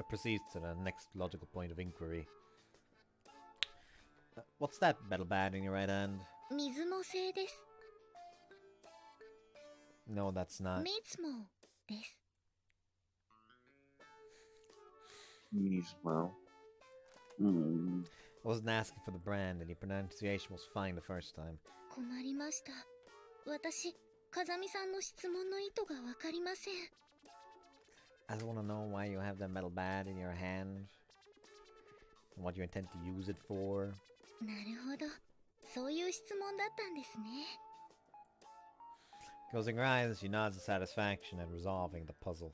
proceeds to the next logical point of inquiry. What's that metal bat in your right hand? 水もせいです。 No, that's not. 水もです。 Mismo. Hmm. I wasn't asking for the brand, and your pronunciation was fine the first time. 困りました。私、風見さんの質問の意図がわかりません。 I just want to know why you have that metal bat in your hand, and what you intend to use it for. なるほど。そういう質問だったんですね。 Closing her eyes, she nods in satisfaction at resolving the puzzle.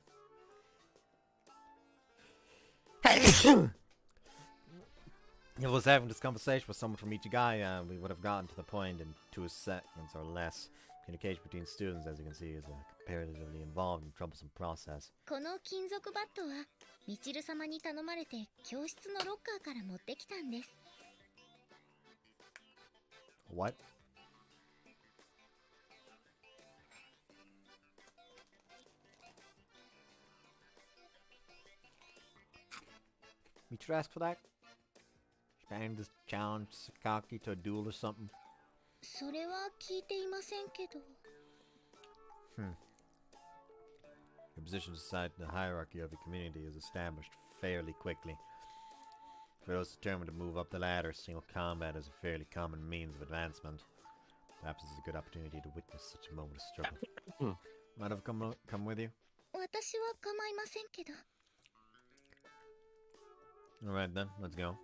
If I was having this conversation with someone from Ichigaya, we would have gotten to the point in 2 seconds or less. Communication between students, as you can see, is a comparatively involved and troublesome process. この金属バットは、みちる様に頼まれて教室のロッカーから持ってきたんです。 What? Michiru asked for that? Trying to challenge Sakaki to a duel or something? それは聞いていませんけど。Your position aside the hierarchy of your community is established fairly quickly. For those determined to move up the ladder, single combat is a fairly common means of advancement. Perhaps this is a good opportunity to witness such a moment of struggle. Might have come with you? 私は構いませんけど。 Alright then, let's go.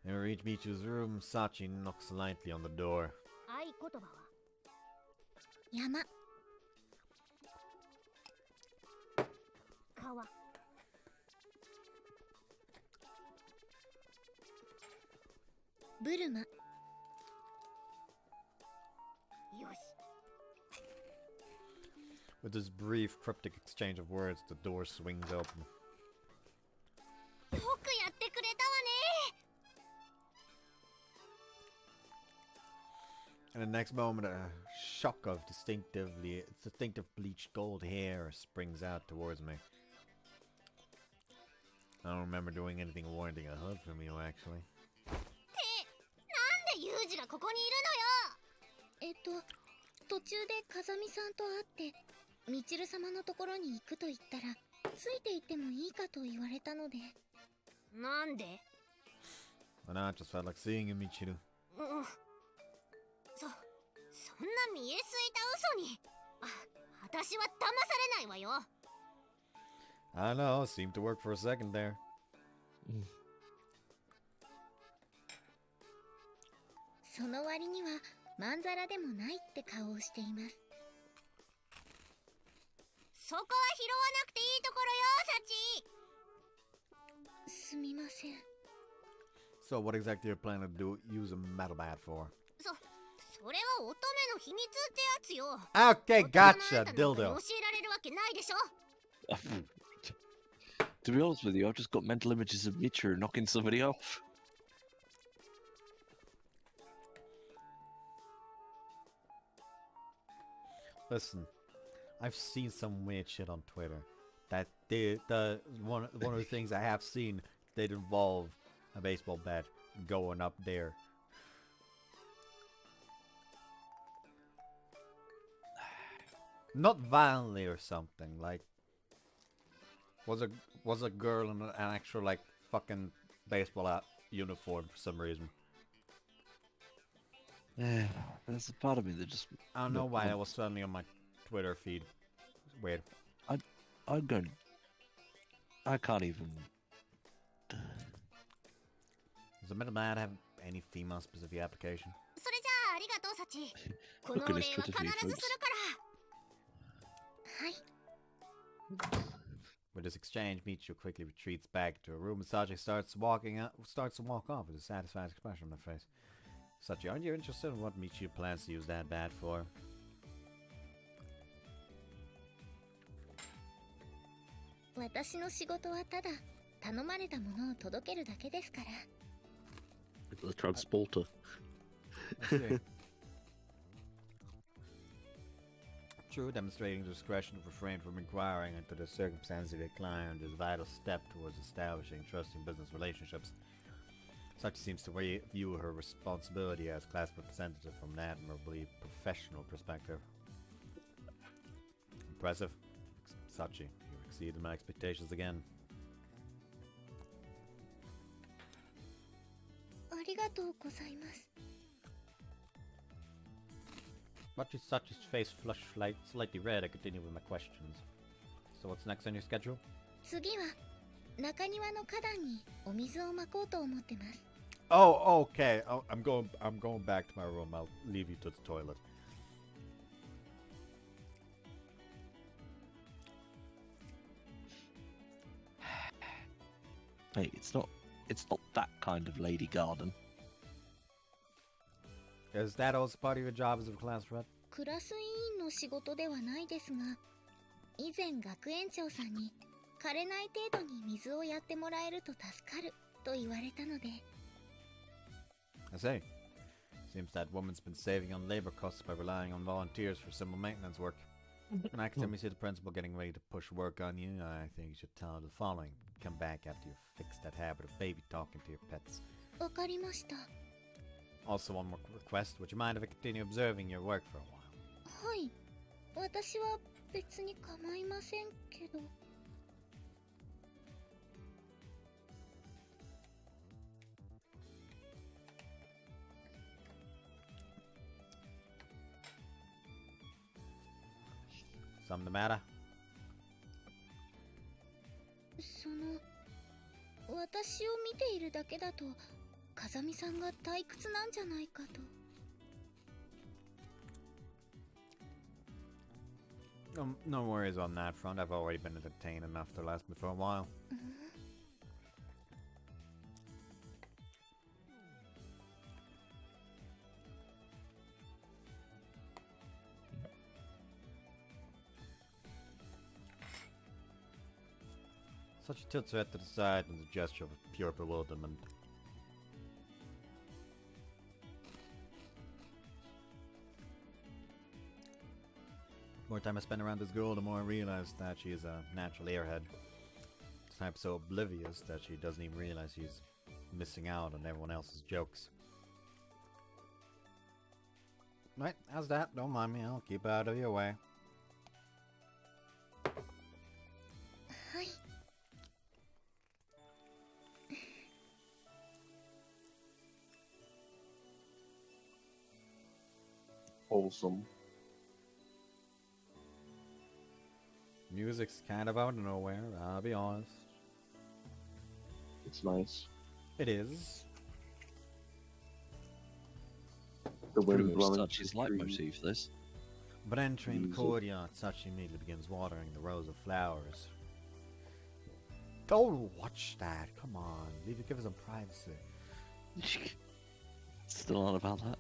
And we reach Michu's room. Sachi knocks lightly on the door. 合言葉は山。川。ブルマ。よし。 With this brief, cryptic exchange of words, the door swings open. よくやってくれたわね。 In the next moment, a shock of distinctive bleached gold hair springs out towards me. I don't remember doing anything warranting a hug from you, actually. なんでユージがここにいるのよ。途中で風見さんと会って、みちる様のところに行くと言ったら、ついて行ってもいいかと言われたので。なんで？ And I just felt like seeing you, Michiru. そんな見えすいた嘘に。私は騙されないわよ。I know, seemed to work for a second there. その割にはまんざらでもないって顔をしています。そこは拾わなくていいところよ、サチ。すみません。So what exactly are you planning to use a metal bat for? それは乙女の秘密ってやつよ。 Okay, gotcha, dildo. 教えられるわけないでしょ。To be honest with you, I've just got mental images of Michiru knocking somebody off. Listen, I've seen some weird shit on Twitter. That one of the things I have seen did involve a baseball bat going up there. Not violently or something. Like, was a girl in an actual like fucking baseball uniform for some reason. Yeah, there's a part of me that just... I don't know why that was suddenly on my Twitter feed. Weird. I can't even... Does the metal bat have any female specific application? それじゃあありがとう、サチ。この Look お at 礼 his は Twitter 必 feed, ずす folks. るから。はい。 With this exchange, Michiru quickly retreats back to her room, and Sachi starts to walk off with a satisfied expression on her face. Sachi, aren't you interested in what Michiru plans to use that bat for? 私の仕事はただ頼まれたものを届けるだけですから。 The transporter. I see. True, demonstrating discretion to refrain from inquiring into the circumstances of the client is a vital step towards establishing trusting business relationships. Sachi seems to view her responsibility as class representative from an admirably professional perspective. Impressive. Sachi, you exceeded my expectations again. ありがとうございます。 Watching Sachi's face flush slightly red, I continue with my questions. So what's next on your schedule? 次は中庭の花壇にお水をまこうと思ってます。 Oh, okay. I'm going back to my room. I'll leave you to the toilet. Hey, it's not that kind of lady garden. Is that also part of your job as a class rep? クラス委員の仕事ではないですが、以前学園長さんに枯れない程度に水をやってもらえると助かると言われたので。 I see. Seems that woman's been saving on labor costs by relying on volunteers for simple maintenance work. Next time you see the principal getting ready to push work on you, I think you should tell her the following. Come back after you've fixed that habit of baby talking to your pets. わかりました。Also, one more request. Would you mind if I continue observing your work for a while? はい。私は別に構いませんけど。Something the matter? その、私を見ているだけだと、風見さんが退屈なんじゃないかと。No worries on that front. I've already been entertained enough to last me for a while. Such tilts her head to the side in a gesture of pure bewilderment. The more time I spend around this girl, the more I realize that she is a natural airhead. The type so oblivious that she doesn't even realize she's missing out on everyone else's jokes. Right, how's that? Don't mind me, I'll keep out of your way. はい。 Wholesome. Music's kind of out of nowhere, I'll be honest. It's nice. It is. The Pretty wind much blowing Sachi's through the leitmotif, this. But entering the Music. courtyard, Sachi immediately begins watering the rows of flowers. Don't watch that, come on, give us some privacy. Still on about that?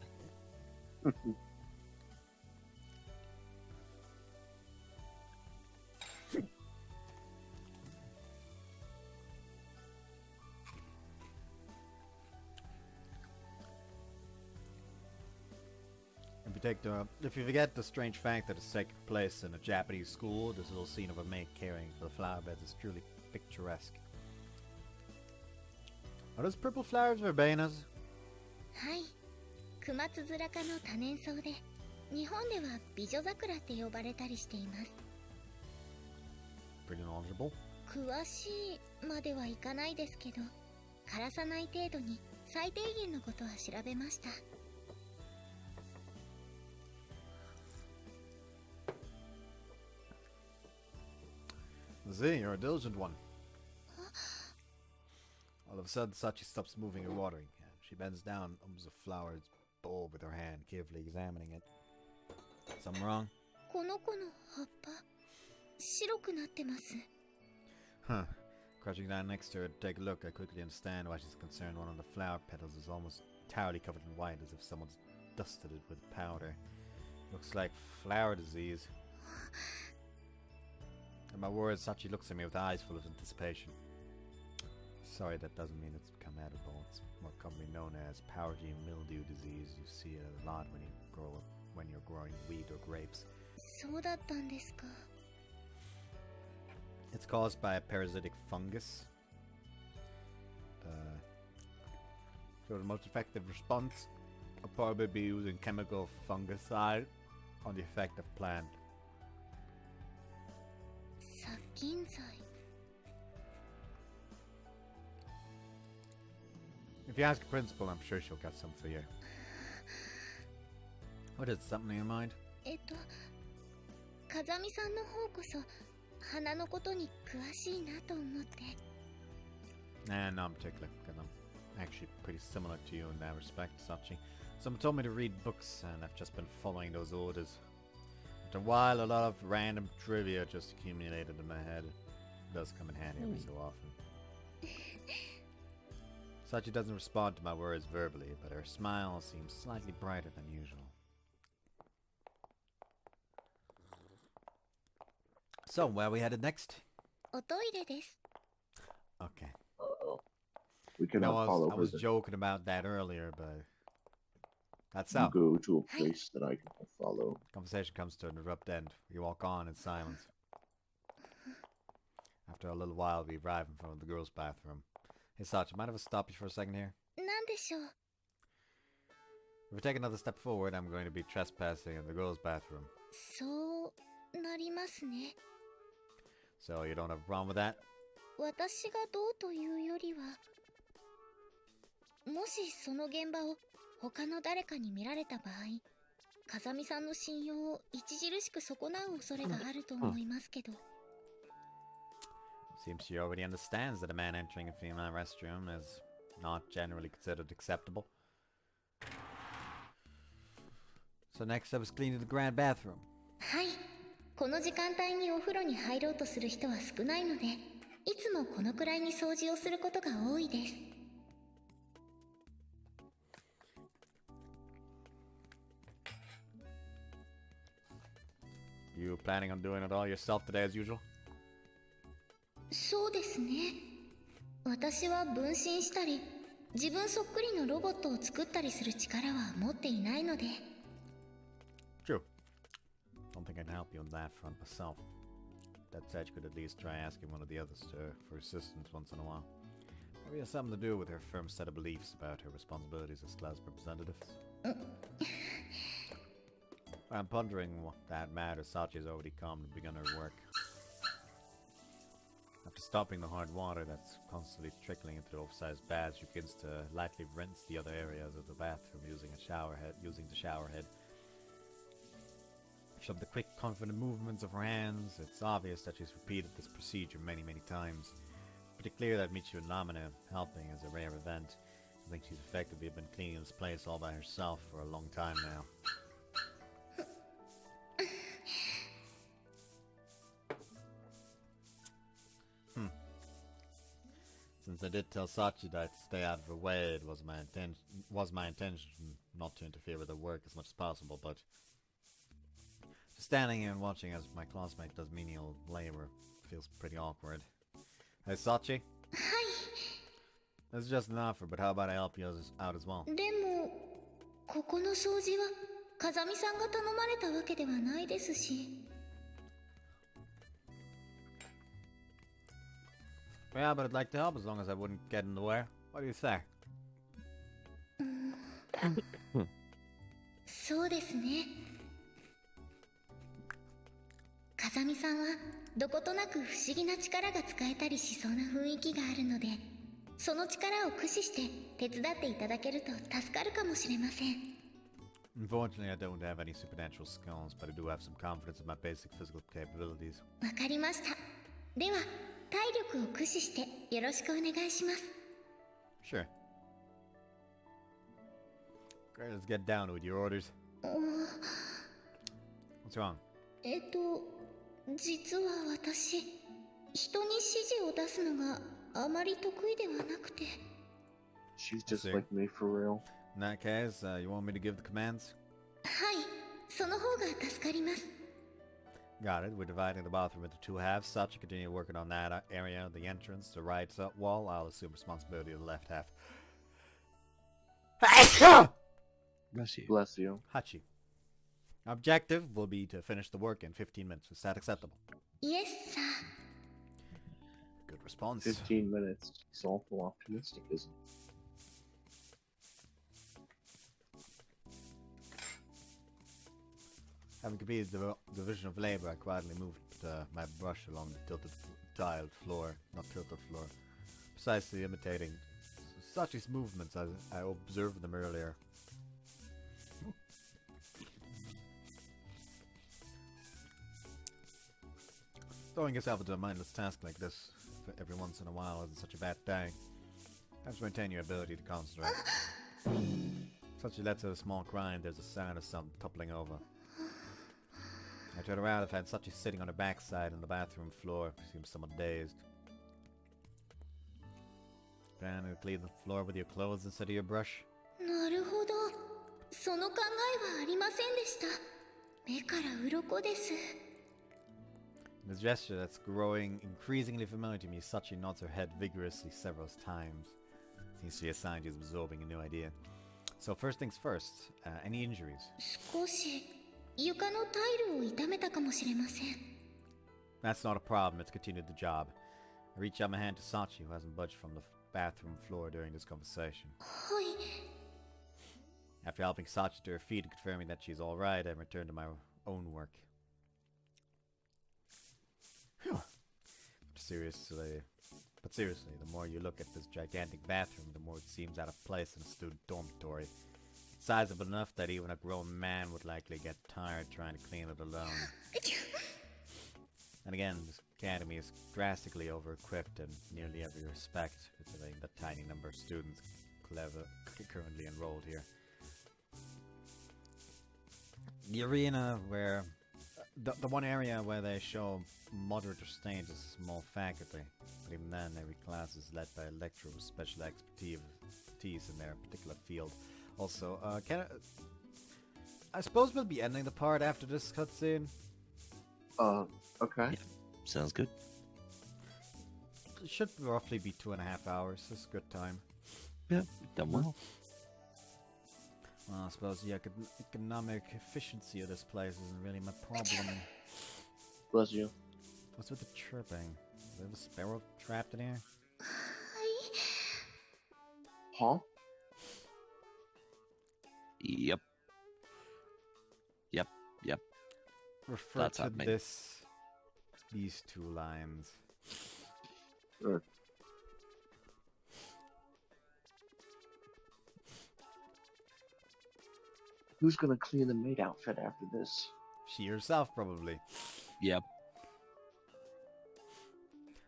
If you forget the strange fact that it's taking place in a Japanese school, this little scene of a maid caring for the flower beds is truly picturesque. Are those purple flowers verbenas? はい。熊つづら科の多年草で、日本では美女桜って呼ばれたりしています。Pretty knowledgeable. 詳しいまではいかないですけど、枯らさない程度に最低限のことは調べました。See, you're a diligent one. All of a sudden, Sachi stops moving her watering can. She bends down, opens the flower's bulb with her hand, carefully examining it. Something wrong? この子の葉っぱ、白くなってます。 Huh. Crouching down next to her to take a look, I quickly understand why she's concerned. One of the flower petals is almost entirely covered in white, as if someone's dusted it with powder. Looks like flower disease. At my words, Sachi looks at me with eyes full of anticipation. Sorry, that doesn't mean it's become edible. It's more commonly known as powdery mildew disease. You see it a lot when you're growing wheat or grapes. そうだったんですか。 It's caused by a parasitic fungus. So the most effective response will probably be using chemical fungicide on the affected plant. 殺菌剤。 If you ask a principal, I'm sure she'll get some for you. What is something in your mind? 風見さんの方こそ花のことに詳しいなと思って。 Nah, no in particular, because I'm actually pretty similar to you in that respect, Sachi. Someone told me to read books, and I've just been following those orders. After a while, a lot of random trivia just accumulated in my head. It does come in handy every so often. Sachi doesn't respond to my words verbally, but her smile seems slightly brighter than usual. So, where are we headed next? おトイレです。 Okay. Uh-oh. We No, cannot follow I her. was joking about that earlier, but that's You how. go to a place that I cannot follow. Conversation comes to an abrupt end. We walk on in silence. After a little while, we arrive in front of the girls' bathroom. Hey, Sachi, mind if I stop you for a second here? なんでしょう。If we take another step forward, I'm going to be trespassing in the girls' bathroom. そうなりますね。 So you don't have a problem with that? 私がどうというよりは、もしその現場を他の誰かに見られた場合、風見さんの信用を著しく損なう恐れがあると思いますけど。 Seems she already understands that a man entering a female restroom is not generally considered acceptable. So next up is cleaning the grand bathroom. はい。この時間帯にお風呂に入ろうとする人は少ないので、いつもこのくらいに掃除をすることが多いです。 You planning on doing it all yourself today as usual? そうですね。私は分身したり、自分そっくりのロボットを作ったりする力は持っていないので。 True. Don't think I can help you on that front myself. That said, you could at least try asking one of the others for assistance once in a while. Maybe it has something to do with her firm set of beliefs about her responsibilities as class representatives. I'm pondering what that matter. Sachi has already come and begun her work. After stopping the hard water that's constantly trickling into the oversized bath, she begins to lightly rinse the other areas of the bathroom using the shower head. From the quick, confident movements of her hands, it's obvious that she's repeated this procedure many, many times. Pretty clear that Michiru and Lamine helping is a rare event. I think she's effectively been cleaning this place all by herself for a long time now. Since I did tell Sachi that I'd stay out of her way, it was my intention not to interfere with her work as much as possible, but just standing here and watching as my classmate does menial labor feels pretty awkward. Hey Sachi? はい。 This is just an offer, but how about I help you out as well? でも、ここの掃除は風見さんが頼まれたわけではないですし。 Yeah, but I'd like to help as long as I wouldn't get in the way. What do you say? そうですね。風見さんはどことなく不思議な力が使えたりしそうな雰囲気があるので、その力を駆使して手伝っていただけると助かるかもしれません。 Unfortunately, I don't have any supernatural skills, but I do have some confidence in my basic physical capabilities. わかりました。では、体力を駆使してよろしくお願いします。 Sure. Great, let's get down with your orders. What's wrong? 実は私、人に指示を出すのがあまり得意ではなくて。 She's just see. like me for real. In that case, you want me to give the commands? はい、その方が助かります。 Got it. We're dividing the bathroom into two halves. Sachi, continue working on that area, the entrance, the right wall. I'll assume responsibility of the left half. Bless you. Bless you. Hachi. Objective will be to finish the work in 15 minutes. Is that acceptable? Yes, sir. Good response. 15 minutes. He's awful optimistic, isn't he? Having completed the division of labor, I quietly moved my brush along the tiled floor, not tilted floor, precisely imitating Sachi's movements as I observed them earlier. Throwing yourself into a mindless task like this every once in a while isn't such a bad thing. Helps maintain your ability to concentrate. Sachi lets out a small cry and there's a sound of something toppling over. I turn around and find Sachi sitting on her backside on the bathroom floor. She seems somewhat dazed. Plan to clean the floor with your clothes instead of your brush? なるほど。その考えはありませんでした。目から鱗です。 In a gesture that's growing increasingly familiar to me, Sachi nods her head vigorously several times. Seems to be a sign she's absorbing a new idea. So first things first, any injuries? 少し床のタイルを痛めたかもしれません。 That's not a problem, let's continue the job. I reach out my hand to Sachi, who hasn't budged from the bathroom floor during this conversation. はい。After helping Sachi to her feet and confirming that she's alright, I return to my own work. Phew. But seriously, the more you look at this gigantic bathroom, the more it seems out of place in a student dormitory. It's sizable enough that even a grown man would likely get tired trying to clean it alone. And again, this academy is drastically over-equipped in nearly every respect, considering the tiny number of students currently enrolled here. The arena where... The one area where they show moderate restraint is a small faculty, but even then every class is led by a lecturer with special expertise in their particular field. Also, I suppose we'll be ending the part after this cutscene. Okay. Yeah, sounds good. It should roughly be 2.5 hours. It's a good time. Yeah, done well. Well, I suppose the economic efficiency of this place isn't really my problem. Bless you. What's with the chirping? Do we have a sparrow trapped in here? Huh? Yep. Refer That's to happening. these two lines. Sure. Who's gonna clean the maid outfit after this? She herself, probably. Yep.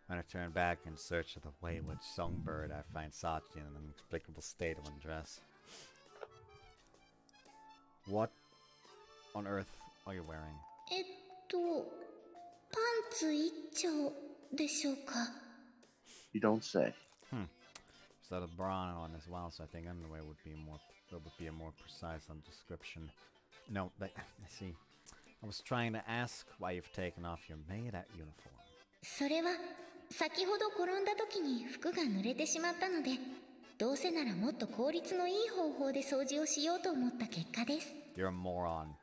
When I turn back in search of the wayward songbird, I find Sachi in an inexplicable state of undress. What on earth are you wearing? パンツ一丁でしょうか? You don't say. She's got a bra on as well, so I think underwear would be a more precise description. No, but I see. I was trying to ask why you've taken off your maid uniform. それは先ほど転んだ時に服が濡れてしまったので、どうせならもっと効率のいい方法で掃除をしようと思った結果です。 You're a moron.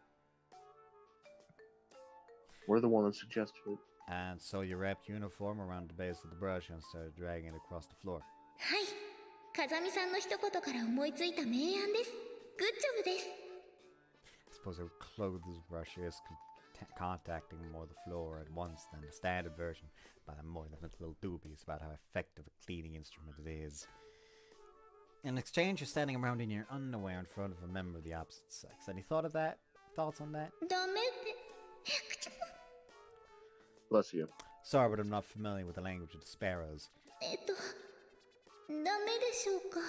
We're the one that suggested it. And so you wrapped your uniform around the base of the brush and started dragging it across the floor. はい、風見さんの一言から思いついた名案です。グッジョブです。 I suppose a clothes brush is contacting more the floor at once than the standard version, but I'm more than a little dubious about how effective a cleaning instrument it is. In exchange, you're standing around in your underwear in front of a member of the opposite sex. Any thoughts on that? ダメって。 Bless you. Sorry, but I'm not familiar with the language of the sparrows. ダメでしょうか?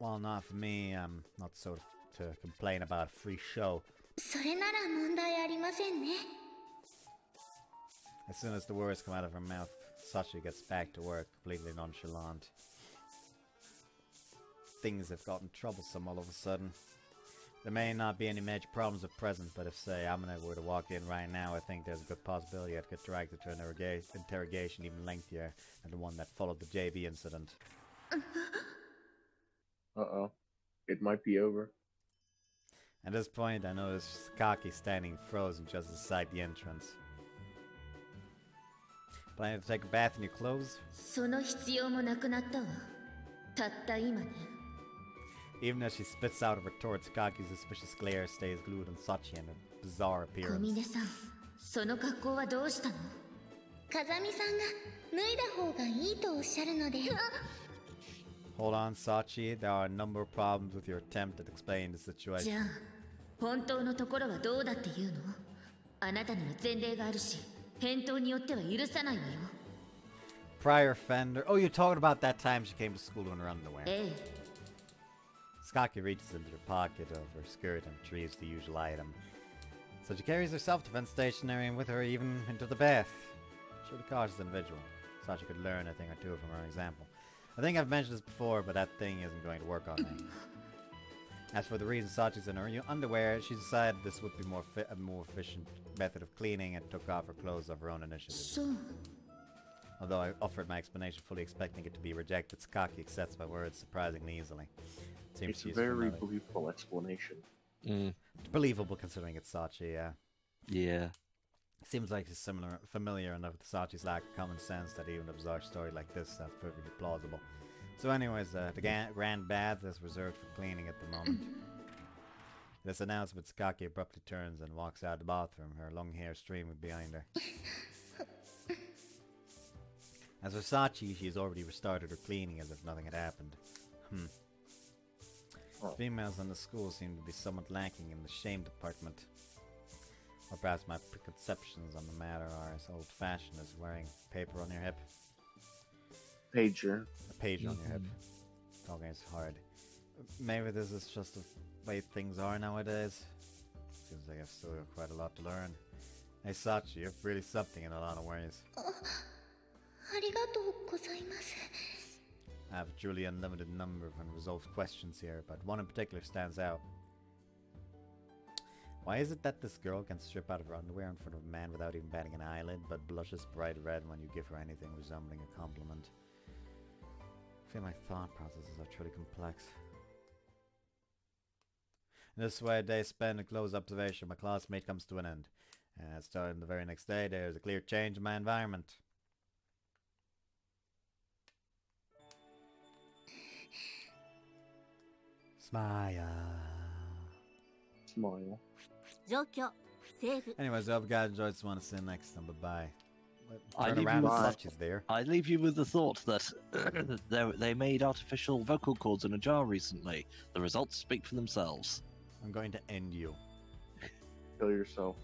Well, not for me. I'm not so to complain about a free show. それなら問題ありませんね。 As soon as the words come out of her mouth, Sachi gets back to work, completely nonchalant. Things have gotten troublesome all of a sudden. There may not be any major problems at present, but if, say, Amina were to walk in right now, I think there's a good possibility I'd get dragged into an interrogation even lengthier than the one that followed the JB incident. Uh-oh. It might be over. At this point, I notice Kaki standing frozen just inside the entrance. Planning to take a bath in your clothes? その必要もなくなったわ。たった今ね。 Even as she spits out a retort, Kaki's suspicious glare stays glued on Sachi in a bizarre 小 appearance. 峰さん、その格好はどうしたの? 風見さんが脱いだ方がいいとおっしゃるので。 Hold on, Sachi. There are a number of problems with your attempt at explaining the じ situation. ゃあ、本当のところはどうだっていうの? あなたには前例があるし、返答によっては許さないわよ。 Prior offender. Oh, you're talking about that time she came to school in her underwear. ええ。 Skaki reaches into the pocket of her skirt and retrieves the usual item. So she carries her self-defense stationery with her even into the bath. She's a cautious individual. Sachi could learn a thing or two from her example. I think I've mentioned this before, but that thing isn't going to work on me. As for the reason Sachi's in her underwear, she decided this would be a more efficient method of cleaning and took off her clothes of her own initiative. そう。 Although I offered my explanation fully expecting it to be rejected, Skaki accepts my words surprisingly easily. Seems It's a she's very familiar. believable explanation. Believable considering it's Sachi, yeah. Yeah. Seems like she's familiar enough with Sachi's lack of common sense that even a bizarre story like this sounds perfectly plausible. So anyways, the grand bath is reserved for cleaning at the moment. This announcement, Sakaki abruptly turns and walks out of the bathroom, her long hair streaming behind her. As for Sachi, she has already restarted her cleaning as if nothing had happened. Females in the school seem to be somewhat lacking in the shame department. Or perhaps my preconceptions on the matter are as old-fashioned as wearing paper on your hip. Pager. A page on your hip. Talking is hard. Maybe this is just the way things are nowadays. Seems like I've still got quite a lot to learn. Hey Sachi, you're really something in a lot of ways. I have a truly unlimited number of unresolved questions here, but one in particular stands out. Why is it that this girl can strip out of her underwear in front of a man without even batting an eyelid, but blushes bright red when you give her anything resembling a compliment? I feel my thought processes are truly complex. In this way, a day spent in close observation, my classmate comes to an end. Starting the very next day, there is a clear change in my environment. Smile. Smile. Anyways, I hope you guys enjoyed. Just want to see you next time. Bye-bye. I Turn leave around you and with- Sachi's there. I leave you with the thought that they made artificial vocal cords in a jar recently. The results speak for themselves. I'm going to end you. Kill yourself.